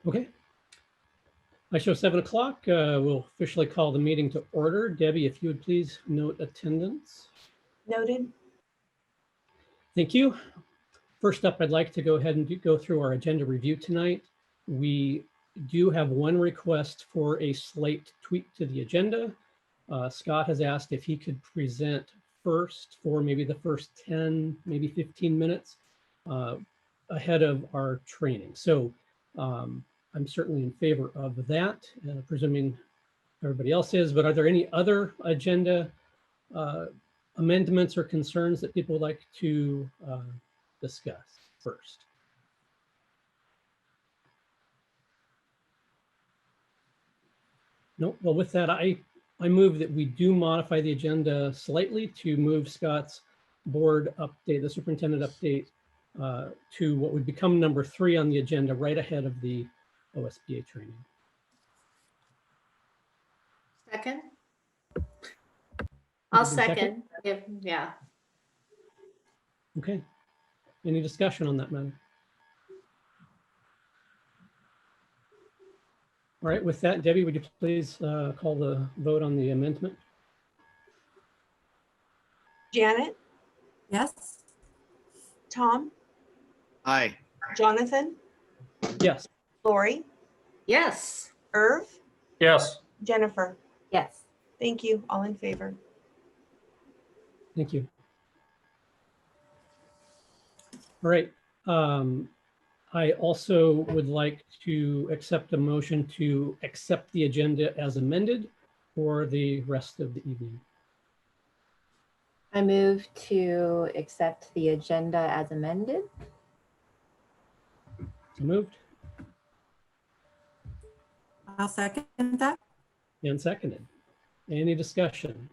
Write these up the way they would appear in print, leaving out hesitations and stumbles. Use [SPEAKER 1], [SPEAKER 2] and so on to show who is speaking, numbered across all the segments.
[SPEAKER 1] Okay. I show 7 o'clock. We'll officially call the meeting to order. Debbie, if you would please note attendance.
[SPEAKER 2] Noted.
[SPEAKER 1] Thank you. First up, I'd like to go ahead and go through our agenda review tonight. We do have one request for a slight tweak to the agenda. Scott has asked if he could present first for maybe the first 10, maybe 15 minutes ahead of our training. So I'm certainly in favor of that, presuming everybody else is, but are there any other agenda amendments or concerns that people would like to discuss first? No, well, with that, I move that we do modify the agenda slightly to move Scott's board update, the superintendent update, to what would become number 3 on the agenda, right ahead of the OSBA training.
[SPEAKER 2] Second. I'll second. Yeah.
[SPEAKER 1] Okay. Any discussion on that matter? All right, with that, Debbie, would you please call the vote on the amendment?
[SPEAKER 3] Janet,
[SPEAKER 4] Yes.
[SPEAKER 3] Tom,
[SPEAKER 5] Aye.
[SPEAKER 3] Jonathan,
[SPEAKER 1] Yes.
[SPEAKER 3] Lori,
[SPEAKER 2] Yes.
[SPEAKER 3] Irv,
[SPEAKER 5] Yes.
[SPEAKER 3] Jennifer.
[SPEAKER 4] Yes.
[SPEAKER 3] Thank you. All in favor.
[SPEAKER 1] Thank you. All right. I also would like to accept a motion to accept the agenda as amended for the rest of the evening.
[SPEAKER 4] I move to accept the agenda as amended.
[SPEAKER 1] So moved
[SPEAKER 6] I'll second that.
[SPEAKER 1] and seconded. Any discussion?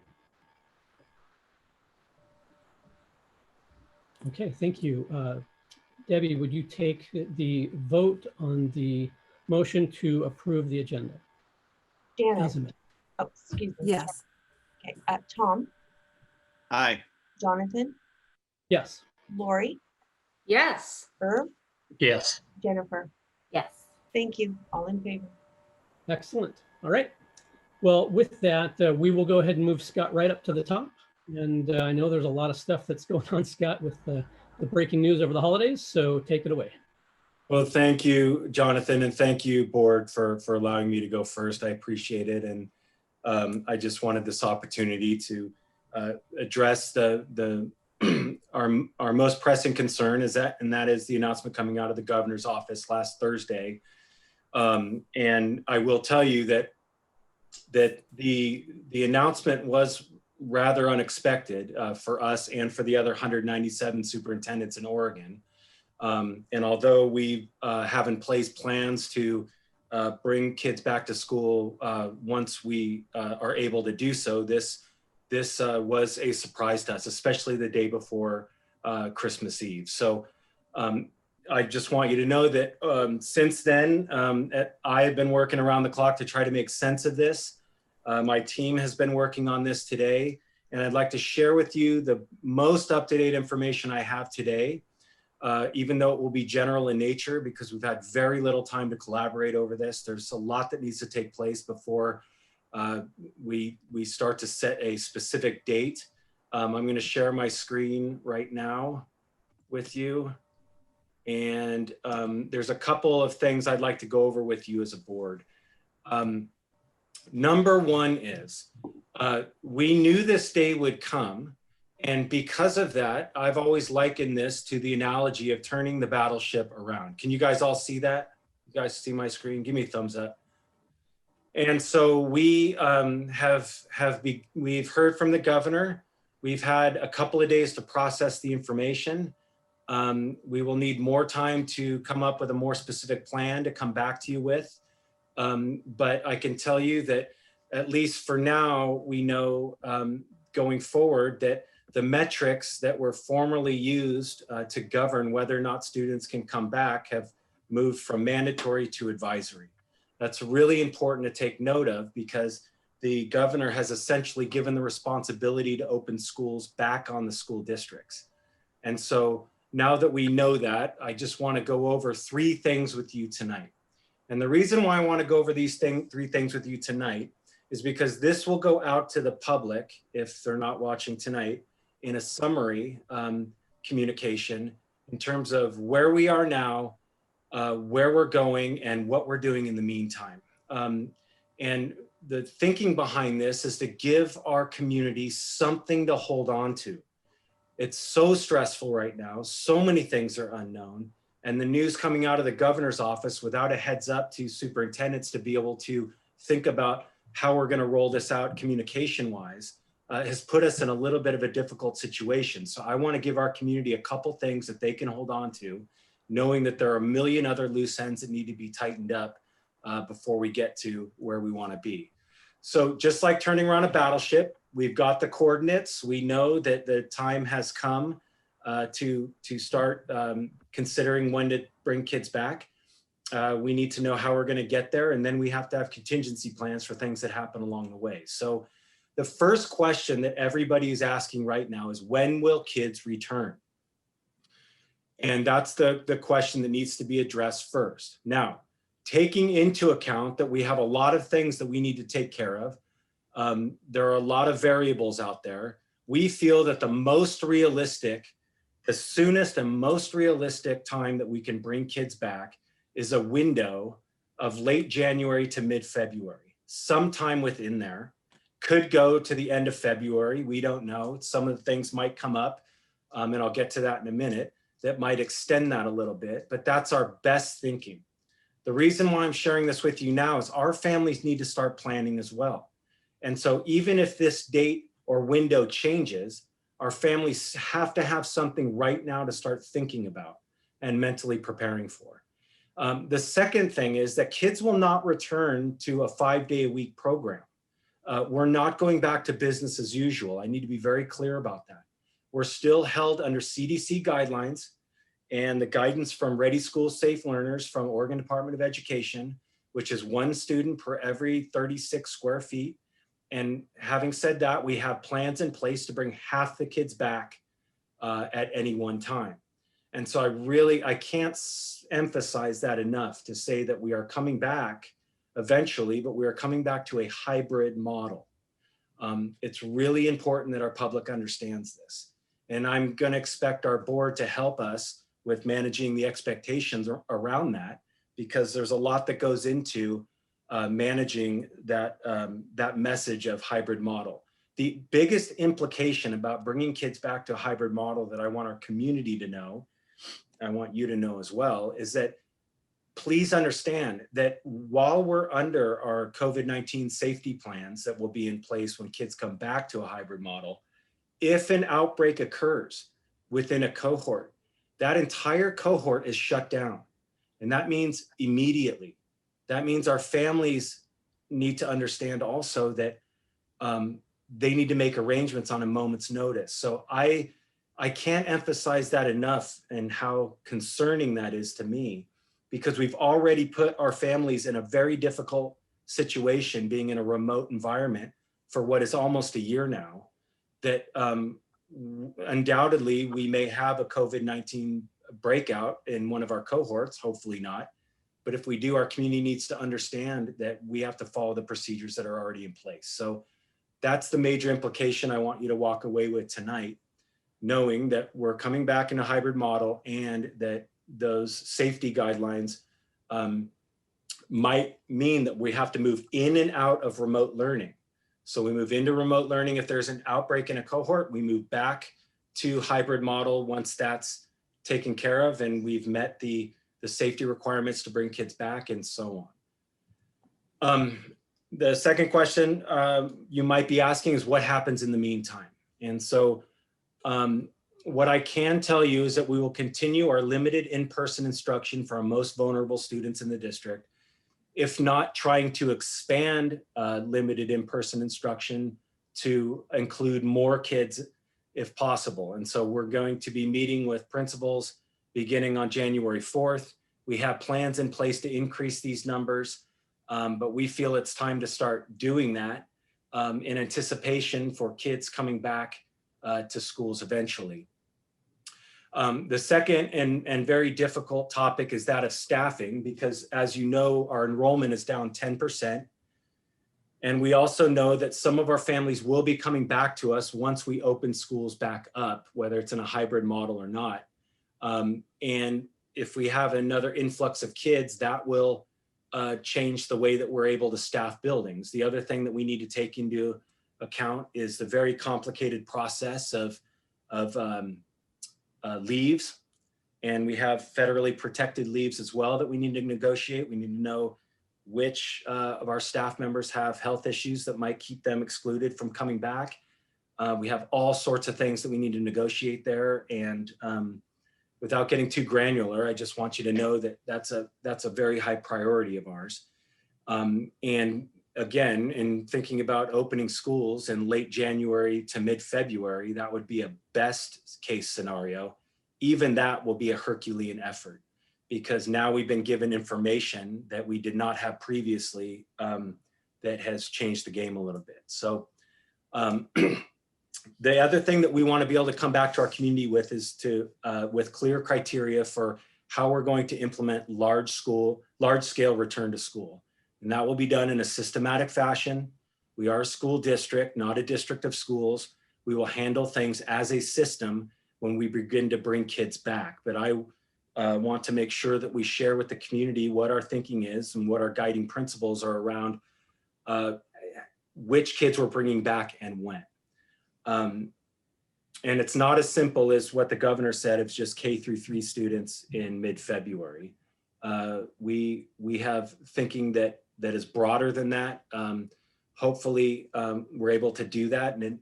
[SPEAKER 1] Okay, thank you. Debbie, would you take the vote on the motion to approve the agenda?
[SPEAKER 3] Janet.
[SPEAKER 1] As amended?
[SPEAKER 3] Oh, excuse me.
[SPEAKER 6] Yes.
[SPEAKER 3] Okay. Tom,
[SPEAKER 5] Aye.
[SPEAKER 3] Jonathan,
[SPEAKER 1] Yes.
[SPEAKER 3] Lori,
[SPEAKER 2] Yes.
[SPEAKER 3] Irv,
[SPEAKER 5] Yes.
[SPEAKER 3] Jennifer.
[SPEAKER 4] Yes.
[SPEAKER 3] Thank you. All in favor.
[SPEAKER 1] Excellent. All right. Well, with that, we will go ahead and move Scott right up to the top. And I know there's a lot of stuff that's going on, Scott, with the breaking news over the holidays. So take it away.
[SPEAKER 7] Well, thank you, Jonathan, and thank you, board, for allowing me to go first. I appreciate it. And I just wanted this opportunity to address our most pressing concern and that is the announcement coming out of the governor's office last Thursday. And I will tell you that the announcement was rather unexpected for us and for the other 197 superintendents in Oregon. And although we have in place plans to bring kids back to school once we are able to do so, this was a surprise to us, especially the day before Christmas Eve. So I just want you to know that since then, I have been working around the clock to try to make sense of this. My team has been working on this today, and I'd like to share with you the most up-to-date information I have today, even though it will be general in nature because we've had very little time to collaborate over this. There's a lot that needs to take place before we start to set a specific date. I'm going to share my screen right now with you. And there's a couple of things I'd like to go over with you as a board. Number one is we knew this day would come. And because of that, I've always likened this to the analogy of turning the battleship around. Can you guys all see that? You guys see my screen? Give me a thumbs up. And so we we've heard from the governor. We've had a couple of days to process the information. We will need more time to come up with a more specific plan to come back to you with. But I can tell you that at least for now, we know going forward that the metrics that were formerly used to govern whether or not students can come back have moved from mandatory to advisory. That's really important to take note of because the governor has essentially given the responsibility to open schools back on the school districts. And so now that we know that, I just want to go over 3 things with you tonight. And the reason why I want to go over these three things with you tonight is because this will go out to the public, if they're not watching tonight, in a summary communication in terms of where we are now, where we're going, and what we're doing in the meantime. And the thinking behind this is to give our community something to hold on to. It's so stressful right now. So many things are unknown. And the news coming out of the governor's office without a heads up to superintendents to be able to think about how we're going to roll this out communication wise has put us in a little bit of a difficult situation. So I want to give our community a couple things that they can hold on to, knowing that there are a million other loose ends that need to be tightened up before we get to where we want to be. So just like turning around a battleship, we've got the coordinates. We know that the time has come to start considering when to bring kids back. We need to know how we're going to get there, and then we have to have contingency plans for things that happen along the way. So the first question that everybody is asking right now is, when will kids return? And that's the question that needs to be addressed first. Now, taking into account that we have a lot of things that we need to take care of, there are a lot of variables out there. We feel that the most realistic, the soonest and most realistic time that we can bring kids back is a window of late January to mid-February, sometime within there. Could go to the end of February, we don't know. Some of the things might come up, and I'll get to that in a minute, that might extend that a little bit, but that's our best thinking. The reason why I'm sharing this with you now is our families need to start planning as well. And so even if this date or window changes, our families have to have something right now to start thinking about and mentally preparing for. The second thing is that kids will not return to a 5-day-a-week program. We're not going back to business as usual. I need to be very clear about that. We're still held under CDC guidelines and the guidance from Ready Schools Safe Learners from Oregon Department of Education, which is 1 student per every 36 square feet. And having said that, we have plans in place to bring half the kids back at any one time. And so I can't emphasize that enough to say that we are coming back eventually, but we are coming back to a hybrid model. It's really important that our public understands this. And I'm going to expect our board to help us with managing the expectations around that, because there's a lot that goes into managing that, that message of hybrid model. The biggest implication about bringing kids back to a hybrid model that I want our community to know, I want you to know as well, is that please understand that while we're under our COVID-19 safety plans that will be in place when kids come back to a hybrid model, if an outbreak occurs within a cohort, that entire cohort is shut down. And that means immediately. That means our families need to understand also that they need to make arrangements on a moment's notice. So I can't emphasize that enough and how concerning that is to me, because we've already put our families in a very difficult situation being in a remote environment for what is almost a year now, that undoubtedly we may have a COVID-19 breakout in one of our cohorts, hopefully not. But if we do, our community needs to understand that we have to follow the procedures that are already in place. So that's the major implication I want you to walk away with tonight, knowing that we're coming back in a hybrid model and that those safety guidelines might mean that we have to move in and out of remote learning. So we move into remote learning if there's an outbreak in a cohort, we move back to hybrid model once that's taken care of and we've met the safety requirements to bring kids back and so on. The second question you might be asking is what happens in the meantime? And so what I can tell you is that we will continue our limited in-person instruction for our most vulnerable students in the district, if not trying to expand limited in-person instruction to include more kids if possible. And so we're going to be meeting with principals beginning on January 4th. We have plans in place to increase these numbers, but we feel it's time to start doing that in anticipation for kids coming back to schools eventually. The second and very difficult topic is that of staffing, because as you know, our enrollment is down 10%. And we also know that some of our families will be coming back to us once we open schools back up, whether it's in a hybrid model or not. And if we have another influx of kids, that will change the way that we're able to staff buildings. The other thing that we need to take into account is the very complicated process of leaves. And we have federally protected leaves as well that we need to negotiate. We need to know which of our staff members have health issues that might keep them excluded from coming back. We have all sorts of things that we need to negotiate there. And without getting too granular, I just want you to know that that's a very high priority of ours. And again, in thinking about opening schools in late January to mid-February, that would be a best case scenario. Even that will be a Herculean effort, because now we've been given information that we did not have previously that has changed the game a little bit. So the other thing that we want to be able to come back to our community with is with clear criteria for how we're going to implement large scale return to school. And that will be done in a systematic fashion. We are a school district, not a district of schools. We will handle things as a system when we begin to bring kids back. But I want to make sure that we share with the community what our thinking is and what our guiding principles are around which kids we're bringing back and when. And it's not as simple as what the governor said, it's just K-3 students in mid-February. We have thinking that is broader than that. Hopefully we're able to do that, and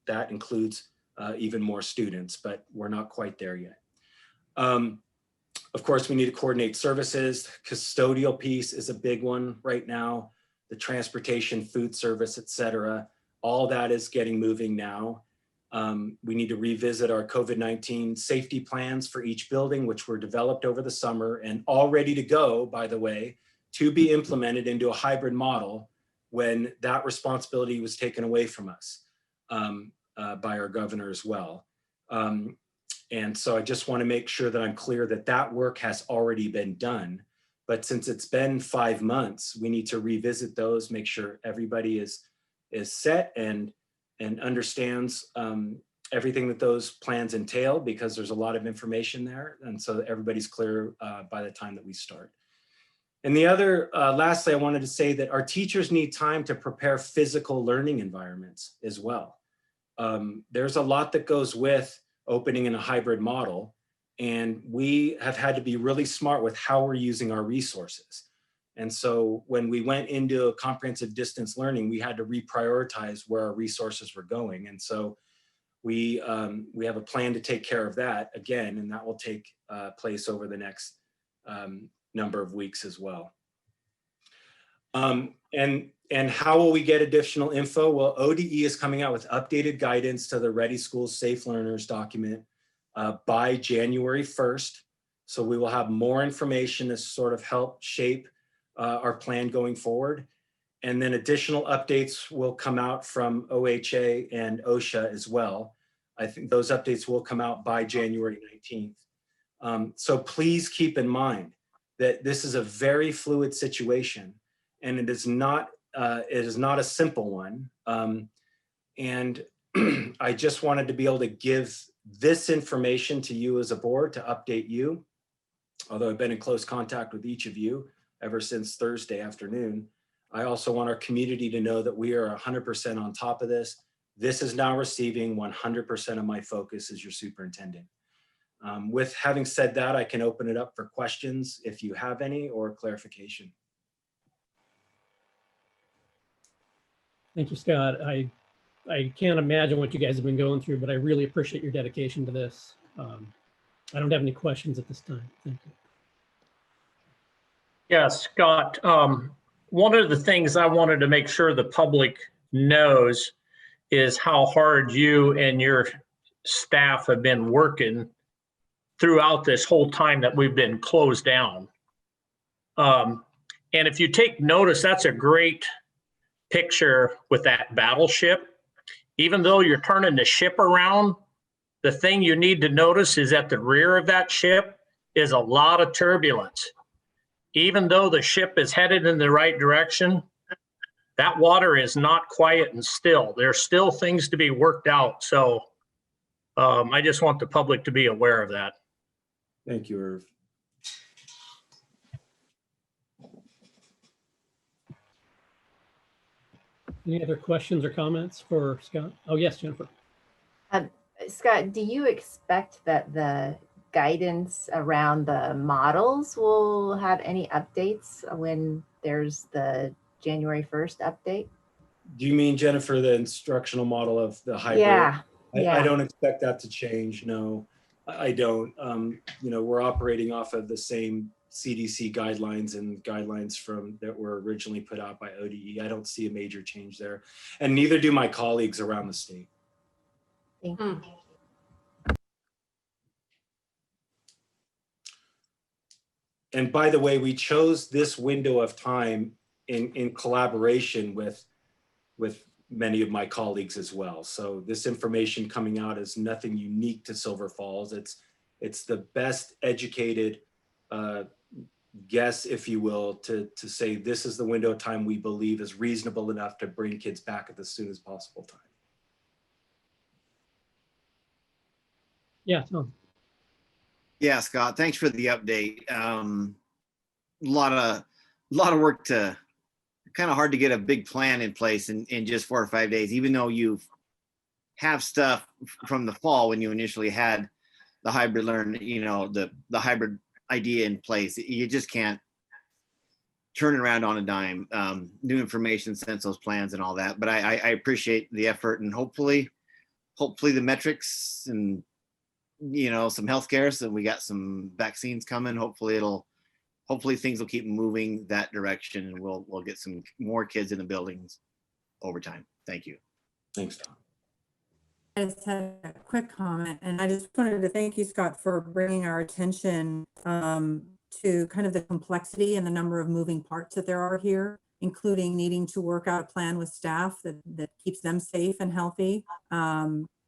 [SPEAKER 7] that includes even more students, but we're not quite there yet. Of course, we need to coordinate services. Custodial piece is a big one right now. The transportation, food service, et cetera. All that is getting moving now. We need to revisit our COVID-19 safety plans for each building, which were developed over the summer and all ready to go, by the way, to be implemented into a hybrid model when that responsibility was taken away from us by our governor as well. And so I just want to make sure that I'm clear that that work has already been done. But since it's been 5 months, we need to revisit those, make sure everybody is set and understands everything that those plans entail, because there's a lot of information there. And so everybody's clear by the time that we start. And the other, lastly, I wanted to say that our teachers need time to prepare physical learning environments as well. There's a lot that goes with opening in a hybrid model, and we have had to be really smart with how we're using our resources. And so when we went into a comprehensive distance learning, we had to reprioritize where our resources were going. And so we have a plan to take care of that again, and that will take place over the next number of weeks as well. And how will we get additional info? Well, ODE is coming out with updated guidance to the Ready Schools Safe Learners document by January 1st. So we will have more information to sort of help shape our plan going forward. And then additional updates will come out from OHA and OSHA as well. I think those updates will come out by January 19th. So please keep in mind that this is a very fluid situation, and it is not a simple one. And I just wanted to be able to give this information to you as a board to update you. Although I've been in close contact with each of you ever since Thursday afternoon, I also want our community to know that we are 100% on top of this. This is now receiving 100% of my focus as your superintendent. With having said that, I can open it up for questions if you have any, or clarification.
[SPEAKER 1] Thank you, Scott. I can't imagine what you guys have been going through, but I really appreciate your dedication to this. I don't have any questions at this time. Thank you.
[SPEAKER 8] Yeah, Scott, one of the things I wanted to make sure the public knows is how hard you and your staff have been working throughout this whole time that we've been closed down. And if you take notice, that's a great picture with that battleship. Even though you're turning the ship around, The thing you need to notice is at the rear of that ship is a lot of turbulence. Even though the ship is headed in the right direction, that water is not quiet and still. There's still things to be worked out. So I just want the public to be aware of that.
[SPEAKER 7] Thank you, Irv.
[SPEAKER 1] Any other questions or comments for Scott? Oh, yes, Jennifer.
[SPEAKER 4] Scott, do you expect that the guidance around the models will have any updates when there's the January 1st update?
[SPEAKER 7] Do you mean, Jennifer, the instructional model of the hybrid?
[SPEAKER 4] Yeah,
[SPEAKER 7] I
[SPEAKER 4] yeah.
[SPEAKER 7] don't expect that to change. No, I don't. You know, we're operating off of the same CDC guidelines and guidelines that were originally put out by ODE. I don't see a major change there, and neither do my colleagues around the state.
[SPEAKER 4] Thank you.
[SPEAKER 7] And by the way, we chose this window of time in collaboration with many of my colleagues as well. So this information coming out is nothing unique to Silver Falls. It's the best educated guess, if you will, to say this is the window of time we believe is reasonable enough to bring kids back at the soonest possible time.
[SPEAKER 1] Yeah, Tom.
[SPEAKER 5] Yeah, Scott, thanks for the update. A lot of work kind of hard to get a big plan in place in just 4 or 5 days, even though you have stuff from the fall when you initially had the hybrid the hybrid idea in place. You just can't turn it around on a dime. New information, sense those plans and all that. But I appreciate the effort, and hopefully the metrics and some healthcare. So we got some vaccines coming. Hopefully things will keep moving that direction, and we'll get some more kids in the buildings over time. Thank you.
[SPEAKER 7] Thanks, Tom.
[SPEAKER 6] I just had a quick comment, and I just wanted to thank you, Scott, for bringing our attention to kind of the complexity and the number of moving parts that there are here, including needing to work out a plan with staff that keeps them safe and healthy.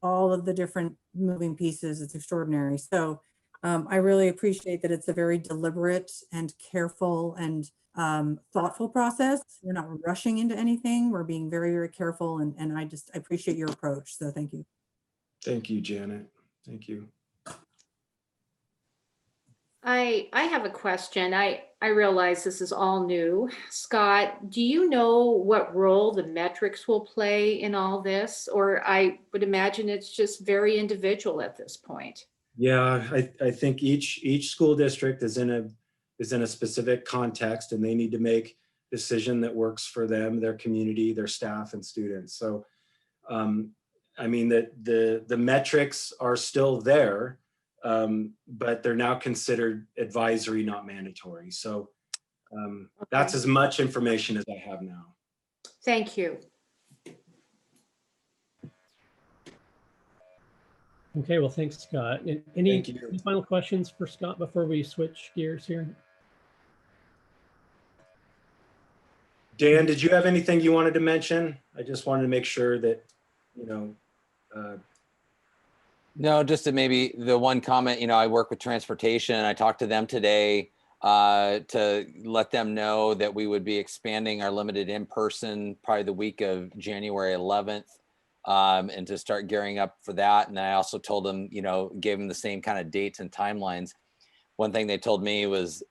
[SPEAKER 6] All of the different moving pieces, it's extraordinary. So I really appreciate that it's a very deliberate and careful and thoughtful process. We're not rushing into anything. We're being very, very careful. And I appreciate your approach. So thank you.
[SPEAKER 7] Thank you, Janet. Thank you.
[SPEAKER 2] I have a question. I realize this is all new. Scott, do you know what role the metrics will play in all this? Or I would imagine it's just very individual at this point.
[SPEAKER 7] Yeah, I think each school district is in a specific context, and they need to make a decision that works for them, their community, their staff, and students. So, I mean, the metrics are still there, but they're now considered advisory, not mandatory. So that's as much information as I have now.
[SPEAKER 2] Thank you.
[SPEAKER 1] Okay, well, thanks, Scott. Any
[SPEAKER 7] Thank you.
[SPEAKER 1] final questions for Scott before we switch gears here?
[SPEAKER 7] Dan, did you have anything you wanted to mention? I just wanted to make sure that,
[SPEAKER 9] No, just to maybe the one comment, I work with transportation. I talked to them today to let them know that we would be expanding our limited in-person probably the week of January 11th. And to start gearing up for that. And I also told them, gave them the same kind of dates and timelines. One thing they told me was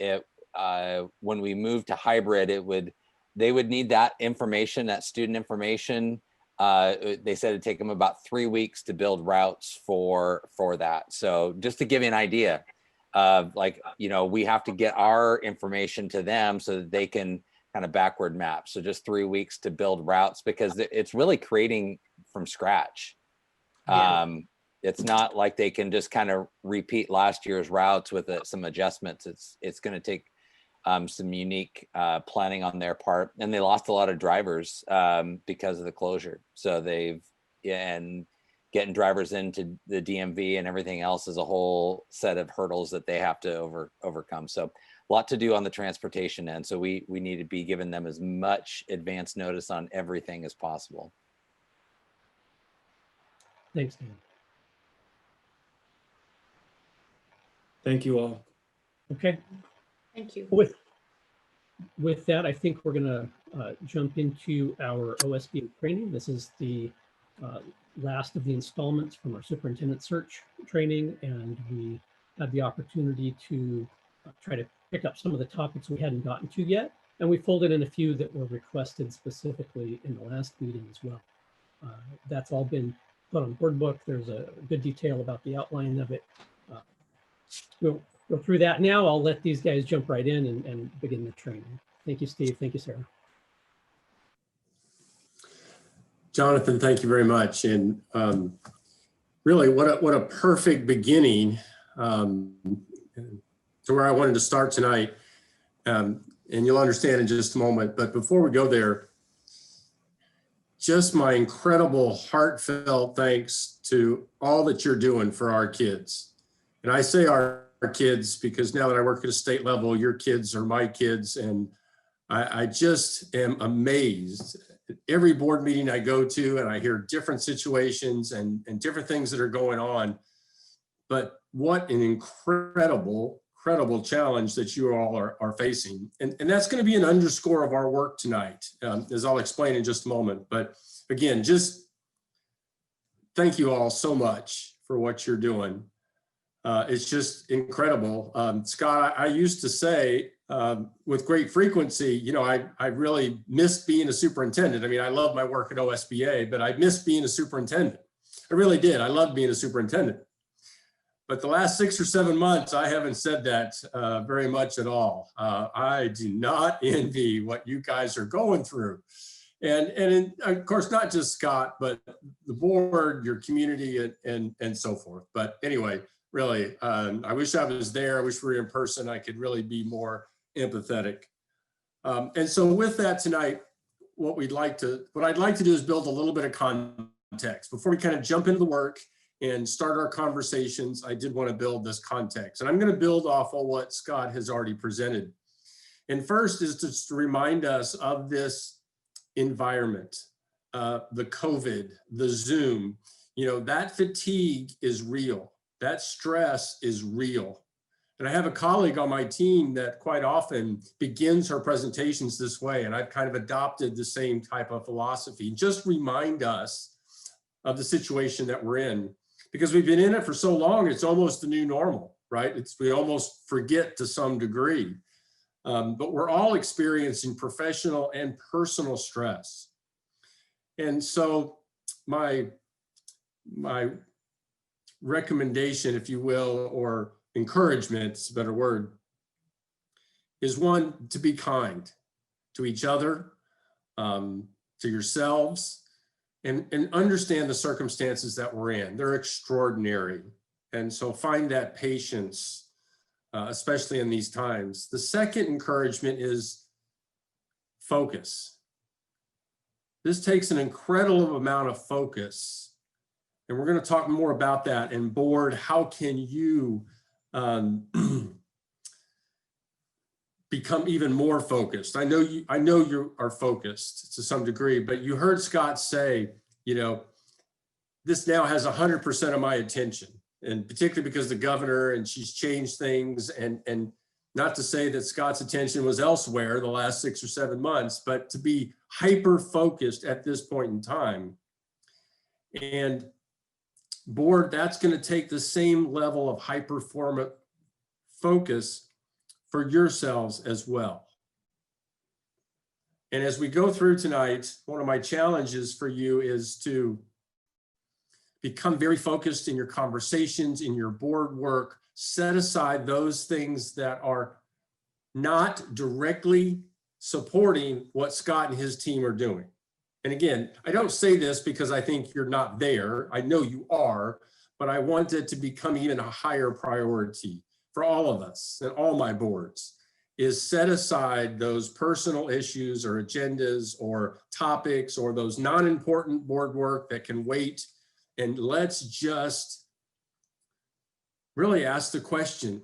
[SPEAKER 9] when we moved to hybrid, they would need that information, that student information. They said it'd take them about 3 weeks to build routes for that. So just to give you an idea of we have to get our information to them so that they can kind of backward map. So just 3 weeks to build routes, because it's really creating from scratch.
[SPEAKER 2] Yeah.
[SPEAKER 9] It's not like they can just kind of repeat last year's routes with some adjustments. It's going to take some unique planning on their part, and they lost a lot of drivers because of the closure. So and getting drivers into the DMV and everything else is a whole set of hurdles that they have to overcome. So a lot to do on the transportation end. So we need to be giving them as much advance notice on everything as possible.
[SPEAKER 1] Thanks, Dan.
[SPEAKER 7] Thank you all.
[SPEAKER 1] Okay.
[SPEAKER 2] Thank you.
[SPEAKER 1] With that, I think we're going to jump into our OSBA training. This is the last of the installments from our superintendent search training, and we had the opportunity to try to pick up some of the topics we hadn't gotten to yet, and we folded in a few that were requested specifically in the last meeting as well. That's all been put on board book. There's a good detail about the outline of it. We'll go through that now. I'll let these guys jump right in and begin the training. Thank you, Steve. Thank you, Sarah.
[SPEAKER 10] Jonathan, thank you very much. And really, what a perfect beginning to where I wanted to start tonight. And you'll understand in just a moment. But before we go there, just my incredible heartfelt thanks to all that you're doing for our kids. And I say our kids because now that I work at a state level, your kids are my kids. And I just am amazed at every board meeting I go to, and I hear different situations and different things that are going on. But what an incredible challenge that you all are facing. And that's going to be an underscore of our work tonight, as I'll explain in just a moment. But again, just thank you all so much for what you're doing. It's just incredible. Scott, I used to say with great frequency, you know, I really missed being a superintendent. I mean, I love my work at OSBA, but I missed being a superintendent. I really did. I loved being a superintendent. But the last 6 or 7 months, I haven't said that very much at all. I do not envy what you guys are going through. And of course, not just Scott, but the board, your community, and so forth. But anyway, really, I wish I was there. I wish we were in person. I could really be more empathetic. And so with that tonight, what I'd like to do is build a little bit of context. Before we kind of jump into the work and start our conversations, I did want to build this context. And I'm going to build off of what Scott has already presented. And first is just to remind us of this environment, the COVID, the Zoom, you know, that fatigue is real. That stress is real. And I have a colleague on my team that quite often begins her presentations this way. And I've kind of adopted the same type of philosophy. Just remind us of the situation that we're in, because we've been in it for so long, it's almost the new normal, right? We almost forget to some degree. But we're all experiencing professional and personal stress. And so my recommendation, if you will, or encouragement, it's a better word, is one, to be kind to each other, to yourselves, and understand the circumstances that we're in. They're extraordinary. And so find that patience, especially in these times. The second encouragement is focus. This takes an incredible amount of focus. And we're going to talk more about that. And board, how can you become even more focused? I know you are focused to some degree, but you heard Scott say, you know, this now has 100% of my attention, and particularly because the governor, and she's changed things, and not to say that Scott's attention was elsewhere the last 6 or 7 months, but to be hyper focused at this point in time. And board, that's going to take the same level of hyper focus for yourselves as well. And as we go through tonight, one of my challenges for you is to become very focused in your conversations, in your board work. Set aside those things that are not directly supporting what Scott and his team are doing. And again, I don't say this because I think you're not there. I know you are, but I want it to become even a higher priority for all of us and all my boards, is set aside those personal issues or agendas or topics or those non-important board work that can wait. And let's just really ask the question.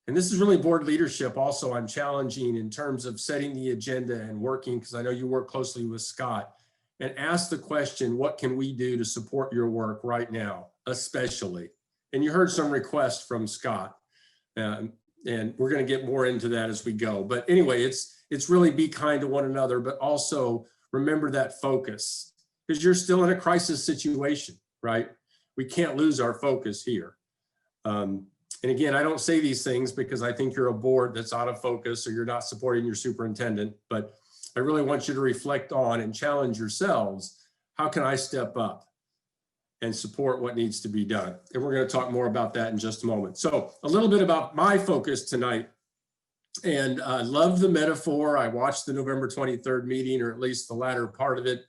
[SPEAKER 10] And this is really board leadership also I'm challenging in terms of setting the agenda and working, because I know you work closely with Scott, and ask the question, what can we do to support your work right now, especially? And you heard some requests from Scott. And we're going to get more into that as we go. But anyway, it's really be kind to one another, but also remember that focus, because you're still in a crisis situation, right? We can't lose our focus here. And again, I don't say these things because I think you're a board that's out of focus or you're not supporting your superintendent, but I really want you to reflect on and challenge yourselves. How can I step up and support what needs to be done? And we're going to talk more about that in just a moment. So a little bit about my focus tonight. And I love the metaphor. I watched the November 23rd meeting, or at least the latter part of it.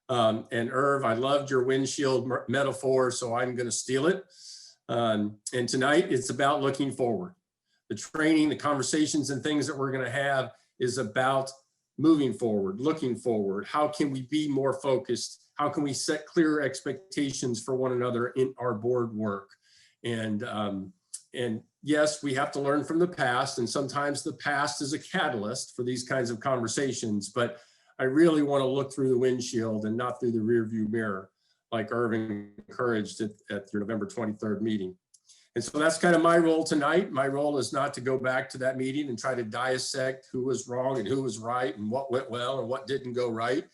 [SPEAKER 10] And Irv, I loved your windshield metaphor, so I'm going to steal it. And tonight it's about looking forward. The training, the conversations and things that we're going to have is about moving forward, looking forward. How can we be more focused? How can we set clearer expectations for one another in our board work? And yes, we have to learn from the past, and sometimes the past is a catalyst for these kinds of conversations, but I really want to look through the windshield and not through the rear view mirror, like Irving encouraged at your November 23rd meeting. And so that's kind of my role tonight. My role is not to go back to that meeting and try to dissect who was wrong and who was right and what went well and what didn't go right.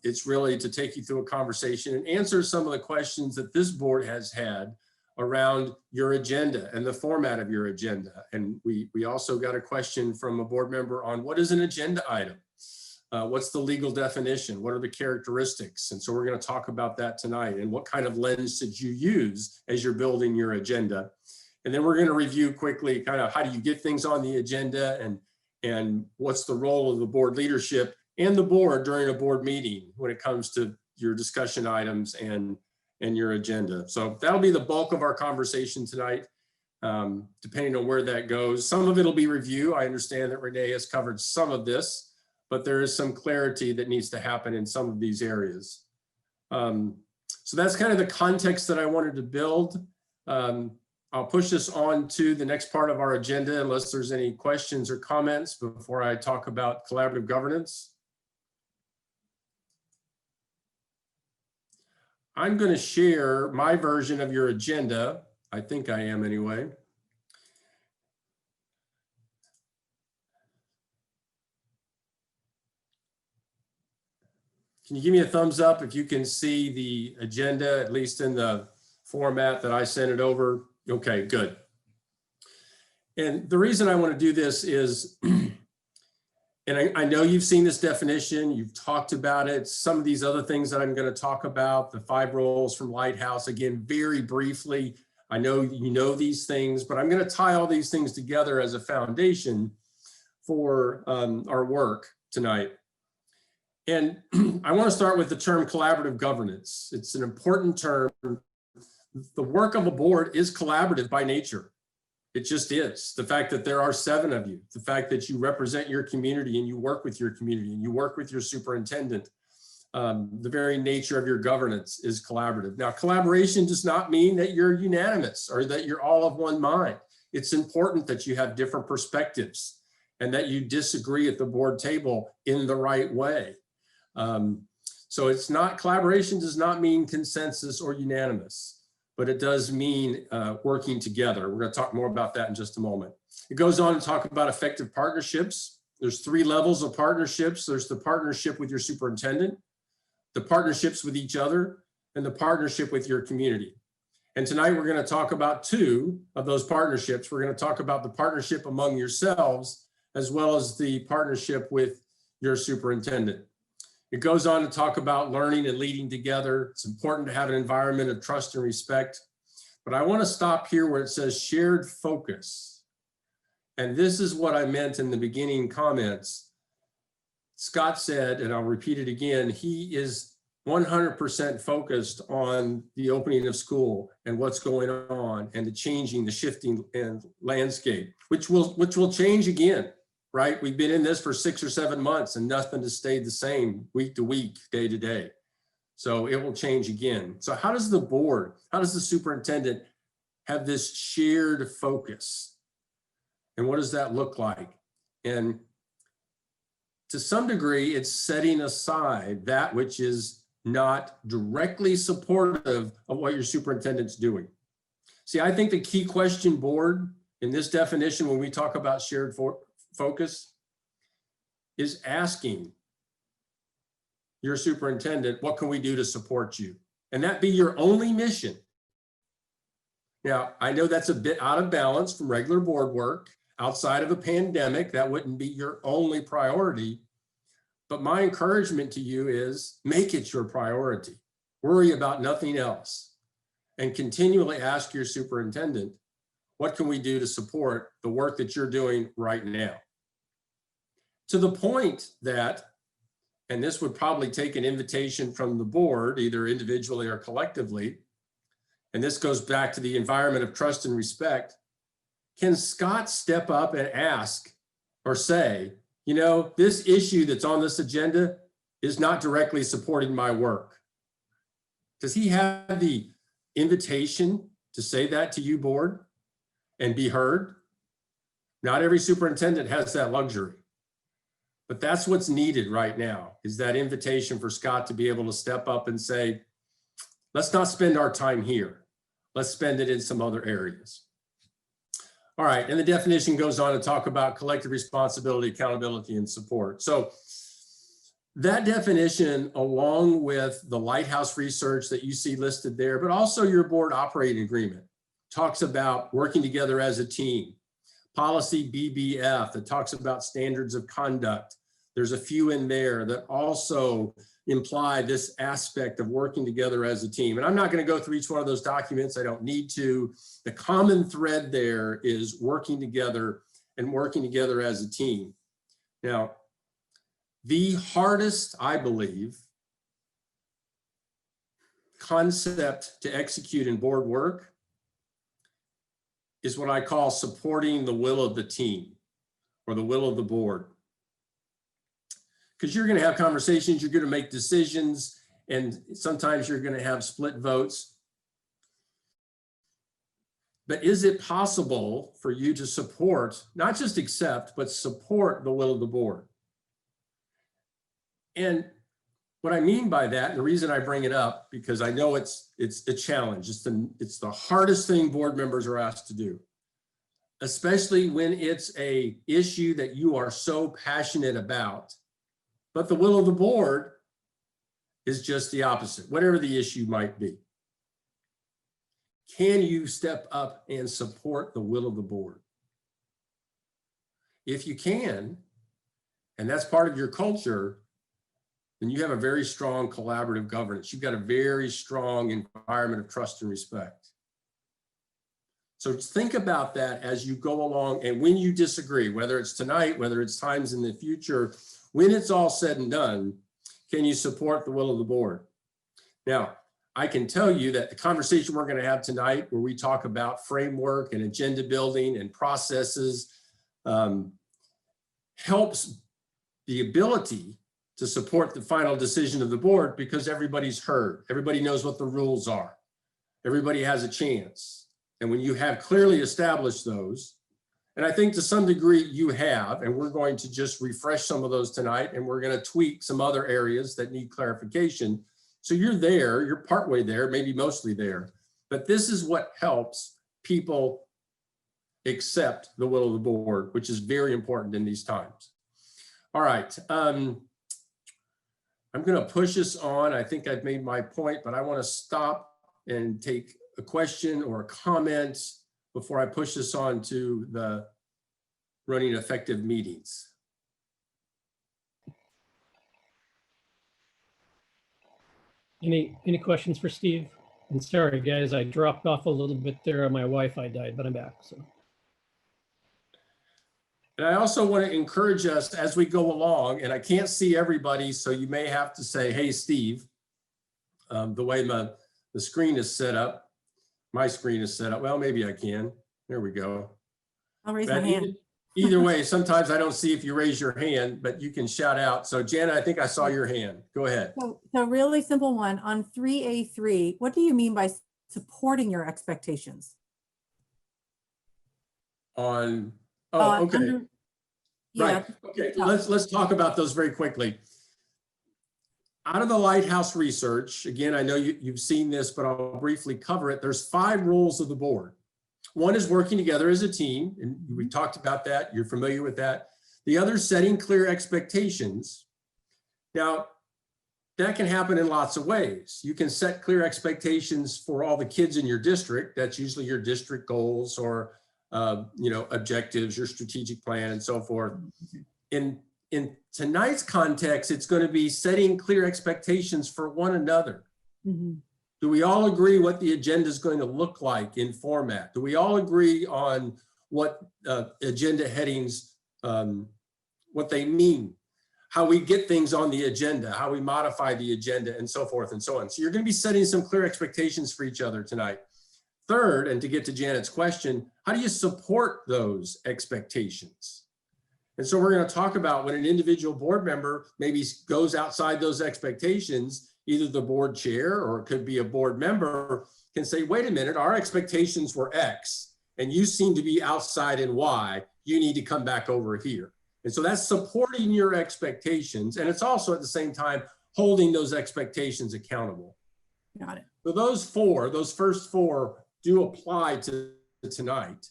[SPEAKER 10] It's really to take you through a conversation and answer some of the questions that this board has had around your agenda and the format of your agenda. And we also got a question from a board member on what is an agenda item? What's the legal definition? What are the characteristics? And so we're going to talk about that tonight, and what kind of lens did you use as you're building your agenda? And then we're going to review quickly kind of how do you get things on the agenda, and what's the role of the board leadership and the board during a board meeting when it comes to your discussion items and your agenda. So that'll be the bulk of our conversation tonight, depending on where that goes. Some of it will be review. I understand that Renee has covered some of this, but there is some clarity that needs to happen in some of these areas. So that's kind of the context that I wanted to build. I'll push this on to the next part of our agenda unless there's any questions or comments before I talk about collaborative governance. I'm going to share my version of your agenda. I think I am anyway. Can you give me a thumbs up if you can see the agenda, at least in the format that I sent it over? Okay, good. And the reason I want to do this is, and I know you've seen this definition, you've talked about it, some of these other things that I'm going to talk about, the 5 roles from Lighthouse, again, very briefly. I know you know these things, but I'm going to tie all these things together as a foundation for our work tonight. And I want to start with the term collaborative governance. It's an important term. The work of a board is collaborative by nature. It just is. The fact that there are 7 of you, the fact that you represent your community and you work with your community and you work with your superintendent, the very nature of your governance is collaborative. Now, collaboration does not mean that you're unanimous or that you're all of one mind. It's important that you have different perspectives and that you disagree at the board table in the right way. So it's not, collaboration does not mean consensus or unanimous, but it does mean working together. We're going to talk more about that in just a moment. It goes on to talk about effective partnerships. There's 3 levels of partnerships. There's the partnership with your superintendent, the partnerships with each other, and the partnership with your community. And tonight we're going to talk about 2 of those partnerships. We're going to talk about the partnership among yourselves, as well as the partnership with your superintendent. It goes on to talk about learning and leading together. It's important to have an environment of trust and respect. But I want to stop here where it says shared focus. And this is what I meant in the beginning comments. Scott said, and I'll repeat it again, he is 100% focused on the opening of school and what's going on and the changing, the shifting and landscape, which will change again. Right? We've been in this for 6 or 7 months and nothing has stayed the same week to week, day to day. So it will change again. So how does the board, how does the superintendent have this shared focus? And what does that look like? And to some degree, it's setting aside that which is not directly supportive of what your superintendent's doing. See, I think the key question, board, in this definition, when we talk about shared focus, is asking your superintendent, what can we do to support you? And that be your only mission. Now, I know that's a bit out of balance from regular board work. Outside of a pandemic, that wouldn't be your only priority. But my encouragement to you is make it your priority. Worry about nothing else. And continually ask your superintendent, what can we do to support the work that you're doing right now? To the point that, and this would probably take an invitation from the board, either individually or collectively, and this goes back to the environment of trust and respect, can Scott step up and ask or say, you know, this issue that's on this agenda is not directly supporting my work? Does he have the invitation to say that to you, board, and be heard? Not every superintendent has that luxury, but that's what's needed right now, is that invitation for Scott to be able to step up and say, let's not spend our time here. Let's spend it in some other areas. All right, and the definition goes on to talk about collective responsibility, accountability, and support. So that definition, along with the Lighthouse research that you see listed there, but also your board operating agreement, talks about working together as a team. Policy BBF that talks about standards of conduct. There's a few in there that also imply this aspect of working together as a team. And I'm not going to go through each one of those documents. I don't need to. The common thread there is working together and working together as a team. Now, the hardest, I believe, concept to execute in board work is what I call supporting the will of the team or the will of the board. Because you're going to have conversations, you're going to make decisions, and sometimes you're going to have split votes. But is it possible for you to support, not just accept, but support the will of the board? And what I mean by that, and the reason I bring it up, because I know it's a challenge. It's the hardest thing board members are asked to do, especially when it's an issue that you are so passionate about. But the will of the board is just the opposite, whatever the issue might be. Can you step up and support the will of the board? If you can, and that's part of your culture, then you have a very strong collaborative governance. You've got a very strong environment of trust and respect. So think about that as you go along, and when you disagree, whether it's tonight, whether it's times in the future, when it's all said and done, can you support the will of the board? Now, I can tell you that the conversation we're going to have tonight, where we talk about framework and agenda building and processes, helps the ability to support the final decision of the board, because everybody's heard. Everybody knows what the rules are. Everybody has a chance. And when you have clearly established those, and I think to some degree you have, and we're going to just refresh some of those tonight, and we're going to tweak some other areas that need clarification. So you're there, you're partway there, maybe mostly there, but this is what helps people accept the will of the board, which is very important in these times. All right, I'm going to push us on. I think I've made my point, but I want to stop and take a question or a comment before I push this on to the running effective meetings.
[SPEAKER 1] Any questions for Steve? And sorry, guys, I dropped off a little bit there. My Wi-Fi died, but I'm back. So.
[SPEAKER 10] And I also want to encourage us as we go along, and I can't see everybody, so you may have to say, hey, Steve, the way the screen is set up, my screen is set up. Well, maybe I can. There we go.
[SPEAKER 6] I'll raise my hand.
[SPEAKER 10] Either way, sometimes I don't see if you raise your hand, but you can shout out. So Jana, I think I saw your hand. Go ahead.
[SPEAKER 6] So really simple one on 3A3, what do you mean by supporting your expectations?
[SPEAKER 10] Okay.
[SPEAKER 6] Yeah.
[SPEAKER 10] Right. Okay. Let's talk about those very quickly. Out of the Lighthouse research, again, I know you've seen this, but I'll briefly cover it. There's 5 rules of the board. One is working together as a team, and we talked about that. You're familiar with that. The other is setting clear expectations. Now, that can happen in lots of ways. You can set clear expectations for all the kids in your district. That's usually your district goals or objectives, your strategic plan, and so forth. In tonight's context, it's going to be setting clear expectations for one another.
[SPEAKER 6] Mhm.
[SPEAKER 10] Do we all agree what the agenda is going to look like in format? Do we all agree on what agenda headings, what they mean, how we get things on the agenda, how we modify the agenda, and so forth and so on? So you're going to be setting some clear expectations for each other tonight. Third, and to get to Janet's question, how do you support those expectations? And so we're going to talk about when an individual board member maybe goes outside those expectations, either the board chair or it could be a board member can say, wait a minute, our expectations were X and you seem to be outside in Y, you need to come back over here. And so that's supporting your expectations. And it's also at the same time holding those expectations accountable.
[SPEAKER 6] Got it.
[SPEAKER 10] So those first four do apply to tonight,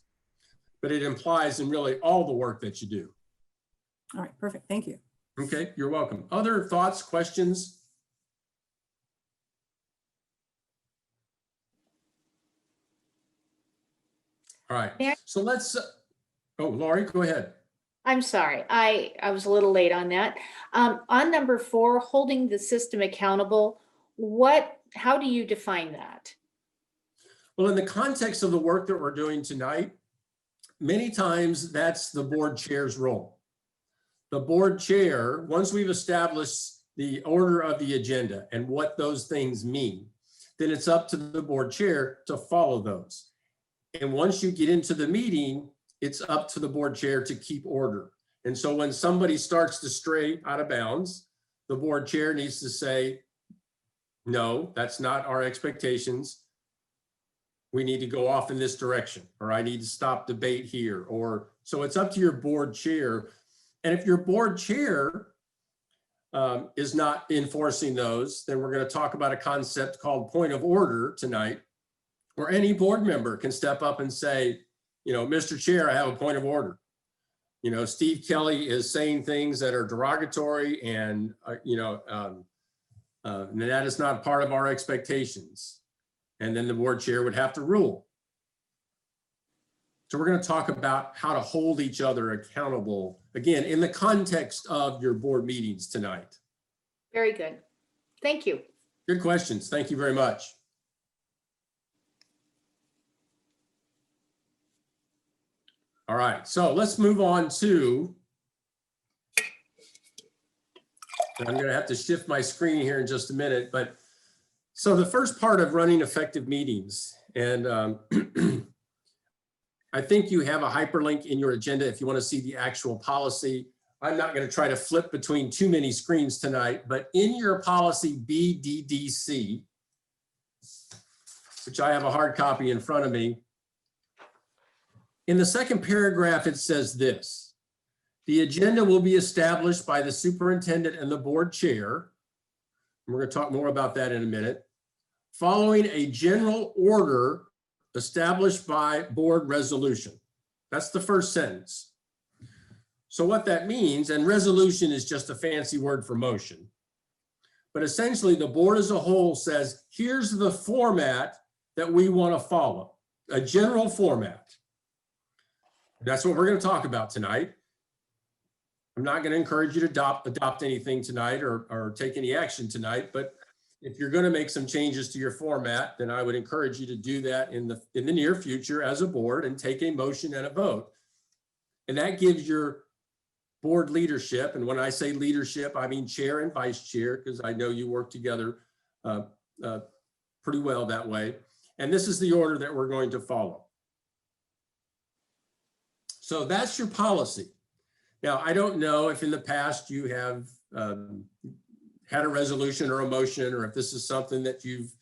[SPEAKER 10] but it implies in really all the work that you do.
[SPEAKER 6] All right, perfect. Thank you.
[SPEAKER 10] Okay, you're welcome. Other thoughts, questions? All right, so let's, oh, Laurie, go ahead.
[SPEAKER 2] I'm sorry, I was a little late on that. On number 4, holding the system accountable, how do you define that?
[SPEAKER 10] Well, in the context of the work that we're doing tonight, many times that's the board chair's role. The board chair, once we've established the order of the agenda and what those things mean, then it's up to the board chair to follow those. And once you get into the meeting, it's up to the board chair to keep order. And so when somebody starts to stray out of bounds, the board chair needs to say, no, that's not our expectations. We need to go off in this direction, or I need to stop debate here. Or so it's up to your board chair. And if your board chair is not enforcing those, then we're going to talk about a concept called point of order tonight, where any board member can step up and say, Mr. Chair, I have a point of order. Steve Kelly is saying things that are derogatory and, and that is not part of our expectations. And then the board chair would have to rule. So we're going to talk about how to hold each other accountable, again, in the context of your board meetings tonight.
[SPEAKER 2] Very good. Thank you.
[SPEAKER 10] Good questions. Thank you very much. All right, so let's move on to, I'm going to have to shift my screen here in just a minute, but so the first part of running effective meetings, and I think you have a hyperlink in your agenda if you want to see the actual policy. I'm not going to try to flip between too many screens tonight, but in your policy BDDC, which I have a hard copy in front of me, in the second paragraph, it says this: the agenda will be established by the superintendent and the board chair. And we're going to talk more about that in a minute, following a general order established by board resolution. That's the first sentence. So what that means, and resolution is just a fancy word for motion, but essentially the board as a whole says, here's the format that we want to follow, a general format. That's what we're going to talk about tonight. I'm not going to encourage you to adopt anything tonight or take any action tonight, but if you're going to make some changes to your format, then I would encourage you to do that in the near future as a board and take a motion and a vote. And that gives your board leadership, and when I say leadership, I mean chair and vice chair, because I know you work together pretty well that way. And this is the order that we're going to follow. So that's your policy. Now, I don't know if in the past you have had a resolution or a motion, or if this is something that you've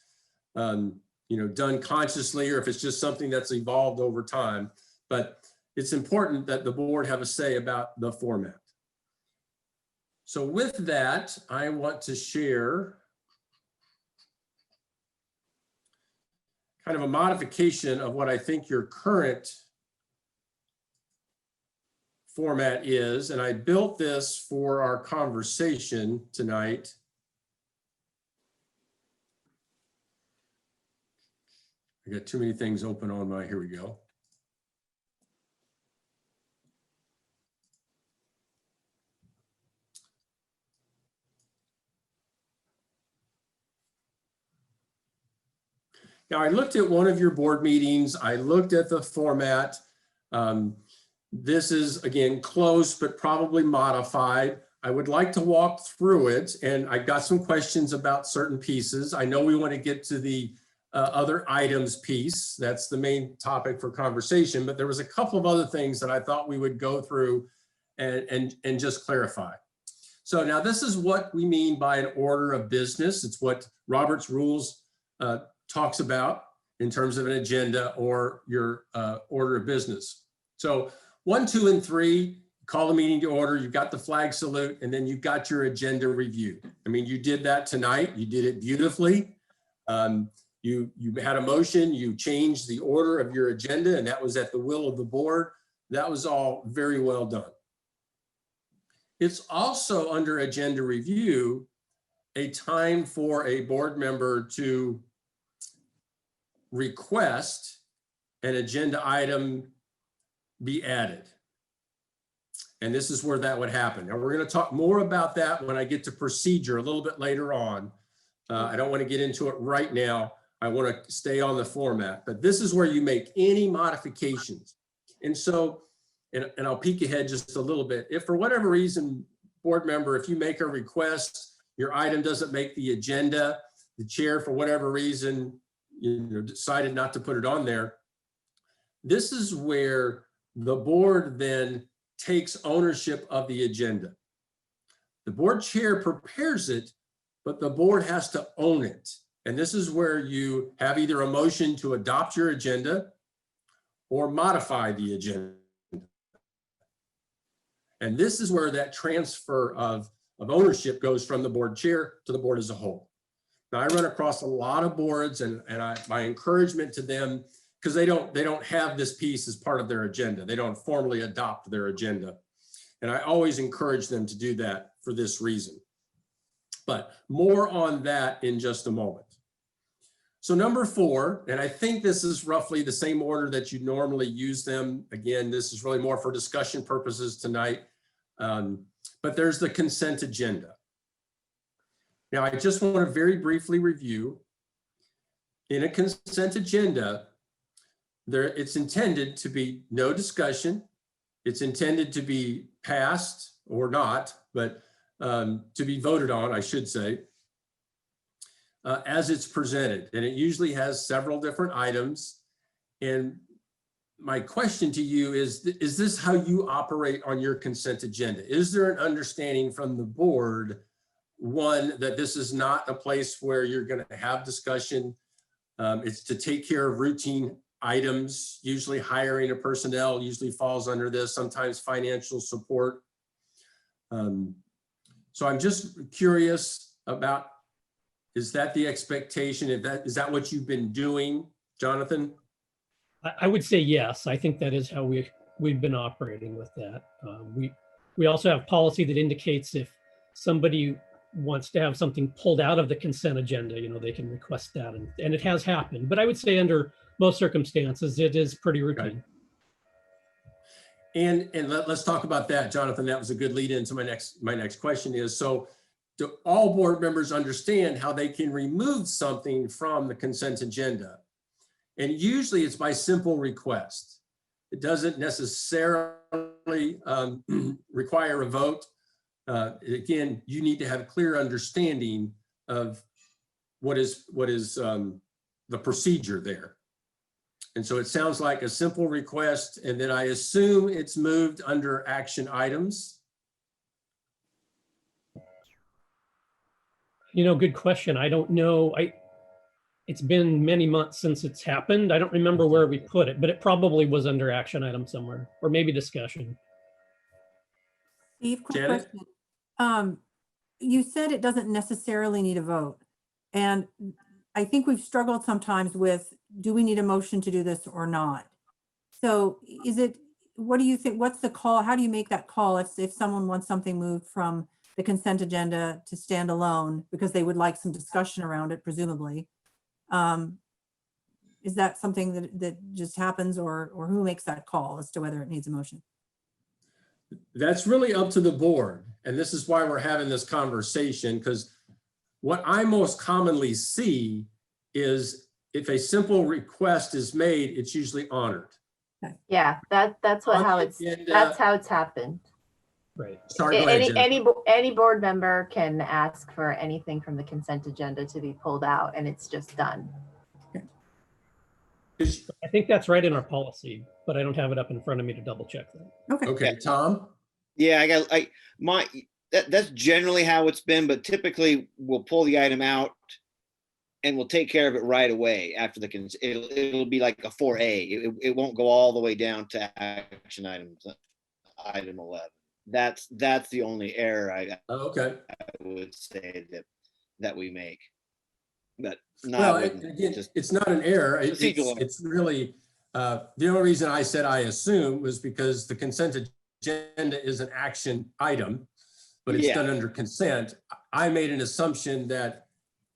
[SPEAKER 10] done consciously, or if it's just something that's evolved over time. But it's important that the board have a say about the format. So with that, I want to share kind of a modification of what I think your current format is. And I built this for our conversation tonight. I got too many things open on my, here we go. Now, I looked at one of your board meetings. I looked at the format. This is, again, close, but probably modified. I would like to walk through it, and I got some questions about certain pieces. I know we want to get to the other items piece. That's the main topic for conversation, but there was a couple of other things that I thought we would go through and just clarify. So now this is what we mean by an order of business. It's what Robert's Rules talks about in terms of an agenda or your order of business. So 1, 2, and 3, call the meeting to order, you've got the flag salute, and then you've got your agenda review. I mean, you did that tonight. You did it beautifully. You had a motion, you changed the order of your agenda, and that was at the will of the board. That was all very well done. It's also under agenda review, a time for a board member to request an agenda item be added. And this is where that would happen. Now, we're going to talk more about that when I get to procedure a little bit later on. I don't want to get into it right now. I want to stay on the format, but this is where you make any modifications. And so, and I'll peek ahead just a little bit. If for whatever reason, board member, if you make a request, your item doesn't make the agenda, the chair, for whatever reason, decided not to put it on there. This is where the board then takes ownership of the agenda. The board chair prepares it, but the board has to own it. And this is where you have either a motion to adopt your agenda or modify the agenda. And this is where that transfer of ownership goes from the board chair to the board as a whole. Now, I run across a lot of boards, and my encouragement to them, because they don't have this piece as part of their agenda. They don't formally adopt their agenda. And I always encourage them to do that for this reason. But more on that in just a moment. So number 4, and I think this is roughly the same order that you normally use them. Again, this is really more for discussion purposes tonight. But there's the consent agenda. Now, I just want to very briefly review. In a consent agenda, it's intended to be no discussion. It's intended to be passed or not, but to be voted on, I should say, as it's presented. And it usually has several different items. And my question to you is this how you operate on your consent agenda? Is there an understanding from the board, one, that this is not a place where you're going to have discussion? It's to take care of routine items, usually hiring of personnel usually falls under this, sometimes financial support. So I'm just curious about, is that the expectation? Is that what you've been doing, Jonathan?
[SPEAKER 1] I would say yes. I think that is how we've been operating with that. We also have policy that indicates if somebody wants to have something pulled out of the consent agenda, they can request that, and it has happened. But I would say under most circumstances, it is pretty routine.
[SPEAKER 10] Okay. And let's talk about that, Jonathan. That was a good lead into my next question is, so do all board members understand how they can remove something from the consent agenda? And usually it's by simple request. It doesn't necessarily require a vote. Again, you need to have clear understanding of what is the procedure there. And so it sounds like a simple request, and then I assume it's moved under action items.
[SPEAKER 1] Good question. I don't know. It's been many months since it's happened. I don't remember where we put it, but it probably was under action item somewhere, or maybe discussion.
[SPEAKER 6] Steve, quick
[SPEAKER 10] Janet?
[SPEAKER 6] question. You said it doesn't necessarily need a vote. And I think we've struggled sometimes with, do we need a motion to do this or not? So is it, what do you think, what's the call? How do you make that call if someone wants something moved from the consent agenda to stand alone because they would like some discussion around it, presumably? Is that something that just happens, or who makes that call as to whether it needs a motion?
[SPEAKER 10] That's really up to the board. And this is why we're having this conversation, because what I most commonly see is if a simple request is made, it's usually honored.
[SPEAKER 4] Yeah, that's
[SPEAKER 10] On
[SPEAKER 4] how
[SPEAKER 10] the
[SPEAKER 4] it's,
[SPEAKER 10] agenda-
[SPEAKER 4] that's how it's happened.
[SPEAKER 1] Right.
[SPEAKER 10] Sorry, go ahead, Jennifer.
[SPEAKER 4] Any board member can ask for anything from the consent agenda to be pulled out, and it's just done.
[SPEAKER 1] I think that's right in our policy, but I don't have it up in front of me to double check that.
[SPEAKER 10] Okay, Tom?
[SPEAKER 5] Yeah, that's generally how it's been, but typically we'll pull the item out and we'll take care of it right away after it'll be like a 4A. It won't go all the way down to action item 11. That's the only error
[SPEAKER 10] Okay.
[SPEAKER 5] I would say that we make. But
[SPEAKER 10] Well,
[SPEAKER 5] not
[SPEAKER 10] again, it's not an error. It's really, the only reason I said I assume was because the consent agenda is an action item, but it's done under consent. I made an assumption that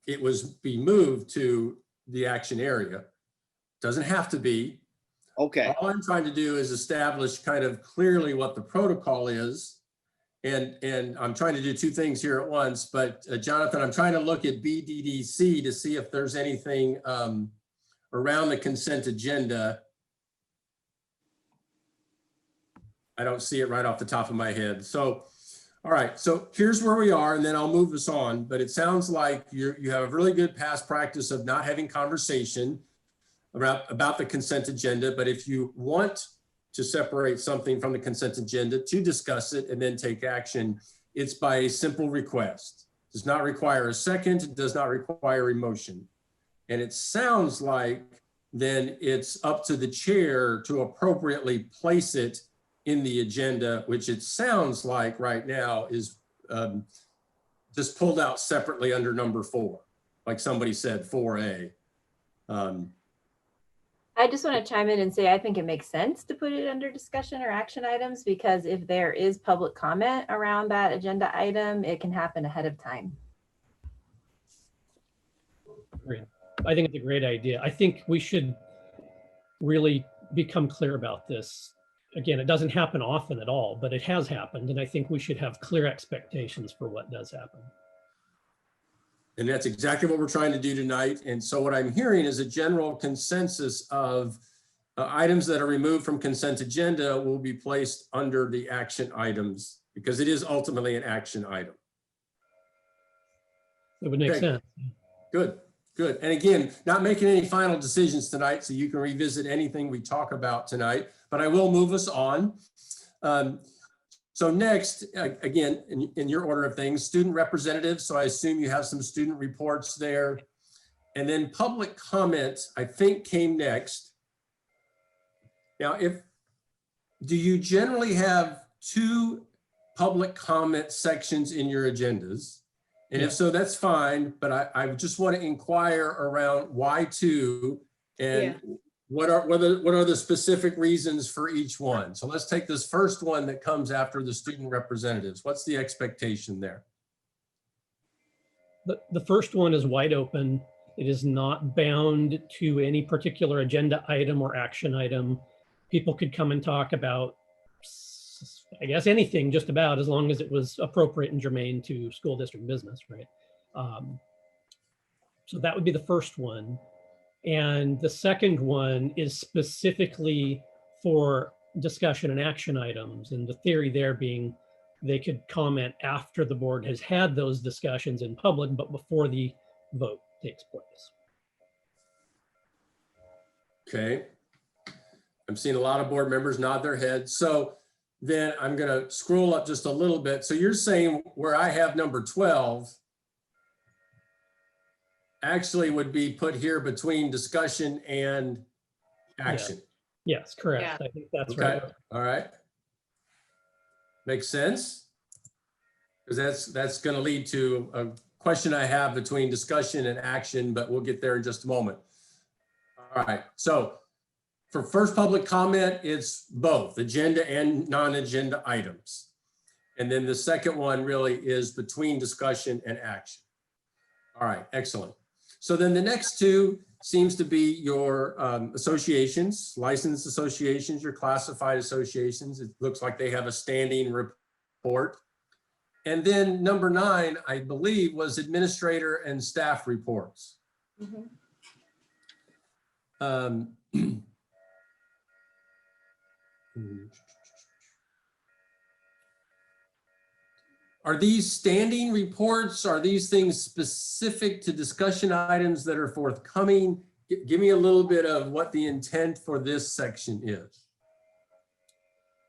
[SPEAKER 10] it was be moved to the action area. Doesn't have to be.
[SPEAKER 5] Okay.
[SPEAKER 10] All I'm trying to do is establish kind of clearly what the protocol is. And I'm trying to do two things here at once, but Jonathan, I'm trying to look at BDDC to see if there's anything around the consent agenda. I don't see it right off the top of my head. So, all right, so here's where we are, and then I'll move us on. But it sounds like you have a really good past practice of not having conversation about the consent agenda. But if you want to separate something from the consent agenda to discuss it and then take action, it's by a simple request. It does not require a second, it does not require a motion. And it sounds like then it's up to the chair to appropriately place it in the agenda, which it sounds like right now is just pulled out separately under number 4, like somebody said, 4A.
[SPEAKER 4] I just want to chime in and say, I think it makes sense to put it under discussion or action items, because if there is public comment around that agenda item, it can happen ahead of time.
[SPEAKER 1] Great. I think it's a great idea. I think we should really become clear about this. Again, it doesn't happen often at all, but it has happened. And I think we should have clear expectations for what does happen.
[SPEAKER 10] And that's exactly what we're trying to do tonight. And so what I'm hearing is a general consensus of items that are removed from consent agenda will be placed under the action items, because it is ultimately an action item.
[SPEAKER 1] It would make sense.
[SPEAKER 10] Good, good. And again, not making any final decisions tonight, so you can revisit anything we talk about tonight, but I will move us on. So next, again, in your order of things, student representatives. So I assume you have some student reports there. And then public comment, I think, came next. Now, do you generally have 2 public comment sections in your agendas? And if so, that's fine, but I just want to inquire around why 2 and what are the specific reasons for each one? So let's take this first one that comes after the student representatives. What's the expectation there?
[SPEAKER 1] The first one is wide open. It is not bound to any particular agenda item or action item. People could come and talk about, I guess, anything just about, as long as it was appropriate and germane to school district business, right? So that would be the first one. And the second one is specifically for discussion and action items. And the theory there being they could comment after the board has had those discussions in public, but before the vote takes place.
[SPEAKER 10] Okay. I'm seeing a lot of board members nod their heads. So then I'm going to scroll up just a little bit. So you're saying where I have number 12 actually would be put here between discussion and action.
[SPEAKER 1] Yes, correct.
[SPEAKER 2] Yeah.
[SPEAKER 1] I think that's
[SPEAKER 10] Okay.
[SPEAKER 1] right.
[SPEAKER 10] All right. Makes sense? Because that's going to lead to question I have between discussion and action, but we'll get there in just a moment. All right, so for first public comment, it's both agenda and non-agenda items. And then the second one really is between discussion and action. All right, excellent. So then the next two seems to be your associations, licensed associations, your classified associations. It looks like they have a standing report. And then number 9, I believe, was administrator and staff reports. Are these standing reports? Are these things specific to discussion items that are forthcoming? Give me a little bit of what the intent for this section is.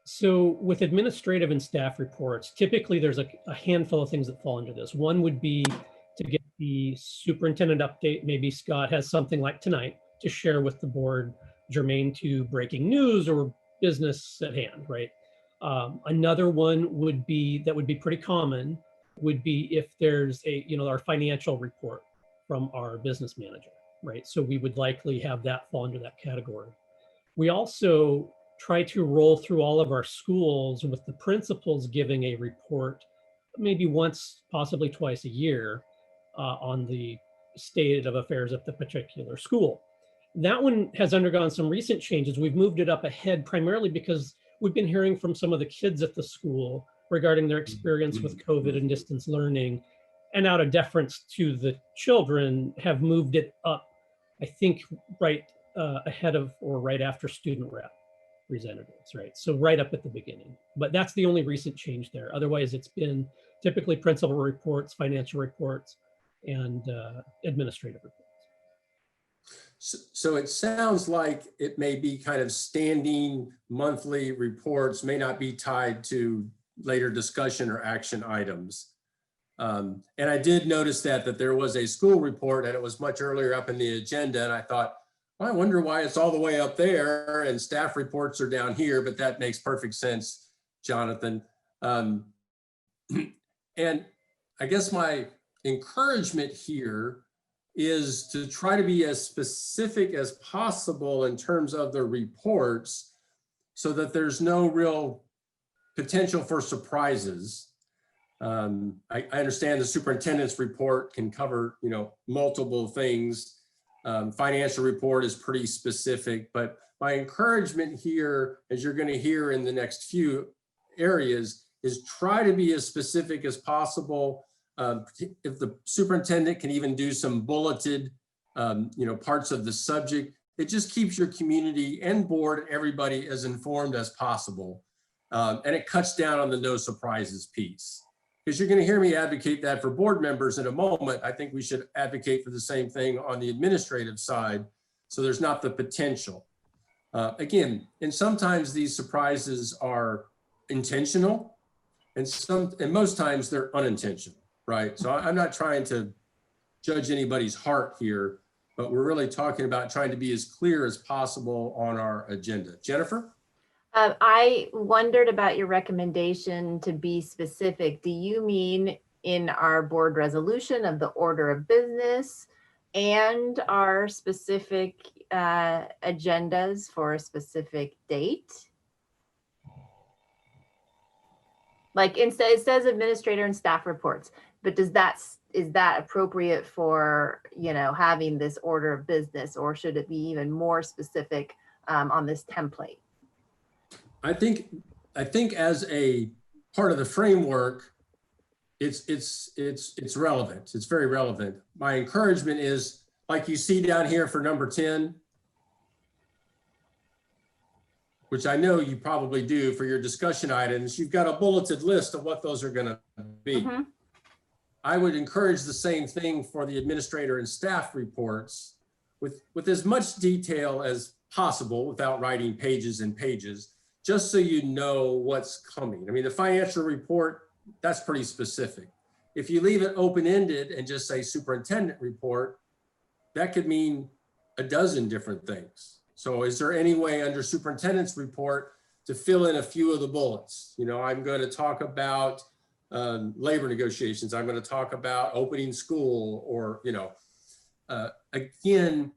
[SPEAKER 1] So with administrative and staff reports, typically there's a handful of things that fall into this. One would be to get the superintendent update. Maybe Scott has something like tonight to share with the board germane to breaking news or business at hand, right? Another one would be, that would be pretty common, would be if there's a, our financial report from our business manager, right? So we would likely have that fall into that category. We also try to roll through all of our schools with the principals giving a report, maybe once, possibly twice a year, on the state of affairs at the particular school. That one has undergone some recent changes. We've moved it up ahead primarily because we've been hearing from some of the kids at the school regarding their experience with COVID and distance learning, and out of deference to the children, have moved it up, I think, right ahead of or right after student representatives, right? So right up at the beginning. But that's the only recent change there. Otherwise, it's been typically principal reports, financial reports, and administrative reports.
[SPEAKER 10] So it sounds like it may be kind of standing monthly reports, may not be tied to later discussion or action items. And I did notice that there was a school report and it was much earlier up in the agenda. And I thought, well, I wonder why it's all the way up there and staff reports are down here, but that makes perfect sense, Jonathan. And I guess my encouragement here is to try to be as specific as possible in terms of the reports so that there's no real potential for surprises. I understand the superintendent's report can cover, multiple things. Financial report is pretty specific, but my encouragement here, as you're going to hear in the next few areas, is try to be as specific as possible. If the superintendent can even do some bulleted, parts of the subject, it just keeps your community and board and everybody as informed as possible. And it cuts down on the no surprises piece. Because you're going to hear me advocate that for board members in a moment. I think we should advocate for the same thing on the administrative side, so there's not the potential. Again, and sometimes these surprises are intentional, and most times they're unintentional. Right. So I'm not trying to judge anybody's heart here, but we're really talking about trying to be as clear as possible on our agenda. Jennifer?
[SPEAKER 4] I wondered about your recommendation to be specific. Do you mean in our board resolution of the order of business and our specific agendas for a specific date? Like instead, it says administrator and staff reports, but is that appropriate for, having this order of business, or should it be even more specific on this template?
[SPEAKER 10] I think as a part of the framework, it's relevant. It's very relevant. My encouragement is, like you see down here for number 10, which I know you probably do for your discussion items, you've got a bulleted list of what those are going to be. Mm-hmm. I would encourage the same thing for the administrator and staff reports with as much detail as possible without writing pages and pages, just so you know what's coming. I mean, the financial report, that's pretty specific. If you leave it open-ended and just say superintendent report, that could mean a dozen different things. So is there any way under superintendent's report to fill in a few of the bullets? I'm going to talk about labor negotiations. I'm going to talk about opening school, or, again,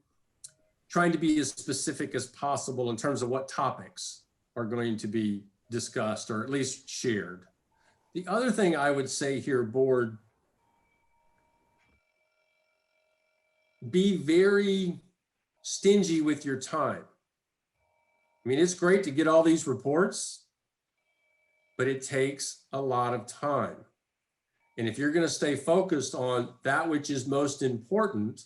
[SPEAKER 10] trying to be as specific as possible in terms of what topics are going to be discussed or at least shared. The other thing I would say here, board, be very stingy with your time. I mean, it's great to get all these reports, but it takes a lot of time. And if you're going to stay focused on that which is most important,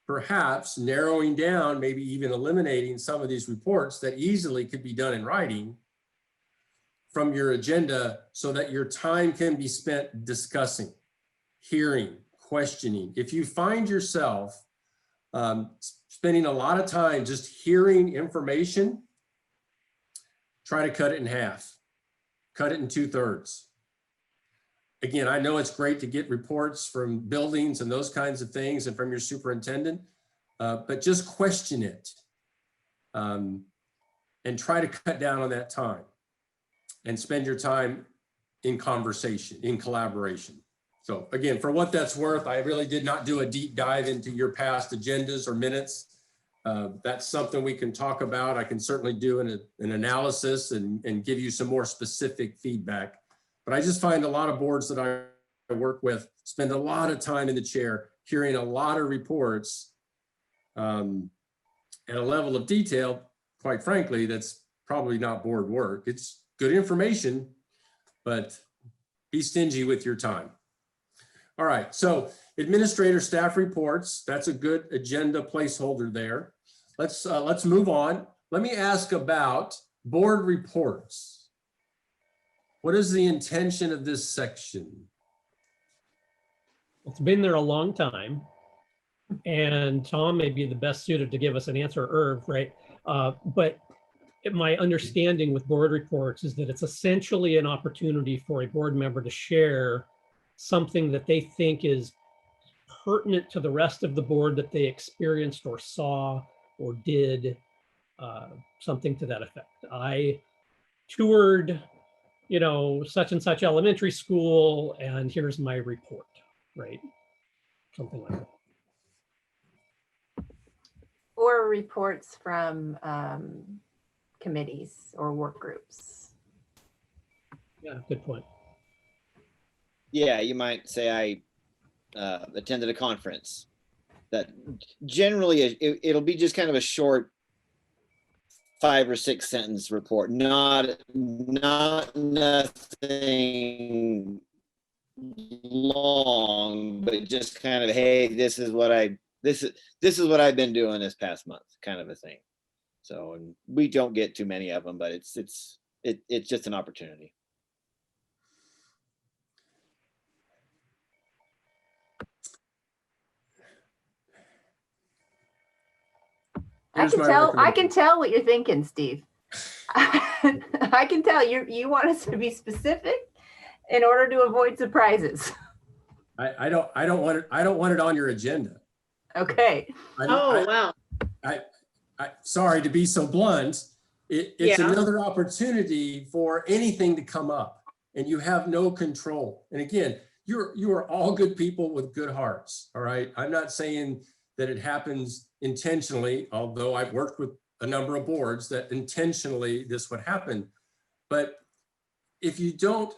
[SPEAKER 10] perhaps narrowing down, maybe even eliminating some of these reports that easily could be done in writing from your agenda, so that your time can be spent discussing, hearing, questioning. If you find yourself spending a lot of time just hearing information, try to cut it in half, cut it in 2/3. Again, I know it's great to get reports from buildings and those kinds of things and from your superintendent, but just question it and try to cut down on that time and spend your time in conversation, in collaboration. So again, for what that's worth, I really did not do a deep dive into your past agendas or minutes. That's something we can talk about. I can certainly do an analysis and give you some more specific feedback. But I just find a lot of boards that I work with spend a lot of time in the chair, hearing a lot of reports at a level of detail, quite frankly, that's probably not board work. It's good information, but be stingy with your time. All right, so administrator staff reports, that's a good agenda placeholder there. Let's move on. Let me ask about board reports. What is the intention of this section?
[SPEAKER 1] It's been there a long time. And Tom may be the best suited to give us an answer, Irv, right? But my understanding with board reports is that it's essentially an opportunity for a board member to share something that they think is pertinent to the rest of the board that they experienced or saw or did, something to that effect. I toured, such and such elementary school, and here's my report, right? Something like that.
[SPEAKER 4] Or reports from committees or work groups.
[SPEAKER 1] Yeah, good point.
[SPEAKER 5] Yeah, you might say I attended a conference. That generally it'll be just kind of a short 5 or 6 sentence report, not nothing long, but just kind of, hey, this is what I've been doing this past month, kind of a thing. So, and we don't get too many of them, but it's just an opportunity.
[SPEAKER 4] I can tell what you're thinking, Steve. I can tell you want us to be specific in order to avoid surprises.
[SPEAKER 10] I don't want it on your agenda.
[SPEAKER 4] Okay.
[SPEAKER 2] Wow.
[SPEAKER 10] Sorry to be so blunt. It's another opportunity for anything to come up, and you have no control. And again, you are all good people with good hearts. All right. I'm not saying that it happens intentionally, although I've worked with a number of boards that intentionally this would happen. But if you don't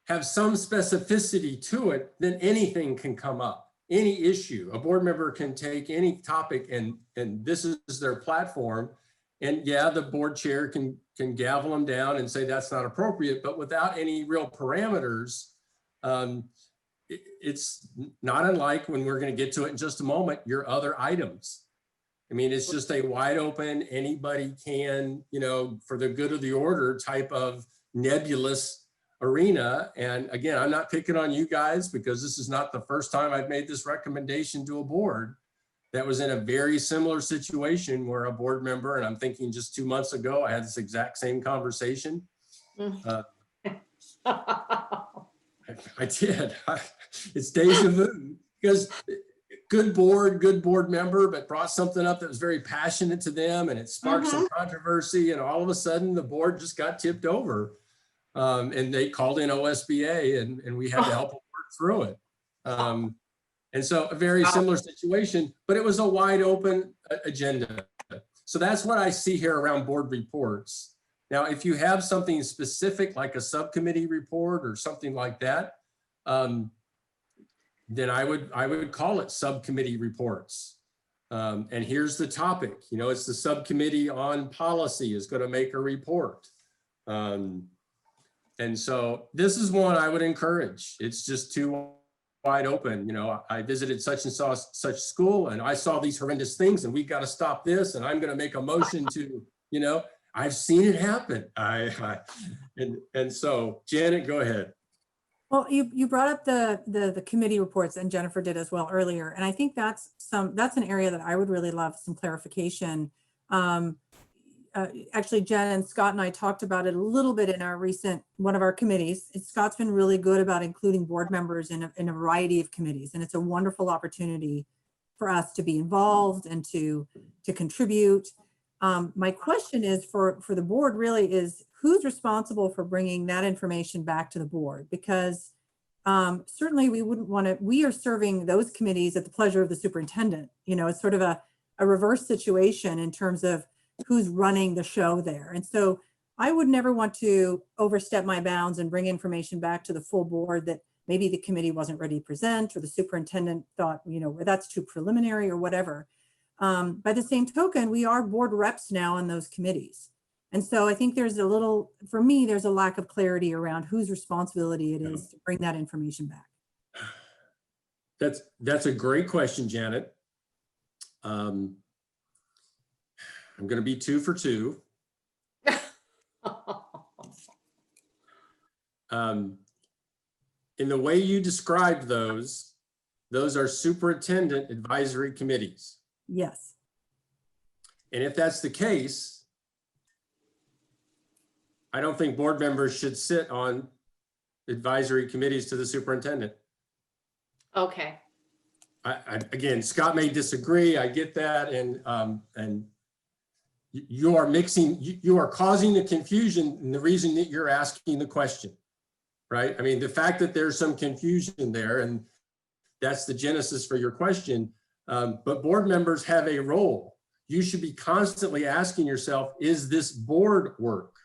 [SPEAKER 10] have some specificity to it, then anything can come up, any issue. A board member can take any topic and this is their platform. And yeah, the board chair can gavel them down and say that's not appropriate, but without any real parameters, it's not unlike, when we're going to get to it in just a moment, your other items. I mean, it's just a wide open, anybody can, for the good of the order type of nebulous arena. And again, I'm not picking on you guys, because this is not the first time I've made this recommendation to a board that was in a very similar situation where a board member, and I'm thinking just 2 months ago, I had this exact same conversation. I did. It's deja vu, because good board member, but brought something up that was very passionate to them, and it sparked some controversy, and all of a sudden the board just got tipped over. And they called in OSBA and we had to help them work through it. And so a very similar situation, but it was a wide open agenda. So that's what I see here around board reports. Now, if you have something specific like a subcommittee report or something like that, then I would call it subcommittee reports. And here's the topic, you know, it's the subcommittee on policy is going to make a report. And so this is one I would encourage. It's just too wide open. You know, I visited such and such school and I saw these horrendous things and we got to stop this. And I'm going to make a motion to, you know, I've seen it happen. And so Janet, go ahead.
[SPEAKER 6] Well, you brought up the committee reports, and Jennifer did as well earlier. And I think that's an area that I would really love some clarification. Actually, Jen and Scott and I talked about it a little bit in our recent, one of our committees. Scott's been really good about including board members in a variety of committees. And it's a wonderful opportunity for us to be involved and to contribute. My question is for the board really is, who's responsible for bringing that information back to the board? Because certainly we wouldn't want to, we are serving those committees at the pleasure of the superintendent. You know, it's sort of a reverse situation in terms of who's running the show there. And so I would never want to overstep my bounds and bring information back to the full board that maybe the committee wasn't ready to present, or the superintendent thought, you know, that's too preliminary or whatever. By the same token, we are board reps now in those committees. And so I think there's a little, for me, there's a lack of clarity around whose responsibility it is to bring that information back.
[SPEAKER 10] That's a great question, Janet. I'm going to be 2 for 2. In the way you described those are superintendent advisory committees.
[SPEAKER 6] Yes.
[SPEAKER 10] And if that's the case, I don't think board members should sit on advisory committees to the superintendent.
[SPEAKER 2] Okay.
[SPEAKER 10] Again, Scott may disagree. I get that. And you are mixing, you are causing the confusion and the reason that you're asking the question, right? I mean, the fact that there's some confusion there, and that's the genesis for your question. But board members have a role. You should be constantly asking yourself, is this board work?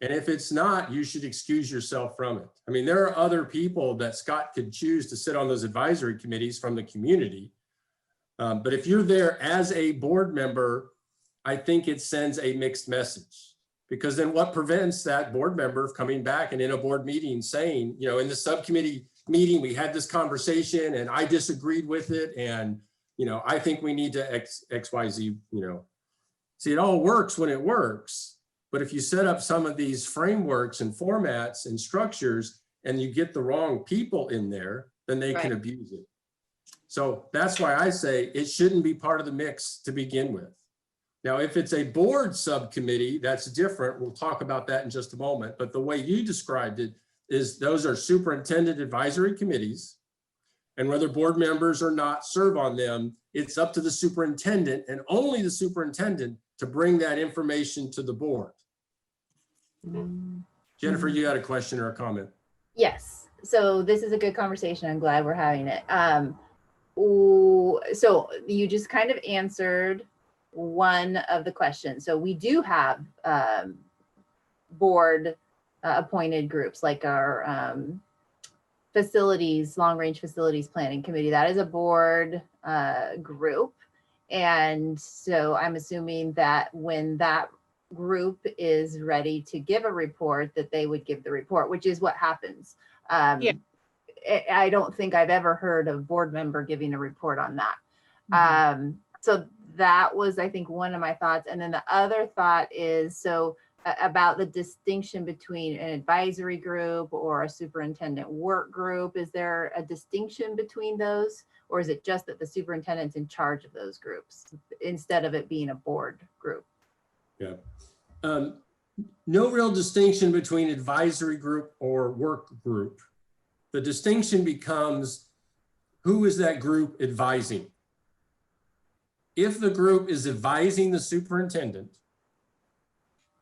[SPEAKER 10] And if it's not, you should excuse yourself from it. I mean, there are other people that Scott could choose to sit on those advisory committees from the community. But if you're there as a board member, I think it sends a mixed message, because then what prevents that board member from coming back and in a board meeting saying, you know, in the subcommittee meeting, we had this conversation and I disagreed with it. And, you know, I think we need to X, Y, Z, you know, see, it all works when it works. But if you set up some of these frameworks and formats and structures and you get the wrong people in there, then they can abuse it. So that's why I say it shouldn't be part of the mix to begin with. Now, if it's a board subcommittee, that's different. We'll talk about that in just a moment. But the way you described it is those are superintendent advisory committees. And whether board members or not serve on them, it's up to the superintendent and only the superintendent to bring that information to the board. Jennifer, you had a question or a comment?
[SPEAKER 4] Yes. So this is a good conversation. I'm glad we're having it. So you just kind of answered one of the questions. So we do have board appointed groups like our facilities, long-range facilities planning committee. That is a board group. And so I'm assuming that when that group is ready to give a report, that they would give the report, which is what happens.
[SPEAKER 2] Yeah.
[SPEAKER 4] I don't think I've ever heard of a board member giving a report on that. So that was, I think, one of my thoughts. And then the other thought is, so about the distinction between an advisory group or a superintendent work group. Is there a distinction between those? Or is it just that the superintendent's in charge of those groups instead of it being a board group?
[SPEAKER 10] Yeah. No real distinction between advisory group or work group. The distinction becomes, who is that group advising? If the group is advising the superintendent,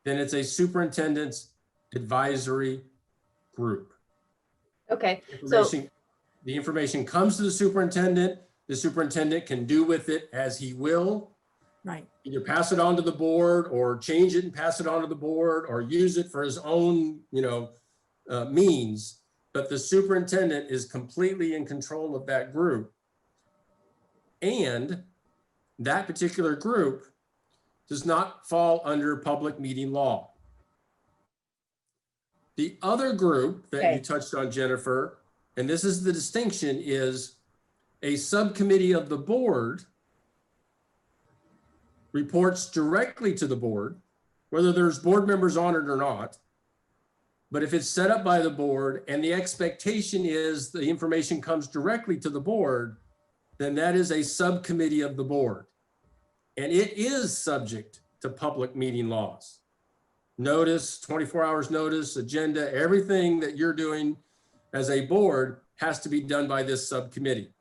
[SPEAKER 10] then it's a superintendent's advisory group.
[SPEAKER 4] Okay, so,
[SPEAKER 10] The information comes to the superintendent. The superintendent can do with it as he will.
[SPEAKER 6] Right.
[SPEAKER 10] Either pass it on to the board or change it and pass it on to the board or use it for his own, means. But the superintendent is completely in control of that group. And that particular group does not fall under public meeting law. The other group that
[SPEAKER 4] Okay.
[SPEAKER 10] you touched on, Jennifer, and this is the distinction, is a subcommittee of the board reports directly to the board, whether there's board members on it or not. But if it's set up by the board and the expectation is the information comes directly to the board, then that is a subcommittee of the board. And it is subject to public meeting laws. Notice, 24 hours notice, agenda, everything that you're doing as a board has to be done by this subcommittee.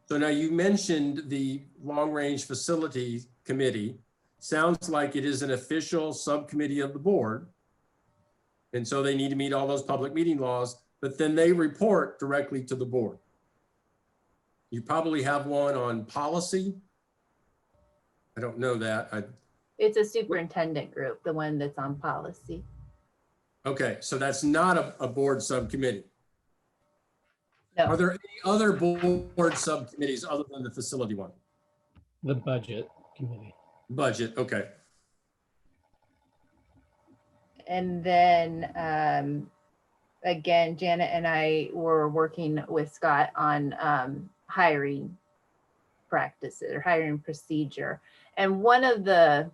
[SPEAKER 10] So now you mentioned the long range facility committee. Sounds like it is an official subcommittee of the board. And so they need to meet all those public meeting laws, but then they report directly to the board. You probably have one on policy. I don't know that.
[SPEAKER 4] it's a superintendent group, the one that's on policy.
[SPEAKER 10] Okay, so that's not a board subcommittee.
[SPEAKER 4] No.
[SPEAKER 10] Are there any other board subcommittees other than the facility one?
[SPEAKER 1] The budget committee.
[SPEAKER 10] Budget, okay.
[SPEAKER 4] And then, again, Janet and I were working with Scott on hiring practices or hiring procedure. And one of the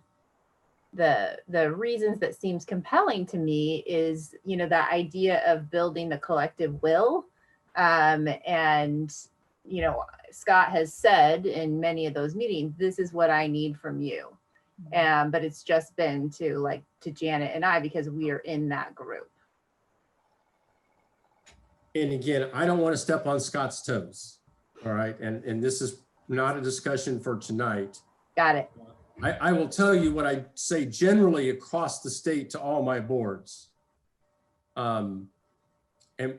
[SPEAKER 4] reasons that seems compelling to me is, the idea of building a collective will. And, Scott has said in many of those meetings, this is what I need from you. But it's just been to Janet and I, because we are in that group.
[SPEAKER 10] And again, I don't want to step on Scott's toes, all right? And this is not a discussion for tonight.
[SPEAKER 4] Got it.
[SPEAKER 10] I will tell you what I say generally across the state to all my boards. And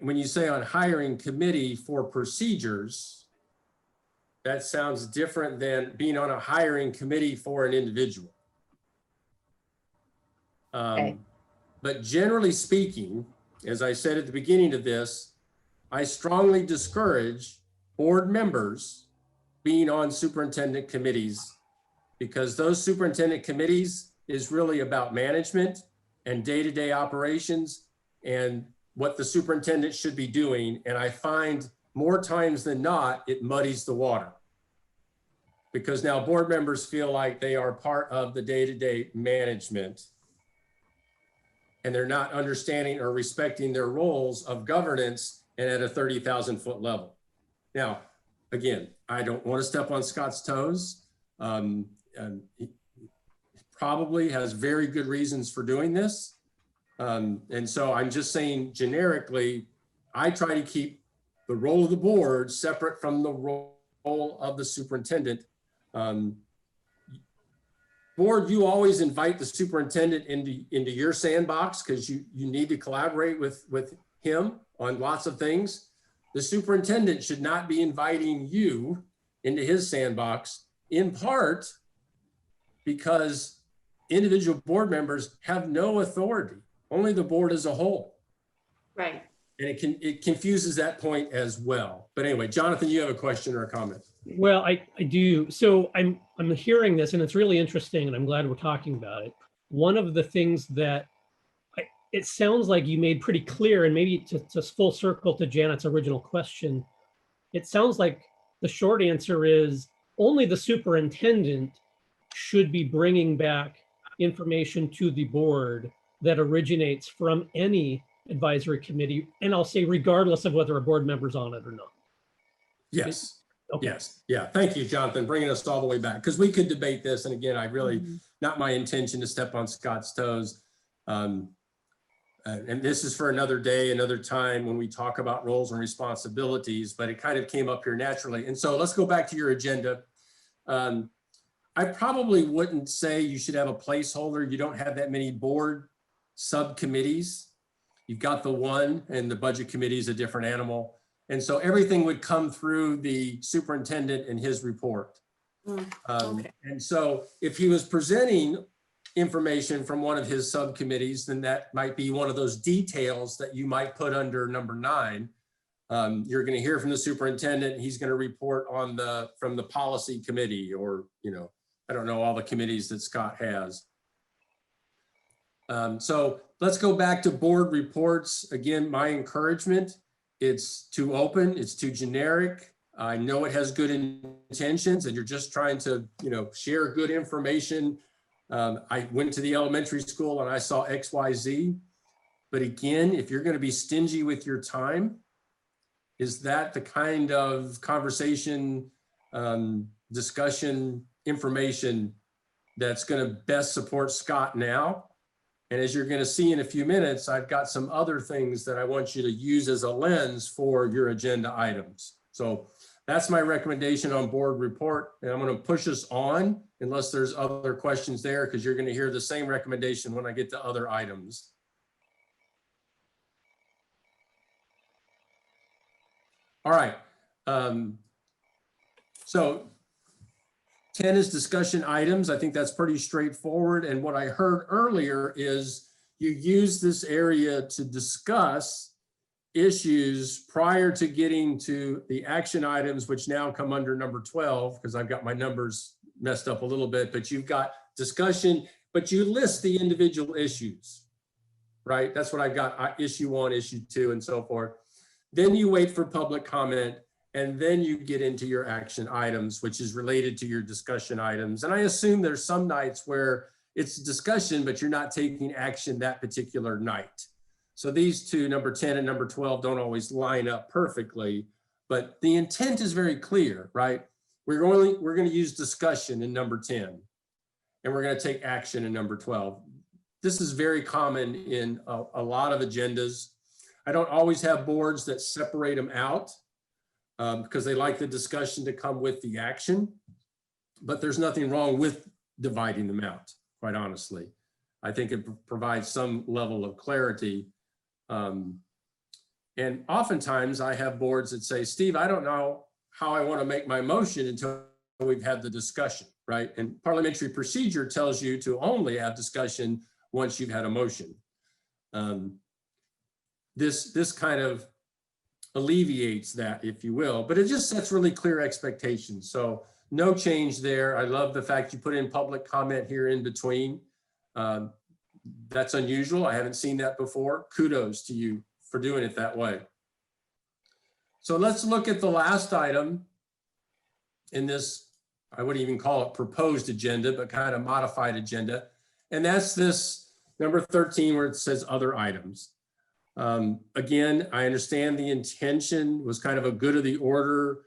[SPEAKER 10] when you say on hiring committee for procedures, that sounds different than being on a hiring committee for an individual.
[SPEAKER 4] Okay.
[SPEAKER 10] But generally speaking, as I said at the beginning of this, I strongly discourage board members being on superintendent committees, because those superintendent committees is really about management and day-to-day operations and what the superintendent should be doing. And I find more times than not, it muddies the water, because now board members feel like they are part of the day-to-day management and they're not understanding or respecting their roles of governance and at a 30,000 foot level. Now, again, I don't want to step on Scott's toes. He probably has very good reasons for doing this. And so I'm just saying generically, I try to keep the role of the board separate from the role of the superintendent. Board, you always invite the superintendent into your sandbox because you need to collaborate with him on lots of things. The superintendent should not be inviting you into his sandbox, in part because individual board members have no authority, only the board as a whole.
[SPEAKER 2] Right.
[SPEAKER 10] And it confuses that point as well. But anyway, Jonathan, you have a question or a comment?
[SPEAKER 1] Well, I do. So I'm hearing this, and it's really interesting, and I'm glad we're talking about it. One of the things that it sounds like you made pretty clear, and maybe to full circle to Janet's original question, it sounds like the short answer is only the superintendent should be bringing back information to the board that originates from any advisory committee, and I'll say regardless of whether a board member's on it or not.
[SPEAKER 10] Yes.
[SPEAKER 1] Okay.
[SPEAKER 10] Yes. Yeah. Thank you, Jonathan, bringing us all the way back, because we could debate this. And again, I really, not my intention to step on Scott's toes. And this is for another day, another time when we talk about roles and responsibilities, but it kind of came up here naturally. And so let's go back to your agenda. I probably wouldn't say you should have a placeholder. You don't have that many board subcommittees. You've got the one, and the budget committee is a different animal. And so everything would come through the superintendent and his report.
[SPEAKER 6] Okay.
[SPEAKER 10] And so if he was presenting information from one of his subcommittees, then that might be one of those details that you might put under number 9. You're going to hear from the superintendent. He's going to report on from the policy committee, or, I don't know all the committees that Scott has. So let's go back to board reports. Again, my encouragement, it's too open, it's too generic. I know it has good intentions and you're just trying to, share good information. I went to the elementary school and I saw XYZ. But again, if you're going to be stingy with your time, is that the kind of conversation, discussion, information that's going to best support Scott now? And as you're going to see in a few minutes, I've got some other things that I want you to use as a lens for your agenda items. So that's my recommendation on board report. And I'm going to push us on unless there's other questions there, because you're going to hear the same recommendation when I get to other items. All right. So 10 is discussion items. I think that's pretty straightforward. And what I heard earlier is you use this area to discuss issues prior to getting to the action items, which now come under number 12, because I've got my numbers messed up a little bit, but you've got discussion, but you list the individual issues, right? That's what I've got, issue 1, issue 2, and so forth. Then you wait for public comment, and then you get into your action items, which is related to your discussion items. And I assume there's some nights where it's discussion, but you're not taking action that particular night. So these two, number 10 and number 12, don't always line up perfectly, but the intent is very clear, right? We're going to use discussion in number 10, and we're going to take action in number 12. This is very common in a lot of agendas. I don't always have boards that separate them out because they like the discussion to come with the action, but there's nothing wrong with dividing them out, quite honestly. I think it provides some level of clarity. And oftentimes I have boards that say, Steve, I don't know how I want to make my motion until we've had the discussion, right? And parliamentary procedure tells you to only have discussion once you've had a motion. This kind of alleviates that, if you will, but it just sets really clear expectations. So no change there. I love the fact you put in public comment here in between. That's unusual. I haven't seen that before. Kudos to you for doing it that way. So let's look at the last item in this, I wouldn't even call it proposed agenda, but kind of modified agenda. And that's this number 13 where it says other items. Again, I understand the intention was kind of a good of the order,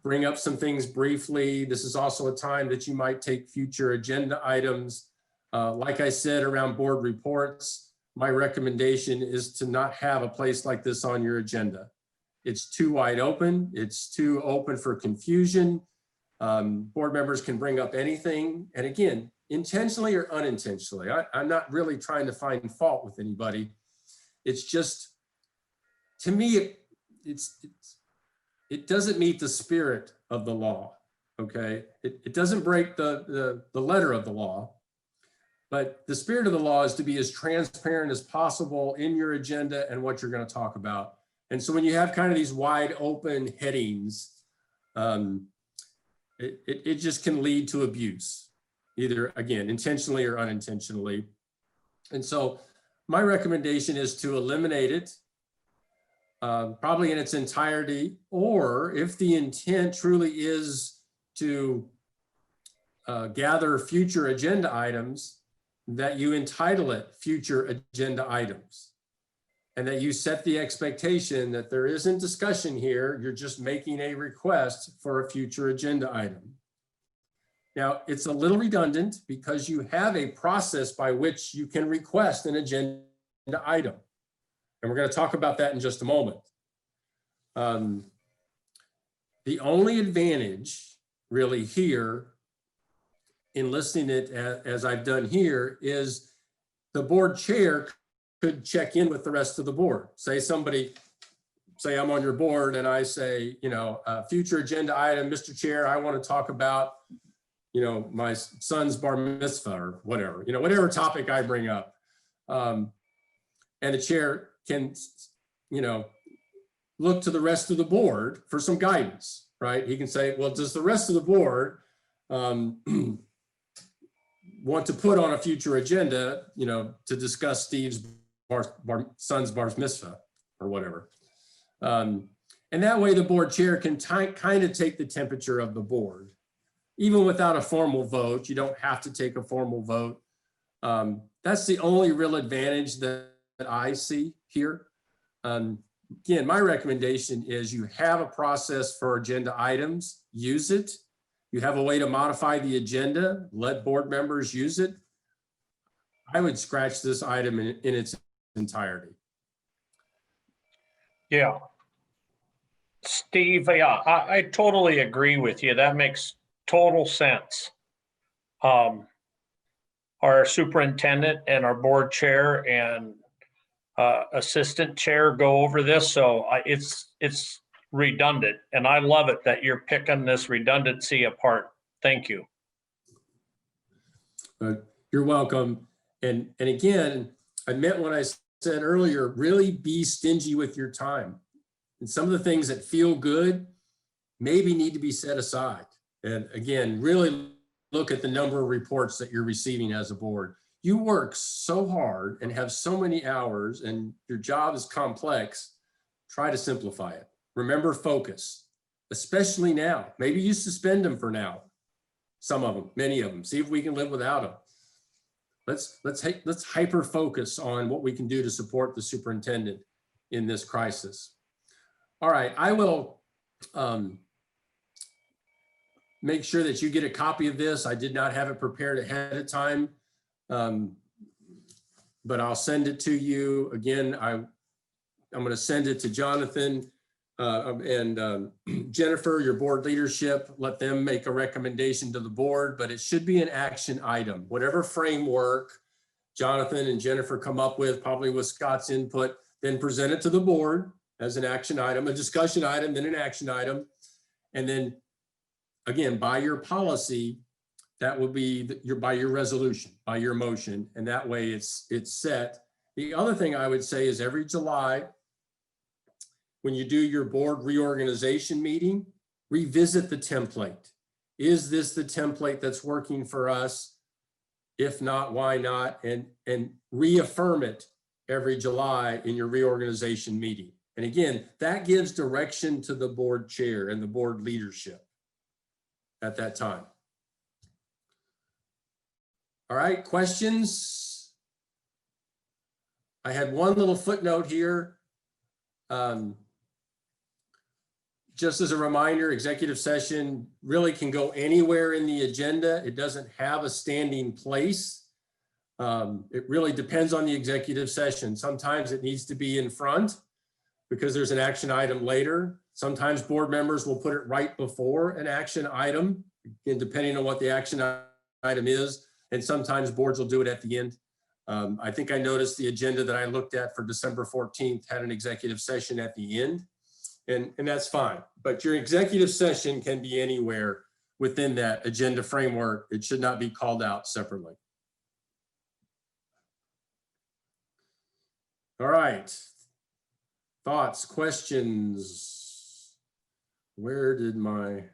[SPEAKER 10] bring up some things briefly. This is also a time that you might take future agenda items. Like I said, around board reports, my recommendation is to not have a place like this on your agenda. It's too wide open. It's too open for confusion. Board members can bring up anything. And again, intentionally or unintentionally, I'm not really trying to find fault with anybody. It's just, to me, it doesn't meet the spirit of the law, okay? It doesn't break the letter of the law. But the spirit of the law is to be as transparent as possible in your agenda and what you're going to talk about. And so when you have kind of these wide open headings, it just can lead to abuse, either, again, intentionally or unintentionally. And so my recommendation is to eliminate it, probably in its entirety, or if the intent truly is to gather future agenda items, that you entitle it future agenda items, and that you set the expectation that there isn't discussion here, you're just making a request for a future agenda item. Now, it's a little redundant because you have a process by which you can request an agenda item. And we're going to talk about that in just a moment. The only advantage really here in listing it as I've done here is the board chair could check in with the rest of the board. Say I'm on your board and I say, future agenda item, Mr. Chair, I want to talk about, my son's bar mitzvah or whatever, whatever topic I bring up. And the chair can, look to the rest of the board for some guidance, right? He can say, well, does the rest of the board want to put on a future agenda, to discuss Steve's son's bar mitzvah or whatever. And that way the board chair can kind of take the temperature of the board. Even without a formal vote, you don't have to take a formal vote. That's the only real advantage that I see here. Again, my recommendation is you have a process for agenda items, use it. You have a way to modify the agenda, let board members use it. I would scratch this item in its entirety.
[SPEAKER 8] Yeah. Steve, yeah, I totally agree with you. That makes total sense. Our superintendent and our board chair and assistant chair go over this, so it's redundant, and I love it that you're picking this redundancy apart. Thank you.
[SPEAKER 10] You're welcome. And again, I meant what I said earlier, really be stingy with your time. And some of the things that feel good maybe need to be set aside. And again, really look at the number of reports that you're receiving as a board. You work so hard and have so many hours and your job is complex. Try to simplify it. Remember focus, especially now. Maybe you suspend them for now. Some of them, many of them. See if we can live without them. Let's hyper focus on what we can do to support the superintendent in this crisis. All right, I will make sure that you get a copy of this. I did not have it prepared ahead of time, but I'll send it to you. Again, I'm going to send it to Jonathan and Jennifer, your board leadership. Let them make a recommendation to the board, but it should be an action item. Whatever framework Jonathan and Jennifer come up with, probably with Scott's input, then present it to the board as an action item, a discussion item, then an action item. And then again, by your policy, that will be by your resolution, by your motion. And that way it's set. The other thing I would say is every July, when you do your board reorganization meeting, revisit the template. Is this the template that's working for us? If not, why not? And reaffirm it every July in your reorganization meeting. And again, that gives direction to the board chair and the board leadership at that time. All right, questions? I had one little footnote here. Just as a reminder, executive session really can go anywhere in the agenda. It doesn't have a standing place. It really depends on the executive session. Sometimes it needs to be in front because there's an action item later. Sometimes board members will put it right before an action item, and depending on what the action item is. And sometimes boards will do it at the end. I think I noticed the agenda that I looked at for December 14th had an executive session at the end, and that's fine. But your executive session can be anywhere within that agenda framework. It should not be called out separately. All right. Thoughts, questions? Where did my...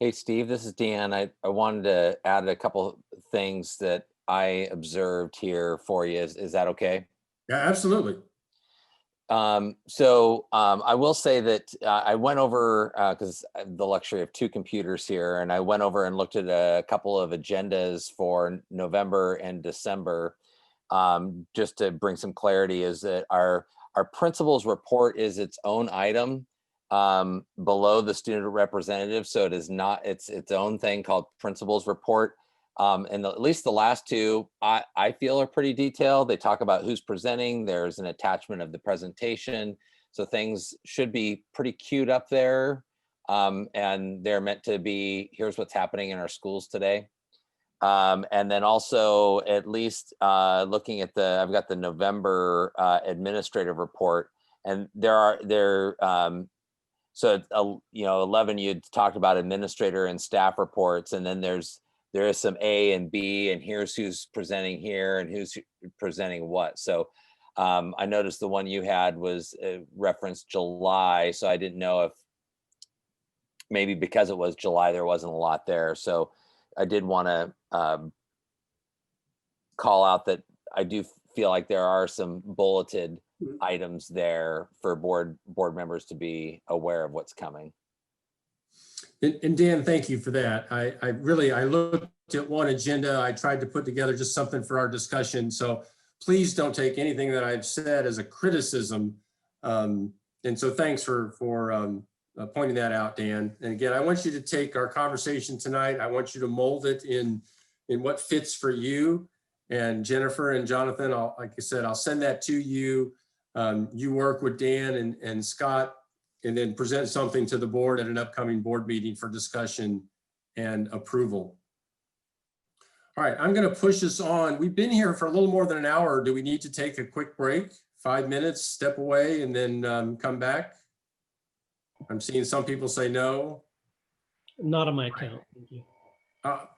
[SPEAKER 9] Hey, Steve, this is Dan. I wanted to add a couple things that I observed here for you. Is that okay?
[SPEAKER 10] Yeah, absolutely.
[SPEAKER 9] I will say that I went over, because the luxury of two computers here, and I went over and looked at a couple of agendas for November and December, just to bring some clarity. Is that our principal's report is its own item below the student representative. So it is not, it's its own thing called principal's report. And at least the last two, I feel are pretty detailed. They talk about who's presenting. There's an attachment of the presentation. So things should be pretty queued up there. And they're meant to be, here's what's happening in our schools today. And then also at least looking at I've got the November administrative report, and so it's, 11, you'd talked about administrator and staff reports, and then there is some A and B, and here's who's presenting here and who's presenting what. So I noticed the one you had was referenced July, so I didn't know if maybe because it was July, there wasn't a lot there. So I did want to call out that I do feel like there are some bulleted items there for board members to be aware of what's coming.
[SPEAKER 10] And Dan, thank you for that. I looked at one agenda. I tried to put together just something for our discussion. So please don't take anything that I've said as a criticism. And so thanks for pointing that out, Dan. And again, I want you to take our conversation tonight. I want you to mold it in what fits for you. And Jennifer and Jonathan, like I said, I'll send that to you. You work with Dan and Scott, and then present something to the board at an upcoming board meeting for discussion and approval. All right, I'm going to push us on. We've been here for a little more than an hour. Do we need to take a quick break? 5 minutes, step away, and then come back? I'm seeing some people say no.
[SPEAKER 1] Not on my account. Thank you.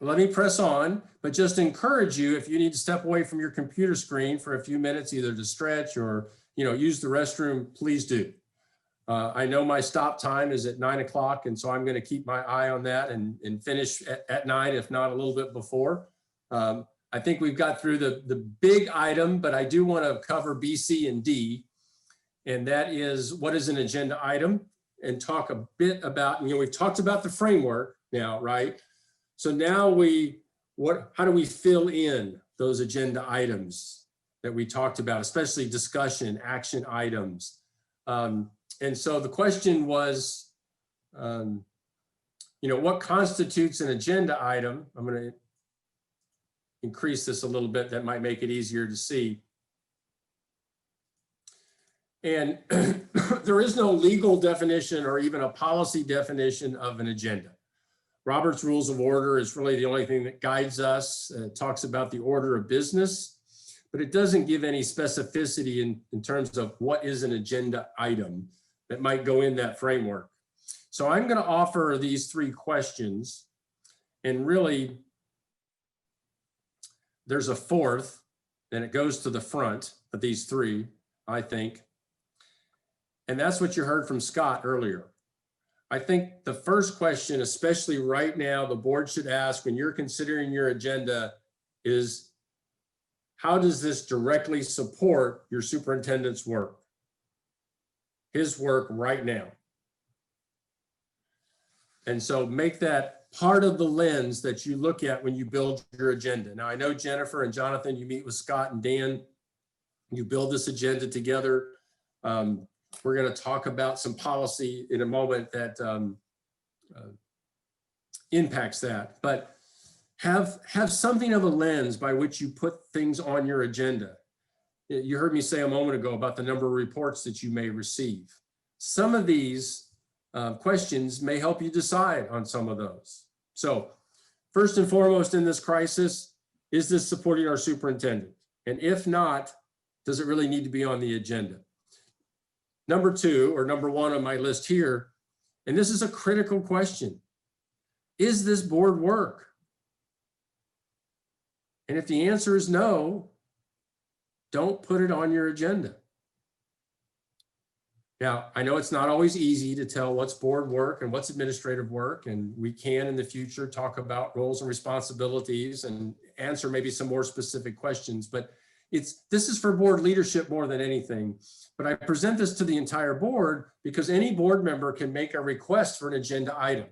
[SPEAKER 10] Let me press on, but just encourage you, if you need to step away from your computer screen for a few minutes, either to stretch or use the restroom, please do. I know my stop time is at 9 o'clock, and so I'm going to keep my eye on that and finish at 9, if not a little bit before. I think we've got through the big item, but I do want to cover B, C, and D, and that is what is an agenda item, and talk a bit about, we've talked about the framework now, right? So now how do we fill in those agenda items that we talked about, especially discussion, action items? And so the question was, what constitutes an agenda item? I'm going to increase this a little bit. That might make it easier to see. And there is no legal definition or even a policy definition of an agenda. Robert's Rules of Order is really the only thing that guides us. It talks about the order of business, but it doesn't give any specificity in terms of what is an agenda item that might go in that framework. So I'm going to offer these 3 questions, and really there's a 4th, and it goes to the front of these 3, I think. And that's what you heard from Scott earlier. I think the first question, especially right now, the board should ask when you're considering your agenda is, how does this directly support your superintendent's work? His work right now. And so make that part of the lens that you look at when you build your agenda. Now, I know Jennifer and Jonathan, you meet with Scott and Dan, you build this agenda together. We're going to talk about some policy in a moment that impacts that, but have something of a lens by which you put things on your agenda. You heard me say a moment ago about the number of reports that you may receive. Some of these questions may help you decide on some of those. So first and foremost in this crisis, is this supporting our superintendent? And if not, does it really need to be on the agenda? Number 2, or number 1 on my list here, and this is a critical question, is this board work? And if the answer is no, don't put it on your agenda. Now, I know it's not always easy to tell what's board work and what's administrative work, and we can in the future talk about roles and responsibilities and answer maybe some more specific questions, but this is for board leadership more than anything. But I present this to the entire board because any board member can make a request for an agenda item.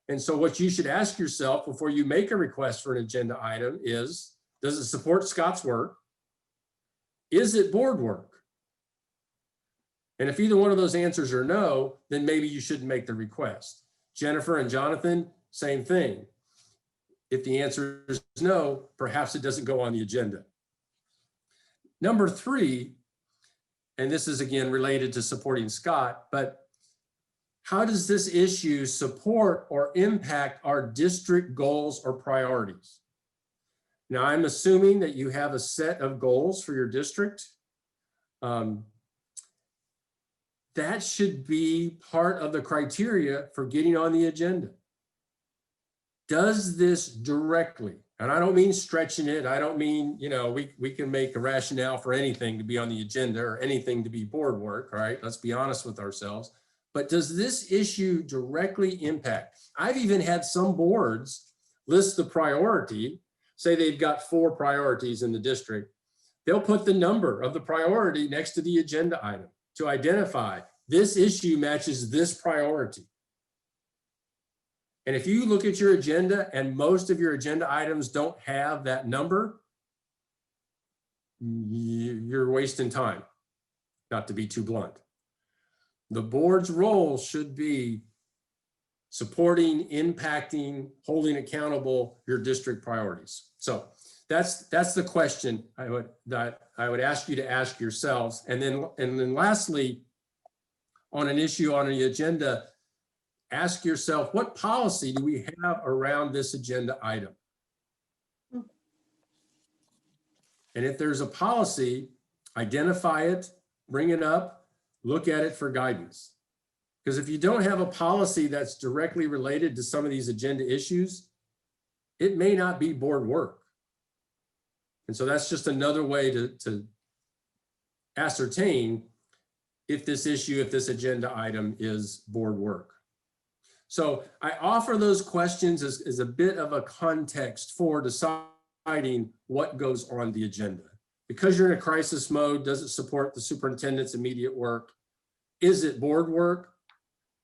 [SPEAKER 10] And so what you should ask yourself before you make a request for an agenda item is, does it support Scott's work? Is it board work? And if either one of those answers are no, then maybe you shouldn't make the request. Jennifer and Jonathan, same thing. If the answer is no, perhaps it doesn't go on the agenda. Number 3, and this is again related to supporting Scott, but how does this issue support or impact our district goals or priorities? Now, I'm assuming that you have a set of goals for your district. That should be part of the criteria for getting on the agenda. Does this directly, and I don't mean stretching it, I don't mean, you know, we can make a rationale for anything to be on the agenda or anything to be board work, all right? Let's be honest with ourselves. But does this issue directly impact? I've even had some boards list the priority, say they've got 4 priorities in the district. They'll put the number of the priority next to the agenda item to identify this issue matches this priority. And if you look at your agenda and most of your agenda items don't have that number, you're wasting time, not to be too blunt. The board's role should be supporting, impacting, holding accountable your district priorities. So that's the question I would ask you to ask yourselves. And then lastly, on an issue on the agenda, ask yourself, what policy do we have around this agenda item? And if there's a policy, identify it, bring it up, look at it for guidance. Because if you don't have a policy that's directly related to some of these agenda issues, it may not be board work. And so that's just another way to ascertain if this issue, if this agenda item is board work. So I offer those questions as a bit of a context for deciding what goes on the agenda. Because you're in a crisis mode, does it support the superintendent's immediate work? Is it board work?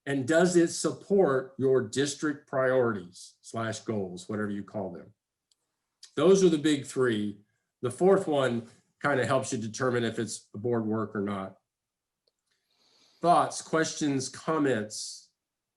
[SPEAKER 10] And does it support your district priorities / goals, whatever you call them? Those are the big 3. The 4th one kind of helps you determine if it's board work or not. Thoughts, questions, comments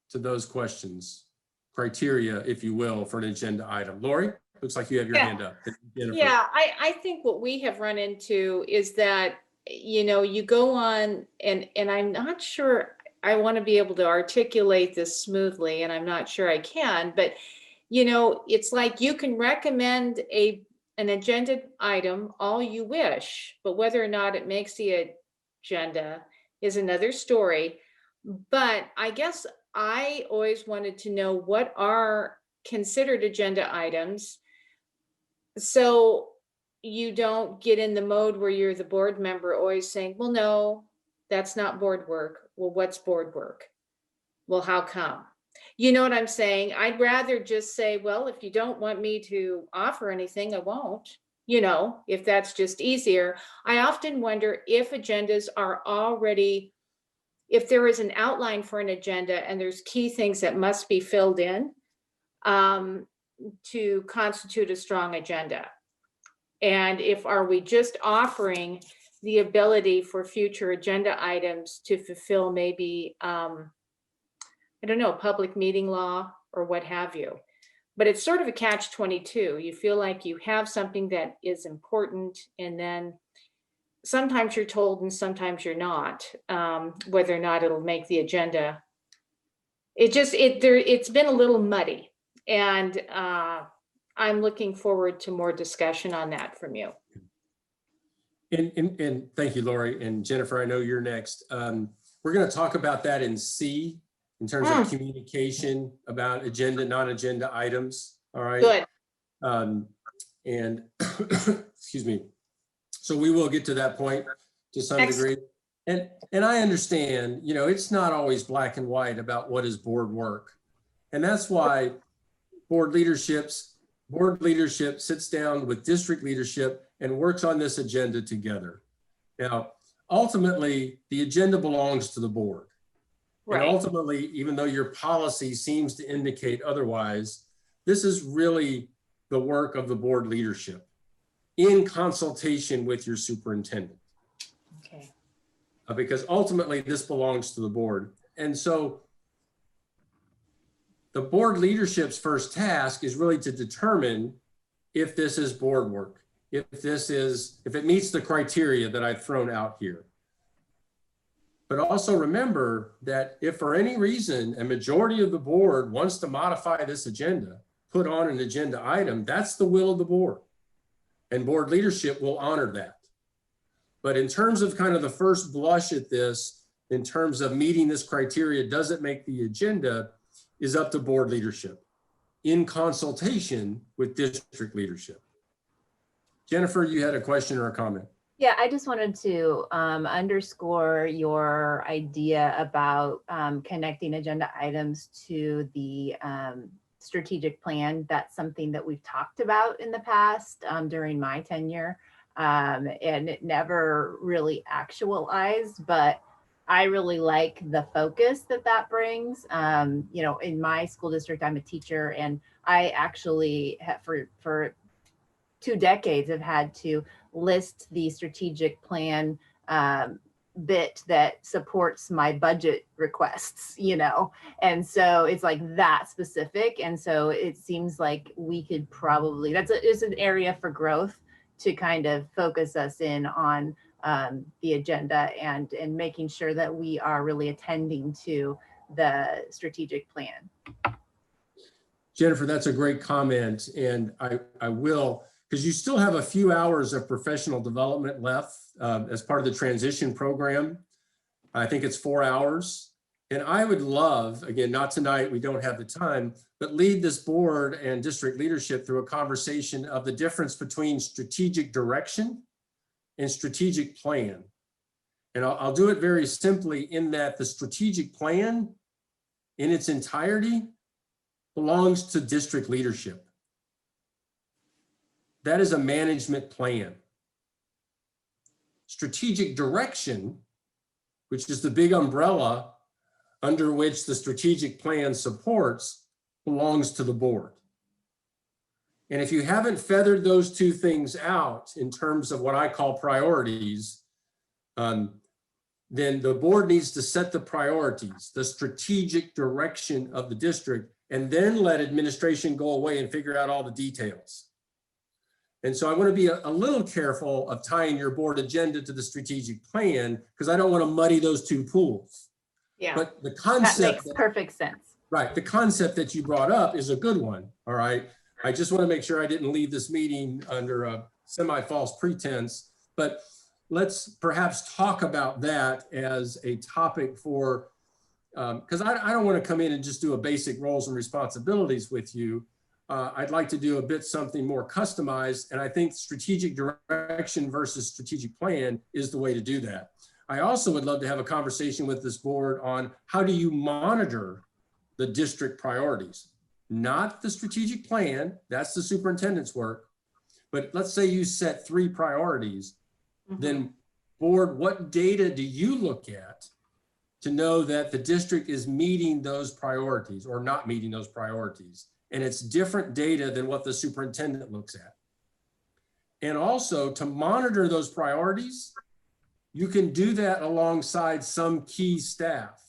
[SPEAKER 10] to those questions, criteria, if you will, for an agenda item. Lori, looks like you have your hand up. Jennifer.
[SPEAKER 2] Yeah, I think what we have run into is that, you know, you go on and I'm not sure I want to be able to articulate this smoothly, and I'm not sure I can, but, you know, it's like you can recommend an agenda item all you wish, but whether or not it makes the agenda is another story. But I guess I always wanted to know what are considered agenda items, so you don't get in the mode where you're the board member always saying, well, no, that's not board work. Well, what's board work? Well, how come? You know what I'm saying? I'd rather just say, well, if you don't want me to offer anything, I won't, you know, if that's just easier. I often wonder if agendas are already, if there is an outline for an agenda and there's key things that must be filled in to constitute a strong agenda. And are we just offering the ability for future agenda items to fulfill maybe, I don't know, public meeting law or what have you. But it's sort of a catch-22. You feel like you have something that is important, and then sometimes you're told and sometimes you're not, whether or not it'll make the agenda. It's been a little muddy, and I'm looking forward to more discussion on that from you.
[SPEAKER 10] And thank you, Lori. And Jennifer, I know you're next. We're going to talk about that in C in terms of communication about agenda, non-agenda items. All right.
[SPEAKER 2] Good.
[SPEAKER 10] And excuse me. So we will get to that point to some degree. And I understand, you know, it's not always black and white about what is board work. And that's why board leadership sits down with district leadership and works on this agenda together. Now, ultimately, the agenda belongs to the board. Right. And ultimately, even though your policy seems to indicate otherwise, this is really the work of the board leadership in consultation with your superintendent.
[SPEAKER 2] Okay.
[SPEAKER 10] Because ultimately, this belongs to the board. And so the board leadership's first task is really to determine if this is board work. If it meets the criteria that I've thrown out here. But also remember that if for any reason a majority of the board wants to modify this agenda, put on an agenda item, that's the will of the board. And board leadership will honor that. But in terms of kind of the first blush at this, in terms of meeting this criteria, does it make the agenda, is up to board leadership in consultation with district leadership. Jennifer, you had a question or a comment?
[SPEAKER 4] Yeah, I just wanted to underscore your idea about connecting agenda items to the strategic plan. That's something that we've talked about in the past during my tenure, and it never really actualized, but I really like the focus that that brings. You know, in my school district, I'm a teacher, and I actually have, for 2 decades have had to list the strategic plan bit that supports my budget requests, you know, and so it's like that specific. And so it seems like we could probably, it's an area for growth to kind of focus us in on the agenda and making sure that we are really attending to the strategic plan.
[SPEAKER 10] Jennifer, that's a great comment. And I will, because you still have a few hours of professional development left as part of the transition program. I think it's 4 hours. And I would love, again, not tonight, we don't have the time, but lead this board and district leadership through a conversation of the difference between strategic direction and strategic plan. And I'll do it very simply in that the strategic plan in its entirety belongs to district leadership. That is a management plan. Strategic direction, which is the big umbrella under which the strategic plan supports, belongs to the board. And if you haven't feathered those two things out in terms of what I call priorities, then the board needs to set the priorities, the strategic direction of the district, and then let administration go away and figure out all the details. And so I want to be a little careful of tying your board agenda to the strategic plan because I don't want to muddy those two pools.
[SPEAKER 4] Yeah,
[SPEAKER 10] but the
[SPEAKER 4] that
[SPEAKER 10] concept,
[SPEAKER 4] makes perfect sense.
[SPEAKER 10] right, the concept that you brought up is a good one. All right. I just want to make sure I didn't leave this meeting under a semi-false pretense, but let's perhaps talk about that as a topic for, because I don't want to come in and just do a basic roles and responsibilities with you. I'd like to do a bit something more customized, and I think strategic direction versus strategic plan is the way to do that. I also would love to have a conversation with this board on how do you monitor the district priorities, not the strategic plan, that's the superintendent's work, but let's say you set 3 priorities, then board, what data do you look at to know that the district is meeting those priorities or not meeting those priorities? And it's different data than what the superintendent looks at. And also to monitor those priorities, you can do that alongside some key staff,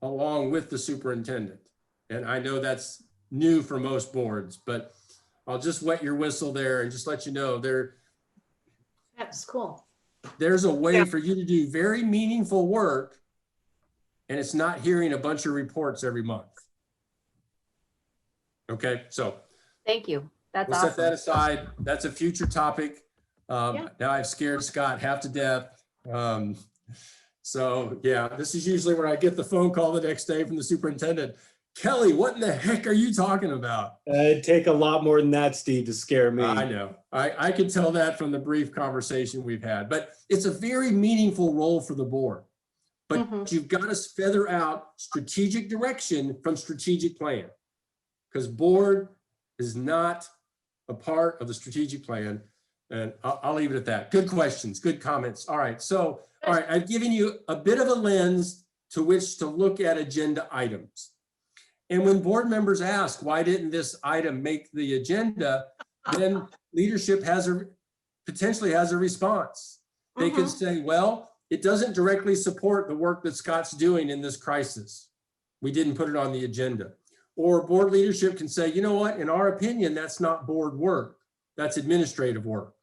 [SPEAKER 10] along with the superintendent. And I know that's new for most boards, but I'll just wet your whistle there and just let you know
[SPEAKER 2] That's cool.
[SPEAKER 10] there's a way for you to do very meaningful work, and it's not hearing a bunch of reports every month. Okay, so
[SPEAKER 4] Thank you. That's
[SPEAKER 10] we'll
[SPEAKER 4] awesome.
[SPEAKER 10] set that aside. That's a future topic. Now I've scared Scott half to death. So yeah, this is usually when I get the phone call the next day from the superintendent. Kelly, what in the heck are you talking about?
[SPEAKER 7] It'd take a lot more than that, Steve, to scare me.
[SPEAKER 10] I know. I could tell that from the brief conversation we've had, but it's a very meaningful role for the board. But you've got to feather out strategic direction from strategic plan, because board is not a part of the strategic plan. And I'll leave it at that. Good questions, good comments. All right. So, all right, I've given you a bit of a lens to which to look at agenda items. And when board members ask, why didn't this item make the agenda? Then leadership potentially has a response. They could say, well, it doesn't directly support the work that Scott's doing in this crisis. We didn't put it on the agenda. Or board leadership can say, you know what, in our opinion, that's not board work. That's administrative work.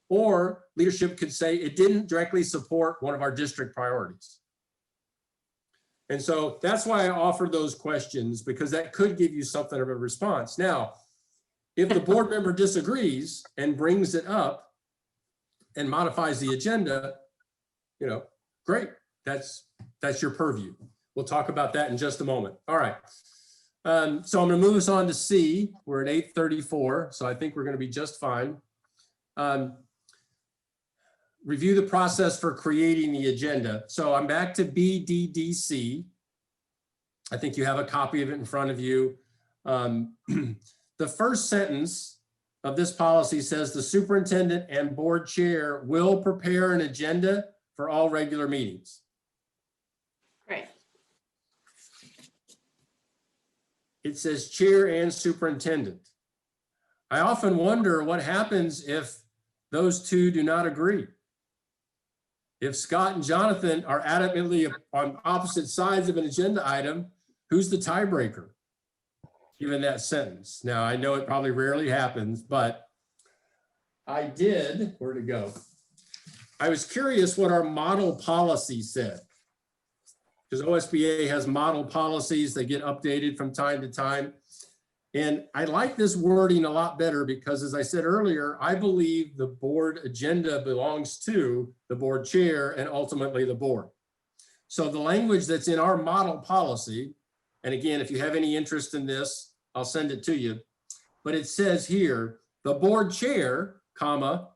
[SPEAKER 10] or leadership could say it didn't directly support one of our district priorities. And so that's why I offer those questions, because that could give you something of a response. Now, if the board member disagrees and brings it up and modifies the agenda, great. That's your purview. We'll talk about that in just a moment. All right. So I'm going to move us on to C. We're at 8:34, so I think we're going to be just fine. Review the process for creating the agenda. So I'm back to BDDC. I think you have a copy of it in front of you. The first sentence of this policy says the superintendent and board chair will prepare an agenda for all regular meetings.
[SPEAKER 2] Right.
[SPEAKER 10] It says chair and superintendent. I often wonder what happens if those two do not agree. If Scott and Jonathan are adamantly on opposite sides of an agenda item, who's the tiebreaker, given that sentence? Now, I know it probably rarely happens, but I did, where'd it go? I was curious what our model policy said, because OSBA has model policies that get updated from time to time. And I like this wording a lot better because, as I said earlier, I believe the board agenda belongs to the board chair and ultimately the board. So the language that's in our model policy, and again, if you have any interest in this, I'll send it to you, but it says here, the board chair, comma,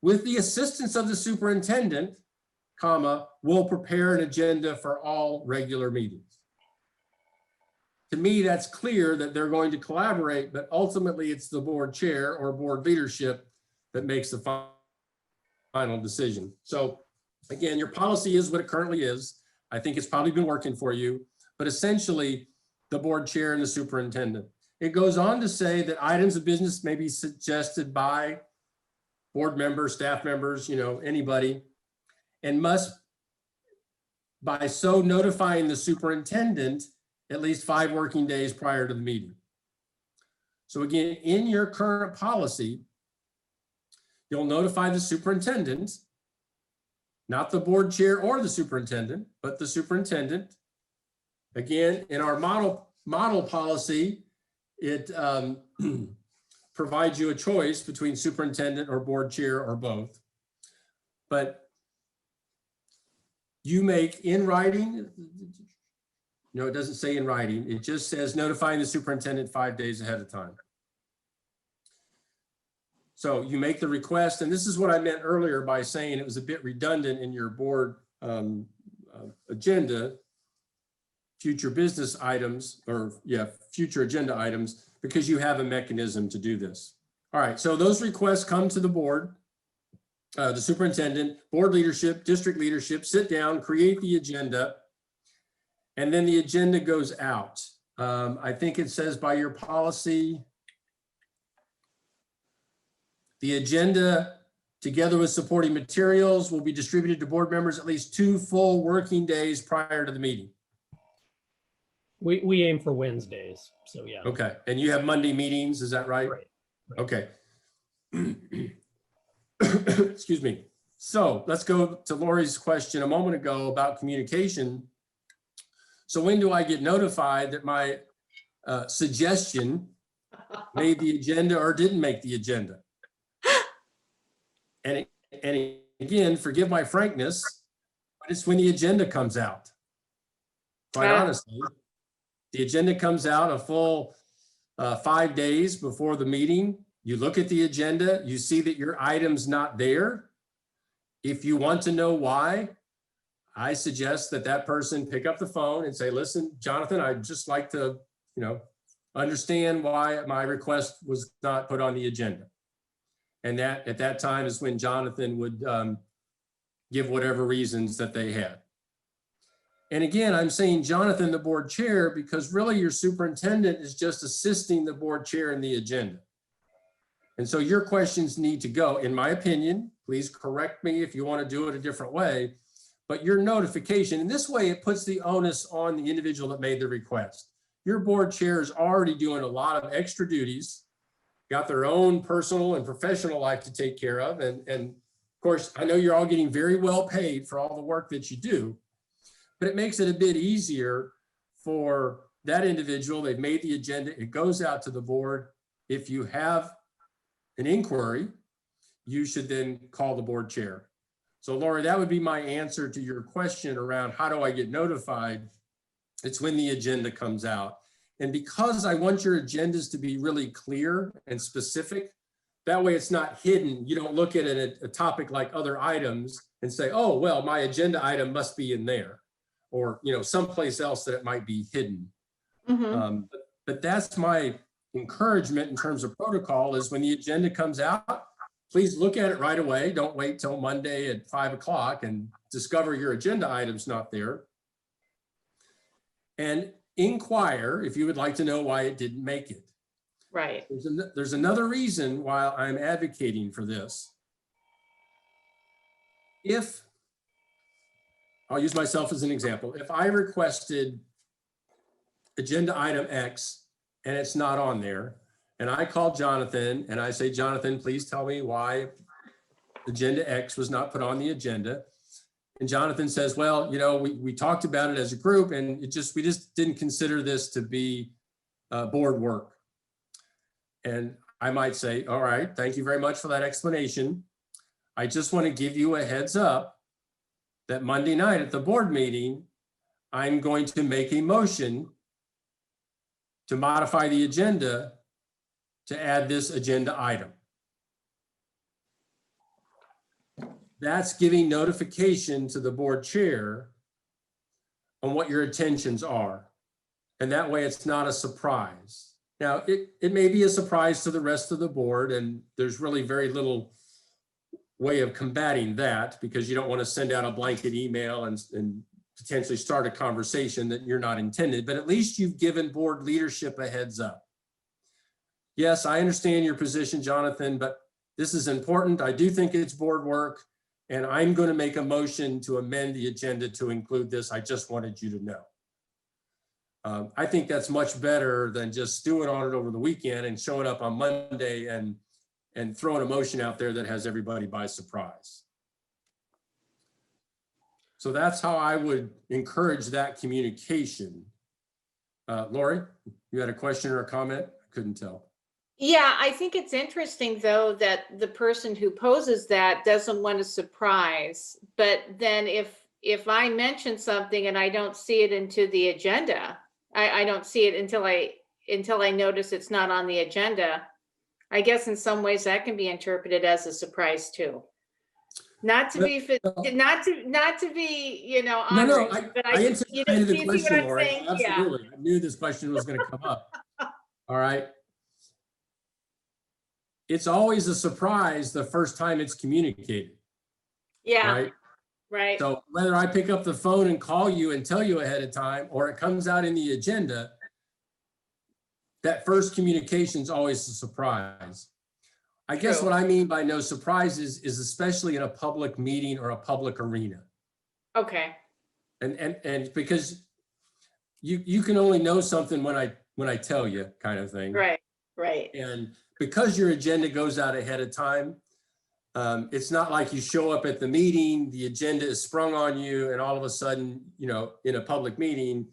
[SPEAKER 10] with the assistance of the superintendent, comma, will prepare an agenda for all regular meetings. To me, that's clear that they're going to collaborate, but ultimately it's the board chair or board leadership that makes the final decision. So again, your policy is what it currently is. I think it's probably been working for you, but essentially the board chair and the superintendent. It goes on to say that items of business may be suggested by board members, staff members, anybody, and must, by so notifying the superintendent at least 5 working days prior to the meeting. So again, in your current policy, you'll notify the superintendent, not the board chair or the superintendent, but the superintendent. Again, in our model policy, it provides you a choice between superintendent or board chair or both. But you make in writing, no, it doesn't say in writing. It just says notifying the superintendent 5 days ahead of time. So you make the request, and this is what I meant earlier by saying it was a bit redundant in your board agenda, future business items, or future agenda items, because you have a mechanism to do this. All right, so those requests come to the board, the superintendent, board leadership, district leadership, sit down, create the agenda, and then the agenda goes out. I think it says by your policy, the agenda together with supporting materials will be distributed to board members at least 2 full working days prior to the meeting.
[SPEAKER 1] We aim for Wednesdays, so yeah.
[SPEAKER 10] Okay, and you have Monday meetings, is that right?
[SPEAKER 1] Right.
[SPEAKER 10] Okay. Excuse me. So let's go to Lori's question a moment ago about communication. So when do I get notified that my suggestion made the agenda or didn't make the agenda? And again, forgive my frankness, but it's when the agenda comes out. Quite honestly, the agenda comes out a full 5 days before the meeting. You look at the agenda, you see that your item's not there. If you want to know why, I suggest that that person pick up the phone and say, listen, Jonathan, I'd just like to, understand why my request was not put on the agenda. And that at that time is when Jonathan would give whatever reasons that they had. And again, I'm saying Jonathan, the board chair, because really your superintendent is just assisting the board chair in the agenda. And so your questions need to go, in my opinion, please correct me if you want to do it a different way, but your notification, in this way, it puts the onus on the individual that made the request. Your board chair is already doing a lot of extra duties got their own personal and professional life to take care of. And of course, I know you're all getting very well paid for all the work that you do, but it makes it a bit easier for that individual. They've made the agenda, it goes out to the board. If you have an inquiry, you should then call the board chair. So Lori, that would be my answer to your question around how do I get notified? It's when the agenda comes out. And because I want your agendas to be really clear and specific, that way it's not hidden. You don't look at it, a topic like other items and say, oh, well, my agenda item must be in there, or, you know, someplace else that it might be hidden. But that's my encouragement in terms of protocol, is when the agenda comes out, please look at it right away. Don't wait till Monday at 5 o'clock and discover your agenda item's not there. And inquire if you would like to know why it didn't make it.
[SPEAKER 2] Right.
[SPEAKER 10] There's another reason why I'm advocating for this. If, I'll use myself as an example. If I requested agenda item X and it's not on there, and I call Jonathan and I say, Jonathan, please tell me why agenda X was not put on the agenda. And Jonathan says, well, you know, we talked about it as a group and we just didn't consider this to be board work. And I might say, all right, thank you very much for that explanation. I just want to give you a heads up that Monday night at the board meeting, I'm going to make a motion to modify the agenda to add this agenda item. That's giving notification to the board chair on what your intentions are. And that way it's not a surprise. Now, it may be a surprise to the rest of the board, and there's really very little way of combating that, because you don't want to send out a blanket email and potentially start a conversation that you're not intended, but at least you've given board leadership a heads up. Yes, I understand your position, Jonathan, but this is important. I do think it's board work, and I'm going to make a motion to amend the agenda to include this. I just wanted you to know. I think that's much better than just stewing on it over the weekend and showing up on Monday and throwing a motion out there that has everybody by surprise. So that's how I would encourage that communication. Lori, you had a question or a comment? I couldn't tell.
[SPEAKER 2] Yeah, I think it's interesting, though, that the person who poses that doesn't want a surprise. But then if I mention something and I don't see it into the agenda, I don't see it until I notice it's not on the agenda. I guess in some ways that can be interpreted as a surprise too. Not to be, you know,
[SPEAKER 10] No,
[SPEAKER 2] honoring, but
[SPEAKER 10] I anticipated the question, Lori.
[SPEAKER 2] saying?
[SPEAKER 10] Absolutely. I knew this question was going to come up. All right. It's always a surprise the first time it's communicated.
[SPEAKER 2] Yeah.
[SPEAKER 10] Right.
[SPEAKER 2] Right.
[SPEAKER 10] So whether I pick up the phone and call you and tell you ahead of time, or it comes out in the agenda, that first communication is always a surprise. I guess
[SPEAKER 2] True.
[SPEAKER 10] what I mean by no surprises is especially in a public meeting or a public arena.
[SPEAKER 2] Okay.
[SPEAKER 10] And because you can only know something when I tell you, kind of thing.
[SPEAKER 2] Right. Right.
[SPEAKER 10] And because your agenda goes out ahead of time, it's not like you show up at the meeting, the agenda is sprung on you, and all of a sudden, you know, in a public meeting,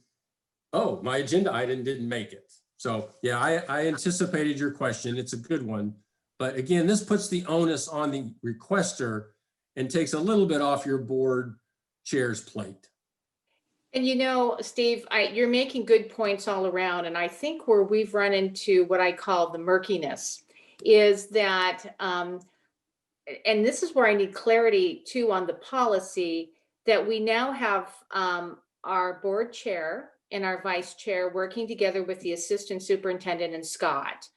[SPEAKER 10] oh, my agenda item didn't make it. So yeah, I anticipated your question. It's a good one. But again, this puts the onus on the requester and takes a little bit off your board chair's plate.
[SPEAKER 2] And you know, Steve, you're making good points all around. And I think where we've run into what I call the murkiness is that, and this is where I need clarity too on the policy, that we now have our board chair and our vice chair working together with the assistant superintendent and Scott.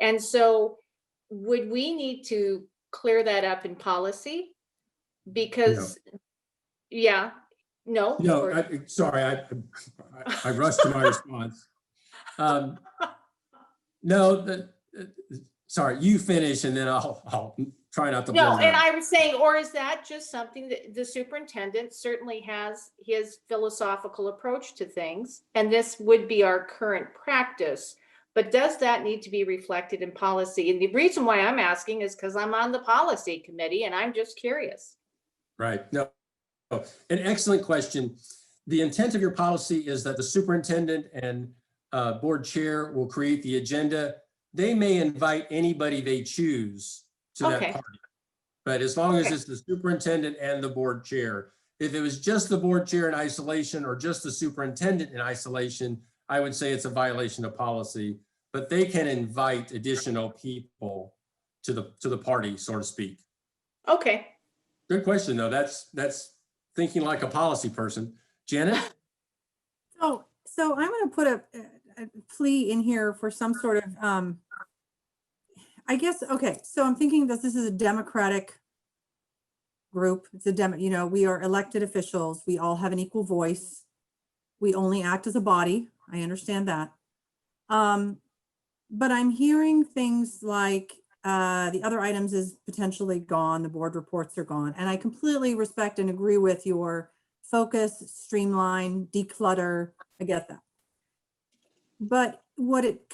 [SPEAKER 2] And so would we need to clear that up in policy? Because, yeah, no.
[SPEAKER 10] No, sorry, I rushed to my response. No, sorry, you finish and then I'll try not to.
[SPEAKER 2] No, and I was saying, or is that just something that the superintendent certainly has his philosophical approach to things, and this would be our current practice. But does that need to be reflected in policy? And the reason why I'm asking is because I'm on the policy committee and I'm just curious.
[SPEAKER 10] Right. No, an excellent question. The intent of your policy is that the superintendent and board chair will create the agenda. They may invite anybody they choose to that
[SPEAKER 2] Okay.
[SPEAKER 10] party. But as long as
[SPEAKER 2] Okay.
[SPEAKER 10] it's the superintendent and the board chair, if it was just the board chair in isolation or just the superintendent in isolation, I would say it's a violation of policy, but they can invite additional people to the party, so to speak.
[SPEAKER 2] Okay.
[SPEAKER 10] Good question, though. That's thinking like a policy person. Janet?
[SPEAKER 6] So I'm going to put a plea in here for some sort of, I guess, okay, so I'm thinking that this is a democratic group. It's we are elected officials. We all have an equal voice. We only act as a body. I understand that. But I'm hearing things like the other items is potentially gone. The board reports are gone. And I completely respect and agree with your focus, streamline, declutter. I get that. But what it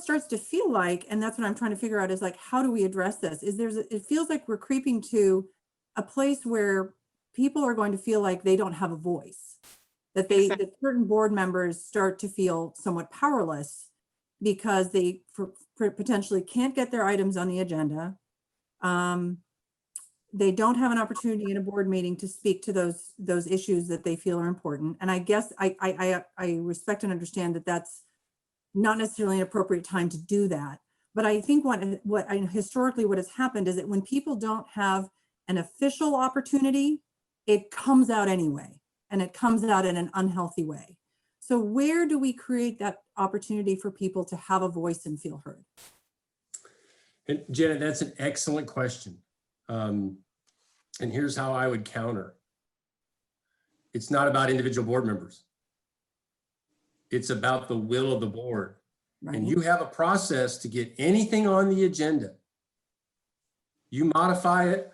[SPEAKER 6] starts to feel like, and that's what I'm trying to figure out, is like, how do we address this? It feels like we're creeping to a place where people are going to feel like they don't have a voice, that that certain board members start to feel somewhat powerless because they potentially can't get their items on the agenda. They don't have an opportunity in a board meeting to speak to those issues that they feel are important. And I guess I respect and understand that that's not necessarily an appropriate time to do that. But I think historically what has happened is that when people don't have an official opportunity, it comes out anyway, and it comes out in an unhealthy way. So where do we create that opportunity for people to have a voice and feel heard?
[SPEAKER 10] And Janet, that's an excellent question. And here's how I would counter. It's not about individual board members. It's about the will of the board.
[SPEAKER 6] Right.
[SPEAKER 10] And you have a process to get anything on the agenda. You modify it.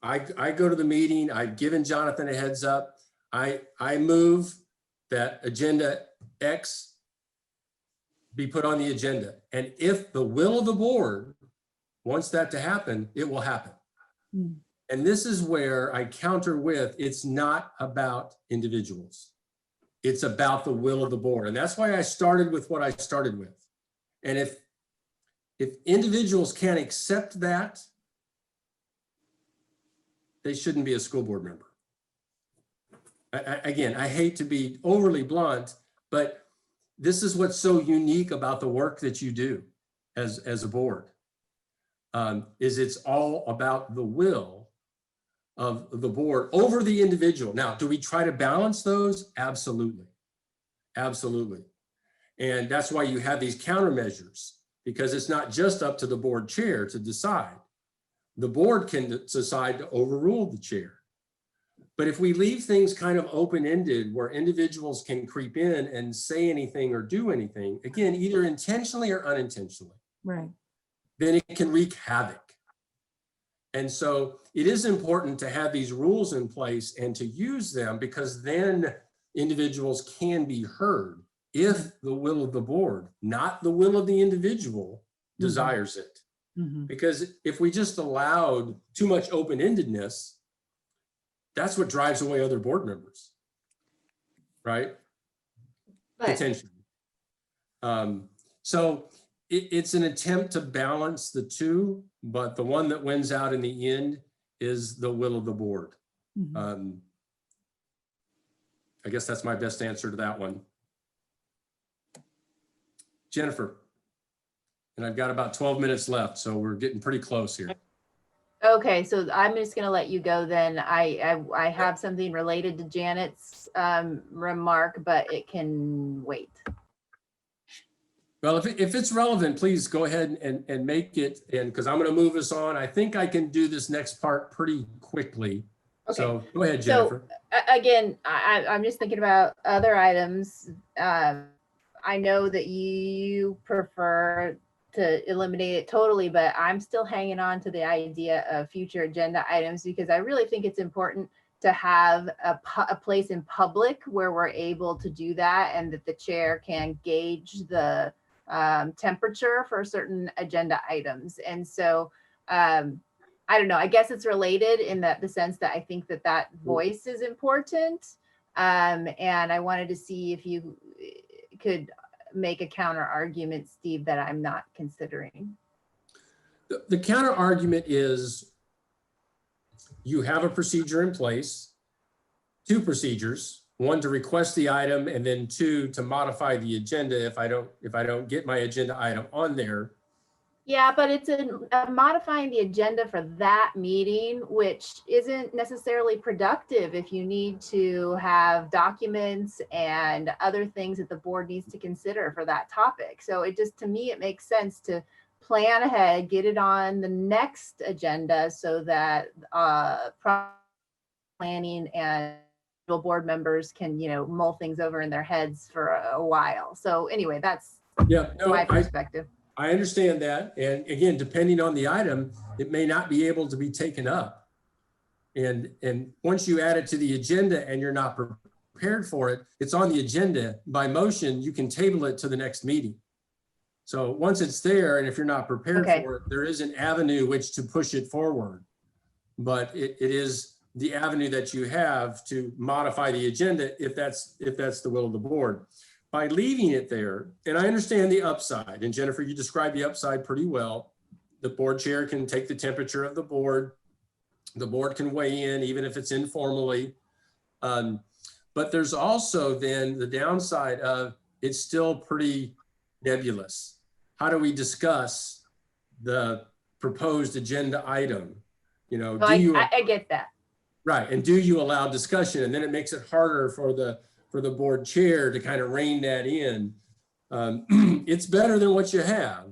[SPEAKER 10] I go to the meeting. I've given Jonathan a heads up. I move that agenda X be put on the agenda. And if the will of the board wants that to happen, it will happen.
[SPEAKER 6] Mm.
[SPEAKER 10] And this is where I counter with, it's not about individuals. It's about the will of the board. And that's why I started with what I started with. And if individuals can't accept that, they shouldn't be a school board member. Again, I hate to be overly blunt, but this is what's so unique about the work that you do as a board, is it's all about the will of the board over the individual. Now, do we try to balance those? Absolutely. Absolutely. And that's why you have these countermeasures, because it's not just up to the board chair to decide. The board can decide to overrule the chair. But if we leave things kind of open-ended where individuals can creep in and say anything or do anything, again, either intentionally or unintentionally,
[SPEAKER 6] Right.
[SPEAKER 10] then it can wreak havoc. And so it is important to have these rules in place and to use them, because then individuals can be heard if the will of the board, not the will of the individual, desires it.
[SPEAKER 6] Mm-hmm.
[SPEAKER 10] Because if we just allowed too much open-endedness, that's what drives away other board members, right?
[SPEAKER 2] But
[SPEAKER 10] Potentially. So it's an attempt to balance the two, but the one that wins out in the end is the will of the board.
[SPEAKER 6] Mm-hmm.
[SPEAKER 10] I guess that's my best answer to that one. Jennifer, and I've got about 12 minutes left, so we're getting pretty close here.
[SPEAKER 4] Okay, so I'm just gonna let you go then. I have something related to Janet's remark, but it can wait.
[SPEAKER 10] Well, if it's relevant, please go ahead and make it, and because I'm gonna move us on. I think I can do this next part pretty quickly.
[SPEAKER 4] Okay.
[SPEAKER 10] So go ahead, Jennifer.
[SPEAKER 4] Again, I'm just thinking about other items. I know that you prefer to eliminate it totally, but I'm still hanging on to the idea of future agenda items, because I really think it's important to have a place in public where we're able to do that, and that the chair can gauge the temperature for certain agenda items. And so I don't know, I guess it's related in the sense that I think that voice is important. And I wanted to see if you could make a counter argument, Steve, that I'm not considering.
[SPEAKER 10] The counter argument is you have a procedure in place, 2 procedures, 1 to request the item, and then 2 to modify the agenda if I don't get my agenda item on there.
[SPEAKER 4] Yeah, but it's modifying the agenda for that meeting, which isn't necessarily productive if you need to have documents and other things that the board needs to consider for that topic. So it just, to me, it makes sense to plan ahead, get it on the next agenda so that planning and board members can, mull things over in their heads for a while. So anyway, that's my perspective.
[SPEAKER 10] I understand that. And again, depending on the item, it may not be able to be taken up. And once you add it to the agenda and you're not prepared for it, it's on the agenda. By motion, you can table it to the next meeting. So once it's there, and if you're not prepared for it, there is an avenue which to push it forward. But it is the avenue that you have to modify the agenda if that's the will of the board. By leaving it there, and I understand the upside, and Jennifer, you described the upside pretty well. The board chair can take the temperature of the board. The board can weigh in, even if it's informally. But there's also then the downside of it's still pretty nebulous. How do we discuss the proposed agenda item?
[SPEAKER 4] I get that.
[SPEAKER 10] Right, and do you allow discussion? And then it makes it harder for the board chair to kind of rein that in. It's better than what you have,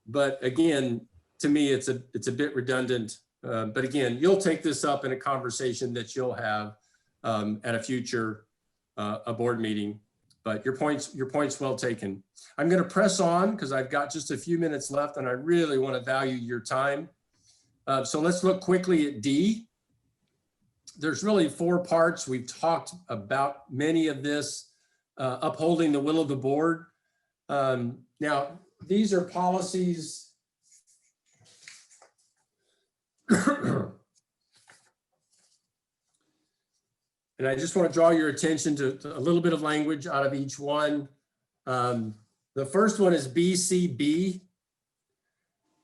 [SPEAKER 10] but again, to me, it's a bit redundant. But again, you'll take this up in a conversation that you'll have at a future a board meeting. But your point's well taken. I'm going to press on because I've got just a few minutes left, and I really want to value your time. So let's look quickly at D. There's really 4 parts. We've talked about many of this, upholding the will of the board. Now, these are policies. And I just want to draw your attention to a little bit of language out of each one. The first one is BCB.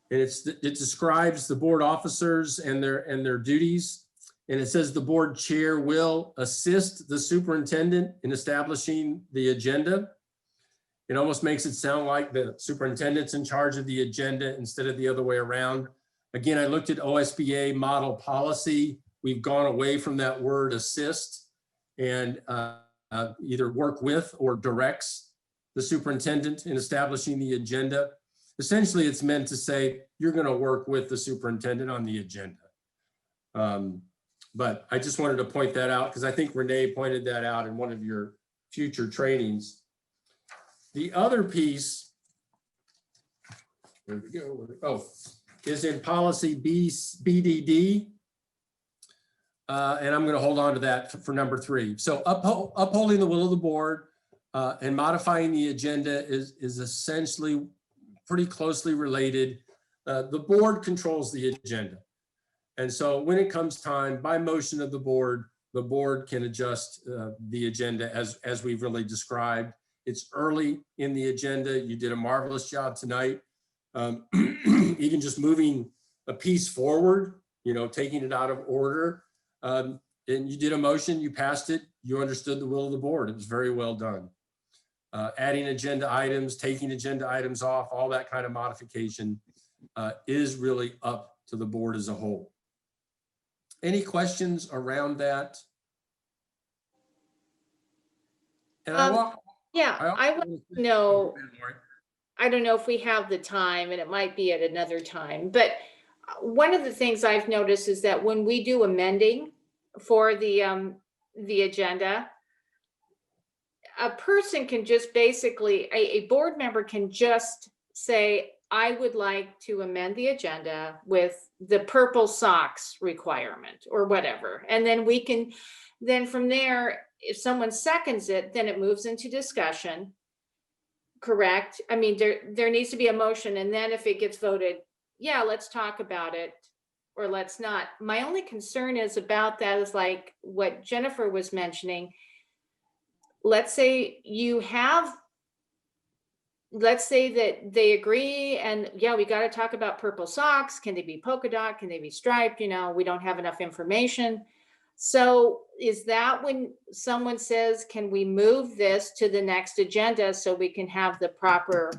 [SPEAKER 10] And it describes the board officers and their duties. And it says the board chair will assist the superintendent in establishing the agenda. It almost makes it sound like the superintendent's in charge of the agenda instead of the other way around. Again, I looked at OSBA model policy. We've gone away from that word assist and either work with or directs the superintendent in establishing the agenda. Essentially, it's meant to say you're going to work with the superintendent on the agenda. But I just wanted to point that out because I think Renee pointed that out in one of your future trainings. The other piece, where we go? Is in policy BDD. And I'm going to hold on to that for number 3. So upholding the will of the board and modifying the agenda is essentially pretty closely related. The board controls the agenda. And so when it comes time, by motion of the board can adjust the agenda as we've really described. It's early in the agenda. You did a marvelous job tonight. Even just moving a piece forward, taking it out of order. And you did a motion, you passed it, you understood the will of the board. It was very well done. Adding agenda items, taking agenda items off, all that kind of modification is really up to the board as a whole. Any questions around that? And
[SPEAKER 2] I want to know, I don't know if we have the time, and it might be at another time, but one of the things I've noticed is that when we do amending for the agenda, a person can just basically, a board member can just say, I would like to amend the agenda with the purple socks requirement or whatever. And then we can, then from there, if someone seconds it, then it moves into discussion. correct? I mean, there needs to be a motion, and then if it gets voted, yeah, let's talk about it, or let's not. My only concern is about that is like what Jennifer was mentioning. Let's say let's say that they agree, and yeah, we got to talk about purple socks. Can they be polka dot? Can they be striped? You know, we don't have enough information. So is that when someone says, can we move this to the next agenda so we can have the proper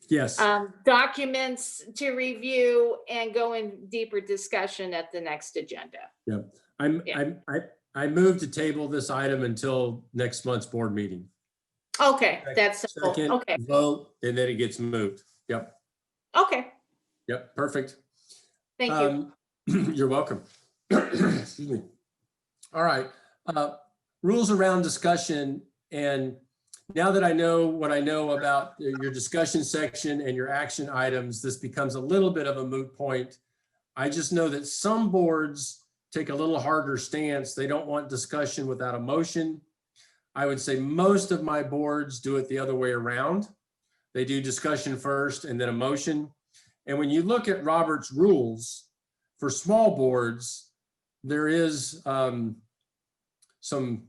[SPEAKER 10] Yes.
[SPEAKER 2] documents to review and go in deeper discussion at the next agenda?
[SPEAKER 10] Yeah.
[SPEAKER 2] Yeah.
[SPEAKER 10] I moved to table this item until next month's board meeting.
[SPEAKER 2] Okay, that's simple.
[SPEAKER 10] Second,
[SPEAKER 2] Okay,
[SPEAKER 10] vote, and then it gets moved. Yep.
[SPEAKER 2] okay,
[SPEAKER 10] Yep. Perfect.
[SPEAKER 2] thank you.
[SPEAKER 10] You're welcome. Excuse me. All right. Rules around discussion. And now that I know what I know about your discussion section and your action items, this becomes a little bit of a moot point. I just know that some boards take a little harder stance. They don't want discussion without a motion. I would say most of my boards do it the other way around. They do discussion first and then a motion. And when you look at Robert's rules for small boards, there is some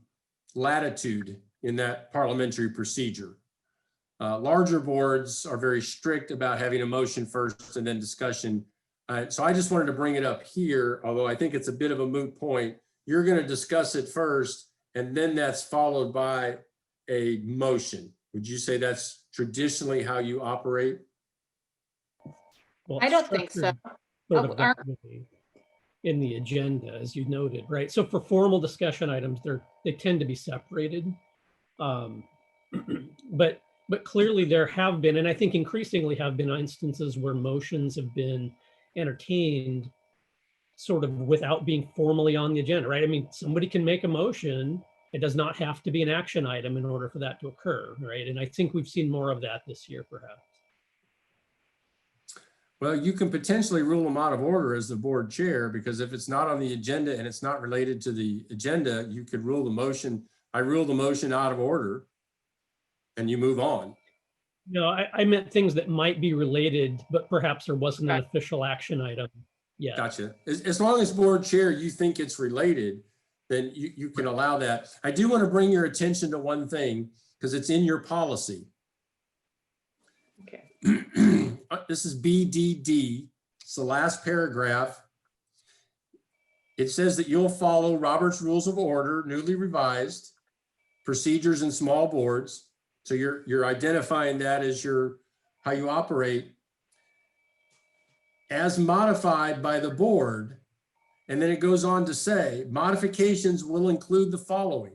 [SPEAKER 10] latitude in that parliamentary procedure. Larger boards are very strict about having a motion first and then discussion. So I just wanted to bring it up here, although I think it's a bit of a moot point. You're going to discuss it first, and then that's followed by a motion. Would you say that's traditionally how you operate?
[SPEAKER 1] Well,
[SPEAKER 2] I don't think so.
[SPEAKER 1] Sort of
[SPEAKER 2] Oh,
[SPEAKER 1] that way in the agenda, as you noted, right? So for formal discussion items, they tend to be separated. But clearly there have been, and I think increasingly have been, instances where motions have been entertained sort of without being formally on the agenda, right? I mean, somebody can make a motion. It does not have to be an action item in order for that to occur, right? And I think we've seen more of that this year, perhaps.
[SPEAKER 10] Well, you can potentially rule them out of order as the board chair, because if it's not on the agenda and it's not related to the agenda, you could rule the motion. I rule the motion out of order and you move on.
[SPEAKER 1] No, I meant things that might be related, but perhaps there wasn't an official action item yet.
[SPEAKER 10] Gotcha. As long as board chair, you think it's related, then you can allow that. I do want to bring your attention to one thing, because it's in your policy.
[SPEAKER 2] Okay.
[SPEAKER 10] This is BDD. It's the last paragraph. It says that you'll follow Robert's Rules of Order, newly revised, procedures in small boards. So you're identifying that as how you operate, as modified by the board. And then it goes on to say, modifications will include the following.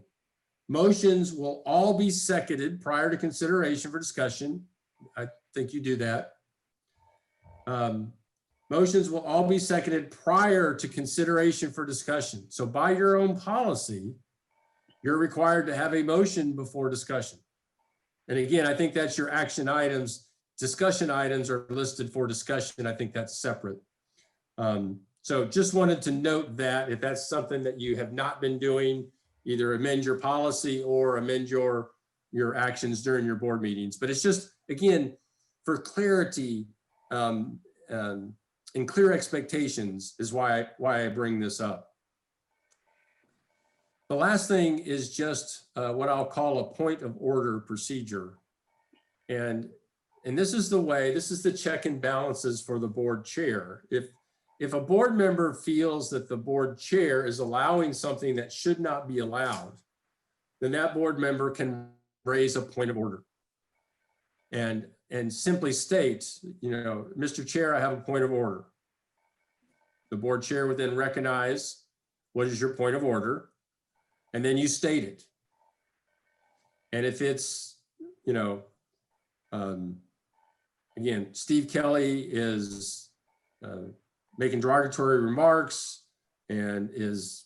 [SPEAKER 10] Motions will all be seconded prior to consideration for discussion. I think you do that. Motions will all be seconded prior to consideration for discussion. So by your own policy, you're required to have a motion before discussion. And again, I think that's your action items. Discussion items are listed for discussion. I think that's separate. So just wanted to note that if that's something that you have not been doing, either amend your policy or amend your actions during your board meetings. But it's just, again, for clarity and clear expectations is why I bring this up. The last thing is just what I'll call a point of order procedure. And this is the check and balances for the board chair. If a board member feels that the board chair is allowing something that should not be allowed, then that board member can raise a point of order and simply state, Mr. Chair, I have a point of order. The board chair would then recognize, what is your point of order? And then you state it. And if it's, again, Steve Kelly is making derogatory remarks and is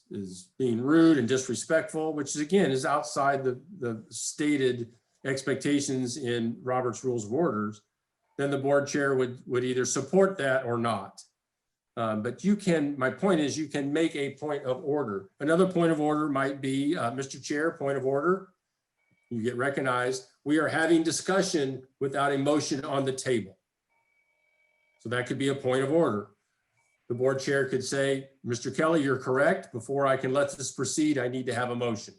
[SPEAKER 10] being rude and disrespectful, which is outside the stated expectations in Robert's Rules of Orders, then the board chair would either support that or not. But my point is, you can make a point of order. Another point of order might be, Mr. Chair, point of order. You get recognized. We are having discussion without a motion on the table. So that could be a point of order. The board chair could say, Mr. Kelly, you're correct. Before I can let this proceed, I need to have a motion.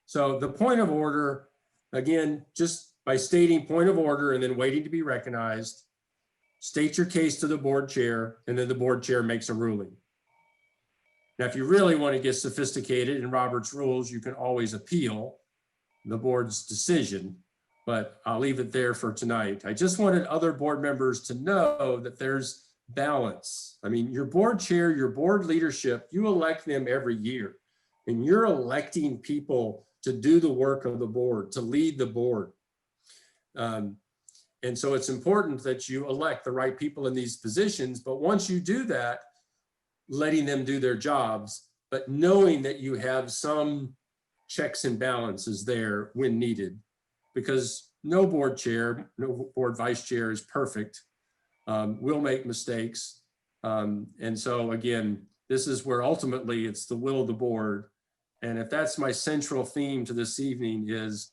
[SPEAKER 10] So the point of order, again, just by stating point of order and then waiting to be recognized, state your case to the board chair, and then the board chair makes a ruling. Now, if you really want to get sophisticated in Robert's rules, you can always appeal the board's decision, but I'll leave it there for tonight. I just wanted other board members to know that there's balance. I mean, your board chair, your board leadership, you elect them every year, and you're electing people to do the work of the board, to lead the board. And so it's important that you elect the right people in these positions, but once you do that, letting them do their jobs, but knowing that you have some checks and balances there when needed, because no board chair, no board vice chair is perfect. We'll make mistakes. And so again, this is where ultimately it's the will of the board. And if that's my central theme to this evening, is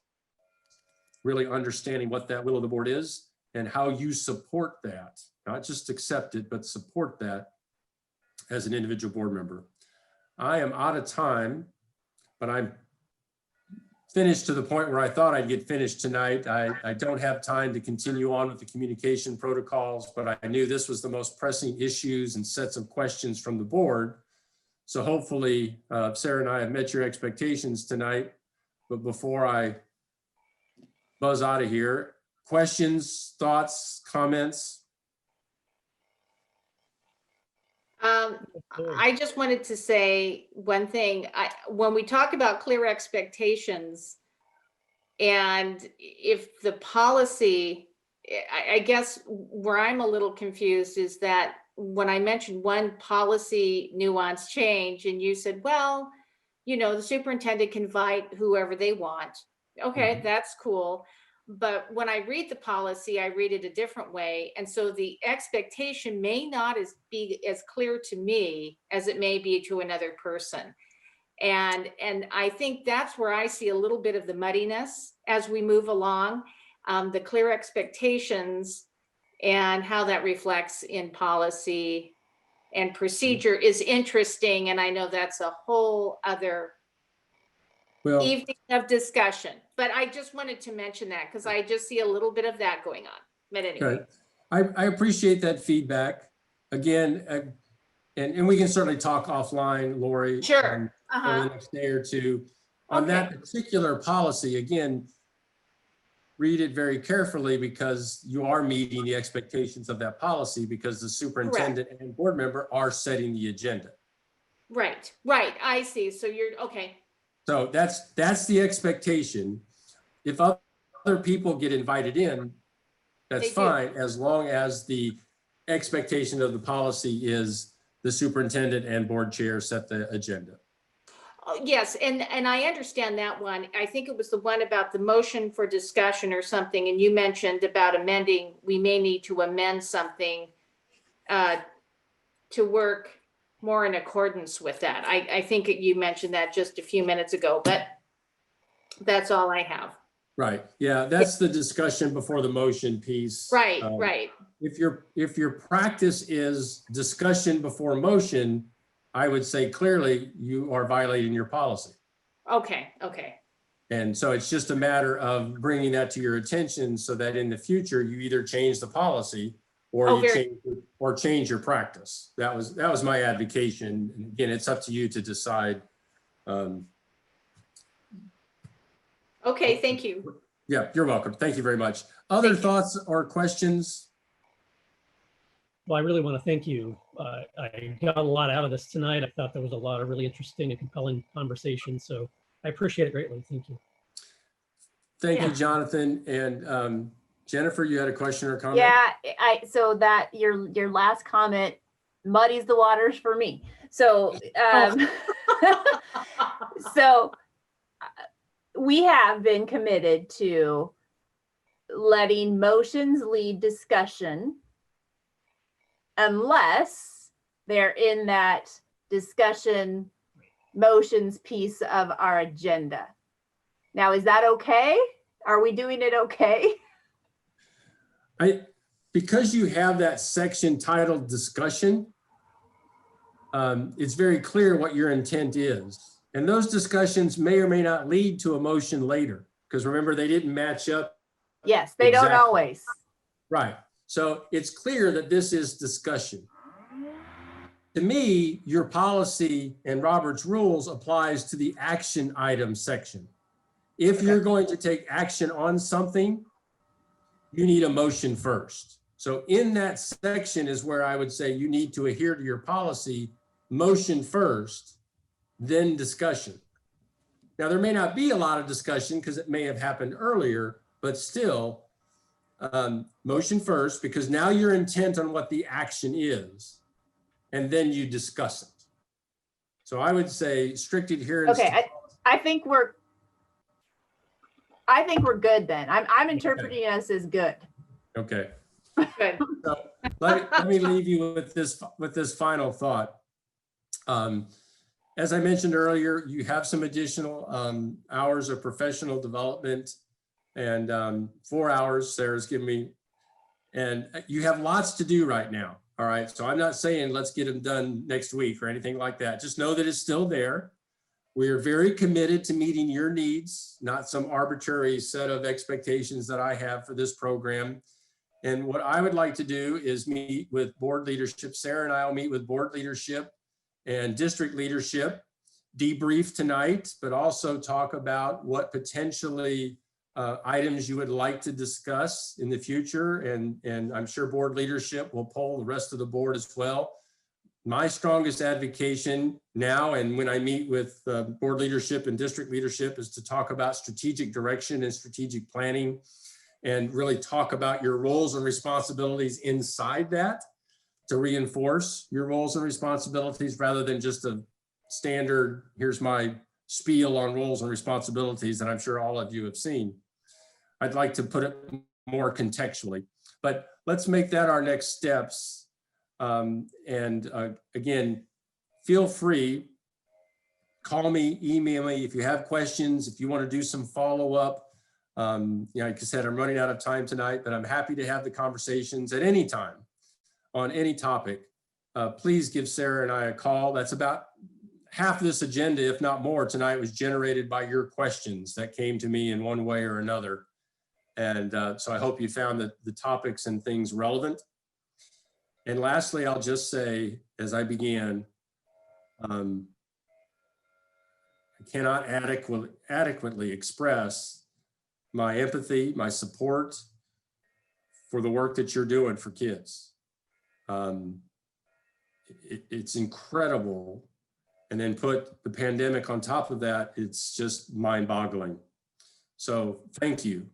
[SPEAKER 10] really understanding what that will of the board is and how you support that, not just accept it, but support that as an individual board member. I am out of time, but I'm finished to the point where I thought I'd get finished tonight. I don't have time to continue on with the communication protocols, but I knew this was the most pressing issues and sets of questions from the board. So hopefully Sarah and I have met your expectations tonight. But before I buzz out of here, questions, thoughts, comments?
[SPEAKER 2] I just wanted to say one thing. When we talk about clear expectations, and if the policy, I guess where I'm a little confused is that when I mentioned one policy nuance change and you said, well, you know, the superintendent can invite whoever they want. Okay, that's cool. But when I read the policy, I read it a different way. And so the expectation may not be as clear to me as it may be to another person. And I think that's where I see a little bit of the muddiness as we move along, the clear expectations and how that reflects in policy and procedure is interesting. And I know that's a whole other evening of discussion, but I just wanted to mention that because I just see a little bit of that going on. But anyway.
[SPEAKER 10] Okay. I appreciate that feedback. Again, and we can certainly talk offline, Lori.
[SPEAKER 2] Sure.
[SPEAKER 10] Over the next day or two. On that particular policy, again, read it very carefully because you are meeting the expectations of that policy because the superintendent and board member are setting the agenda.
[SPEAKER 2] Right. I see. So you're okay.
[SPEAKER 10] So that's the expectation. If other people get invited in, that's fine, as long as the expectation of the policy is the superintendent and board chair set the agenda.
[SPEAKER 2] Yes, and I understand that one. I think it was the one about the motion for discussion or something, and you mentioned about amending, we may need to amend something to work more in accordance with that. I think you mentioned that just a few minutes ago, but that's all I have.
[SPEAKER 10] Right, yeah, that's the discussion before the motion piece.
[SPEAKER 2] Right.
[SPEAKER 10] If your practice is discussion before motion, I would say clearly you are violating your policy.
[SPEAKER 2] Okay.
[SPEAKER 10] And so it's just a matter of bringing that to your attention so that in the future you either change the policy or change your practice. That was my advocation. And again, it's up to you to decide.
[SPEAKER 2] Okay, thank you.
[SPEAKER 10] Yeah, you're welcome. Thank you very much. Other thoughts or questions?
[SPEAKER 1] Well, I really want to thank you. I got a lot out of this tonight. I thought there was a lot of really interesting and compelling conversation. So I appreciate it greatly. Thank you.
[SPEAKER 10] Thank you, Jonathan. And Jennifer, you had a question or comment?
[SPEAKER 4] Yeah, so that your last comment muddies the waters for me. So, so we have been committed to letting motions lead discussion unless they're in that discussion motions piece of our agenda. Now, is that okay? Are we doing it okay?
[SPEAKER 10] Because you have that section titled discussion, it's very clear what your intent is. And those discussions may or may not lead to a motion later, because remember, they didn't match up.
[SPEAKER 4] Yes, they don't
[SPEAKER 10] Exactly.
[SPEAKER 4] always.
[SPEAKER 10] Right. So it's clear that this is discussion. To me, your policy and Robert's rules applies to the action item section. If you're going to take action on something, you need a motion first. So in that section is where I would say you need to adhere to your policy, motion first, then discussion. Now, there may not be a lot of discussion because it may have happened earlier, but still, motion first, because now you're intent on what the action is, and then you discuss it. So I would say strict adherence.
[SPEAKER 4] Okay, I think we're good then. I'm interpreting us as good.
[SPEAKER 10] Okay.
[SPEAKER 2] Good.
[SPEAKER 10] So let me leave you with this final thought. As I mentioned earlier, you have some additional hours of professional development, and 4 hours Sarah's given me, and you have lots to do right now. All right. So I'm not saying let's get them done next week or anything like that. Just know that it's still there. We are very committed to meeting your needs, not some arbitrary set of expectations that I have for this program. And what I would like to do is meet with board leadership. Sarah and I will meet with board leadership and district leadership, debrief tonight, but also talk about what potentially items you would like to discuss in the future. And I'm sure board leadership will poll the rest of the board as well. My strongest advocation now, and when I meet with board leadership and district leadership, is to talk about strategic direction and strategic planning, and really talk about your roles and responsibilities inside that, to reinforce your roles and responsibilities rather than just a standard, here's my spiel on roles and responsibilities that I'm sure all of you have seen. I'd like to put it more contextually, but let's make that our next steps. Again, feel free, call me, email me if you have questions, if you want to do some follow-up. Like I said, I'm running out of time tonight, but I'm happy to have the conversations at any time on any topic. Please give Sarah and I a call. That's about half of this agenda, if not more, tonight was generated by your questions that came to me in one way or another. And so I hope you found the topics and things relevant. And lastly, I'll just say, as I began, I cannot adequately express my empathy, my support for the work that you're doing for kids. It's incredible. And then put the pandemic on top of that, it's just mind-boggling. So thank you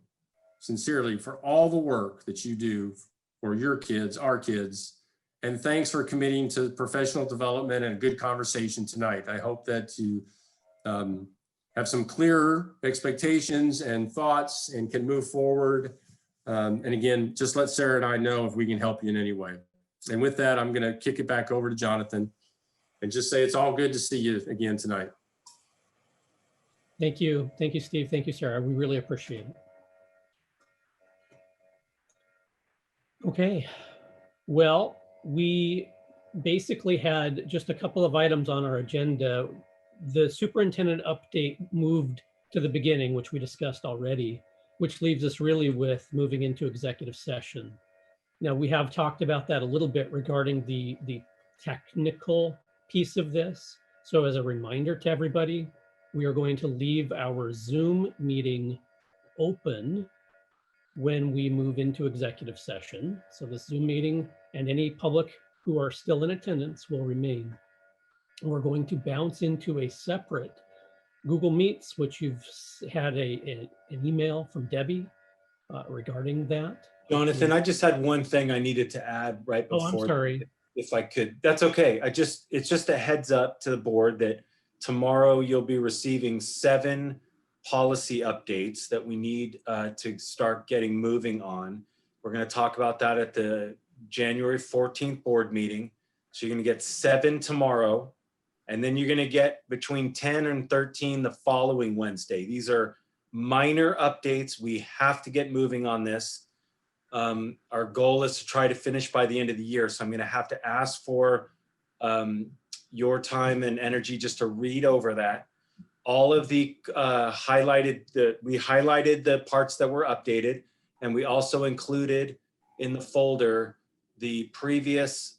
[SPEAKER 10] sincerely for all the work that you do for your kids, our kids, and thanks for committing to professional development and a good conversation tonight. I hope that you have some clearer expectations and thoughts and can move forward. And again, just let Sarah and I know if we can help you in any way. And with that, I'm going to kick it back over to Jonathan and just say it's all good to see you again tonight.
[SPEAKER 1] Thank you. Thank you, Steve. Thank you, Sarah. We really appreciate it. Okay. Well, we basically had just a couple of items on our agenda. The superintendent update moved to the beginning, which we discussed already, which leaves us really with moving into executive session. Now, we have talked about that a little bit regarding the technical piece of this. So as a reminder to everybody, we are going to leave our Zoom meeting open when we move into executive session. So the Zoom meeting and any public who are still in attendance will remain. We're going to bounce into a separate Google Meets, which you've had an email from Debbie regarding that.
[SPEAKER 7] Jonathan, I just had one thing I needed to add right before.
[SPEAKER 1] Oh, I'm sorry.
[SPEAKER 7] If I could, that's okay. It's just a heads up to the board that tomorrow you'll be receiving 7 policy updates that we need to start getting moving on. We're going to talk about that at the January 14th board meeting. So you're going to get 7 tomorrow, and then you're going to get between 10 and 13 the following Wednesday. These are minor updates. We have to get moving on this. Our goal is to try to finish by the end of the year. So I'm going to have to ask for your time and energy just to read over that. All of the we highlighted the parts that were updated, and we also included in the folder the previous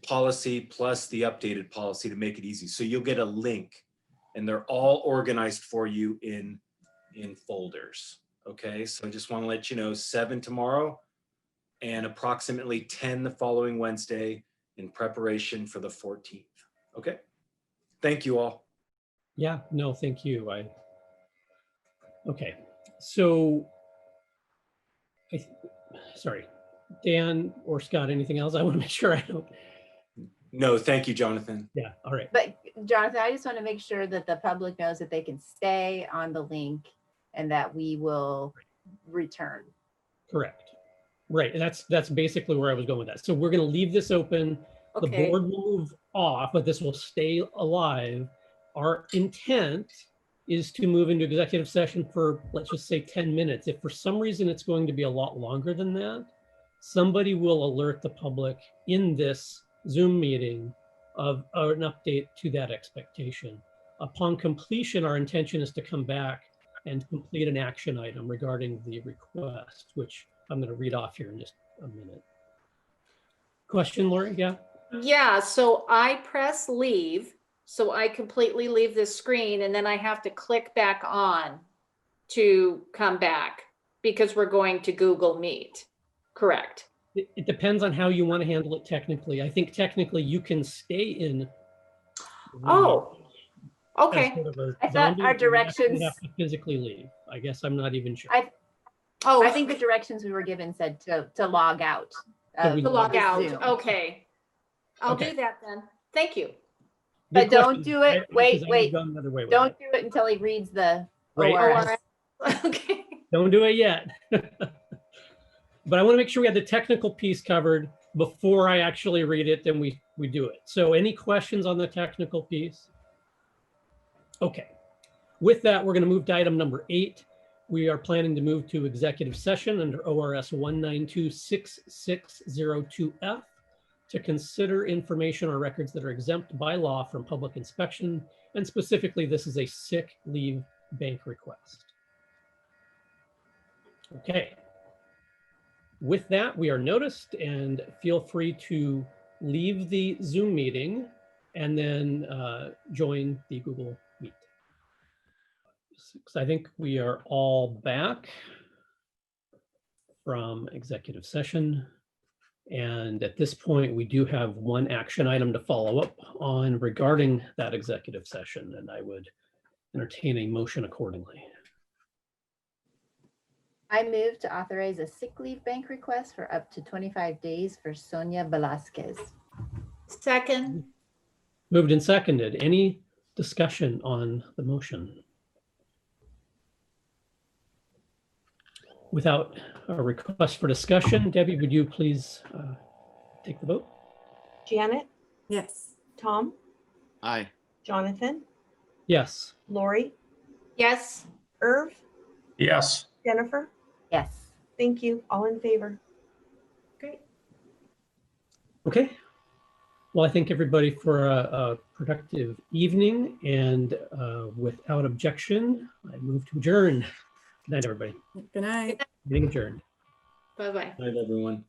[SPEAKER 7] policy plus the updated policy to make it easy. So you'll get a link, and they're all organized for you in folders. Okay, so I just want to let you know 7 tomorrow and approximately 10 the following Wednesday in preparation for the 14th. Okay, thank you all.
[SPEAKER 1] Yeah, no, thank you. Okay, so, sorry, Dan or Scott, anything else? I want to make sure I don't.
[SPEAKER 7] No, thank you, Jonathan.
[SPEAKER 1] Yeah, all right.
[SPEAKER 4] But Jonathan, I just want to make sure that the public knows that they can stay on the link and that we will return.
[SPEAKER 1] Correct. Right, and that's basically where I was going with that. So we're going to leave this open. The
[SPEAKER 2] Okay.
[SPEAKER 1] board will move off, but this will stay alive. Our intent is to move into executive session for, let's just say 10 minutes. If for some reason it's going to be a lot longer than that, somebody will alert the public in this Zoom meeting of an update to that expectation. Upon completion, our intention is to come back and complete an action item regarding the request, which I'm going to read off here in just a minute. Question, Lori? Yeah.
[SPEAKER 2] Yeah, so I press leave, so I completely leave this screen, and then I have to click back on to come back because we're going to Google Meet. Correct.
[SPEAKER 1] It depends on how you want to handle it technically. I think technically you can stay in.
[SPEAKER 2] Oh,
[SPEAKER 1] as
[SPEAKER 2] okay.
[SPEAKER 1] sort of a
[SPEAKER 4] I thought
[SPEAKER 1] zombie,
[SPEAKER 4] our
[SPEAKER 1] and you actually
[SPEAKER 4] directions-
[SPEAKER 1] have to physically leave. I guess I'm not even sure.
[SPEAKER 2] Oh,
[SPEAKER 4] I think the directions we were given said to log out.
[SPEAKER 1] So we
[SPEAKER 2] to log out.
[SPEAKER 4] Zoom.
[SPEAKER 2] Okay. I'll
[SPEAKER 1] Okay.
[SPEAKER 2] do that then. Thank you.
[SPEAKER 4] But
[SPEAKER 1] Good
[SPEAKER 4] don't
[SPEAKER 1] question.
[SPEAKER 4] do it.
[SPEAKER 1] I-
[SPEAKER 4] Wait,
[SPEAKER 1] because I would've
[SPEAKER 4] wait.
[SPEAKER 1] gone another way with
[SPEAKER 4] Don't
[SPEAKER 1] it.
[SPEAKER 4] do it until he reads the
[SPEAKER 1] Right.
[SPEAKER 4] ORS.
[SPEAKER 2] Okay.
[SPEAKER 1] Don't do it yet. But I want to make sure we have the technical piece covered before I actually read it, then we do it. So any questions on the technical piece? Okay. With that, we're going to move to item number 8. We are planning to move to executive session under ORS 1926602F to consider information or records that are exempt by law from public inspection. And specifically, this is a sick leave bank request. Okay. With that, we are noticed, and feel free to leave the Zoom meeting and then join the Google Meet. So I think we are all back from executive session. And at this point, we do have one action item to follow up on regarding that executive session, and I would entertain a motion accordingly.
[SPEAKER 4] I move to authorize a sick leave bank request for up to 25 days for Sonia Velasquez.
[SPEAKER 2] Second.
[SPEAKER 1] Moved and seconded. Any discussion on the motion? Without a request for discussion, Debbie, would you please take the vote?
[SPEAKER 3] Janet,
[SPEAKER 6] Yes.
[SPEAKER 3] Tom,
[SPEAKER 5] Aye.
[SPEAKER 3] Jonathan,
[SPEAKER 1] Yes.
[SPEAKER 3] Lori,
[SPEAKER 2] Yes.
[SPEAKER 3] Irv,
[SPEAKER 8] Yes.
[SPEAKER 3] Jennifer.
[SPEAKER 4] Yes.
[SPEAKER 3] Thank you. All in favor.
[SPEAKER 2] Great.
[SPEAKER 1] Okay. Well, I thank everybody for a productive evening, and without objection, I move to adjourn. Good night, everybody.
[SPEAKER 6] Good night.
[SPEAKER 1] Meeting adjourned.
[SPEAKER 2] Bye-bye.
[SPEAKER 7] Good night, everyone.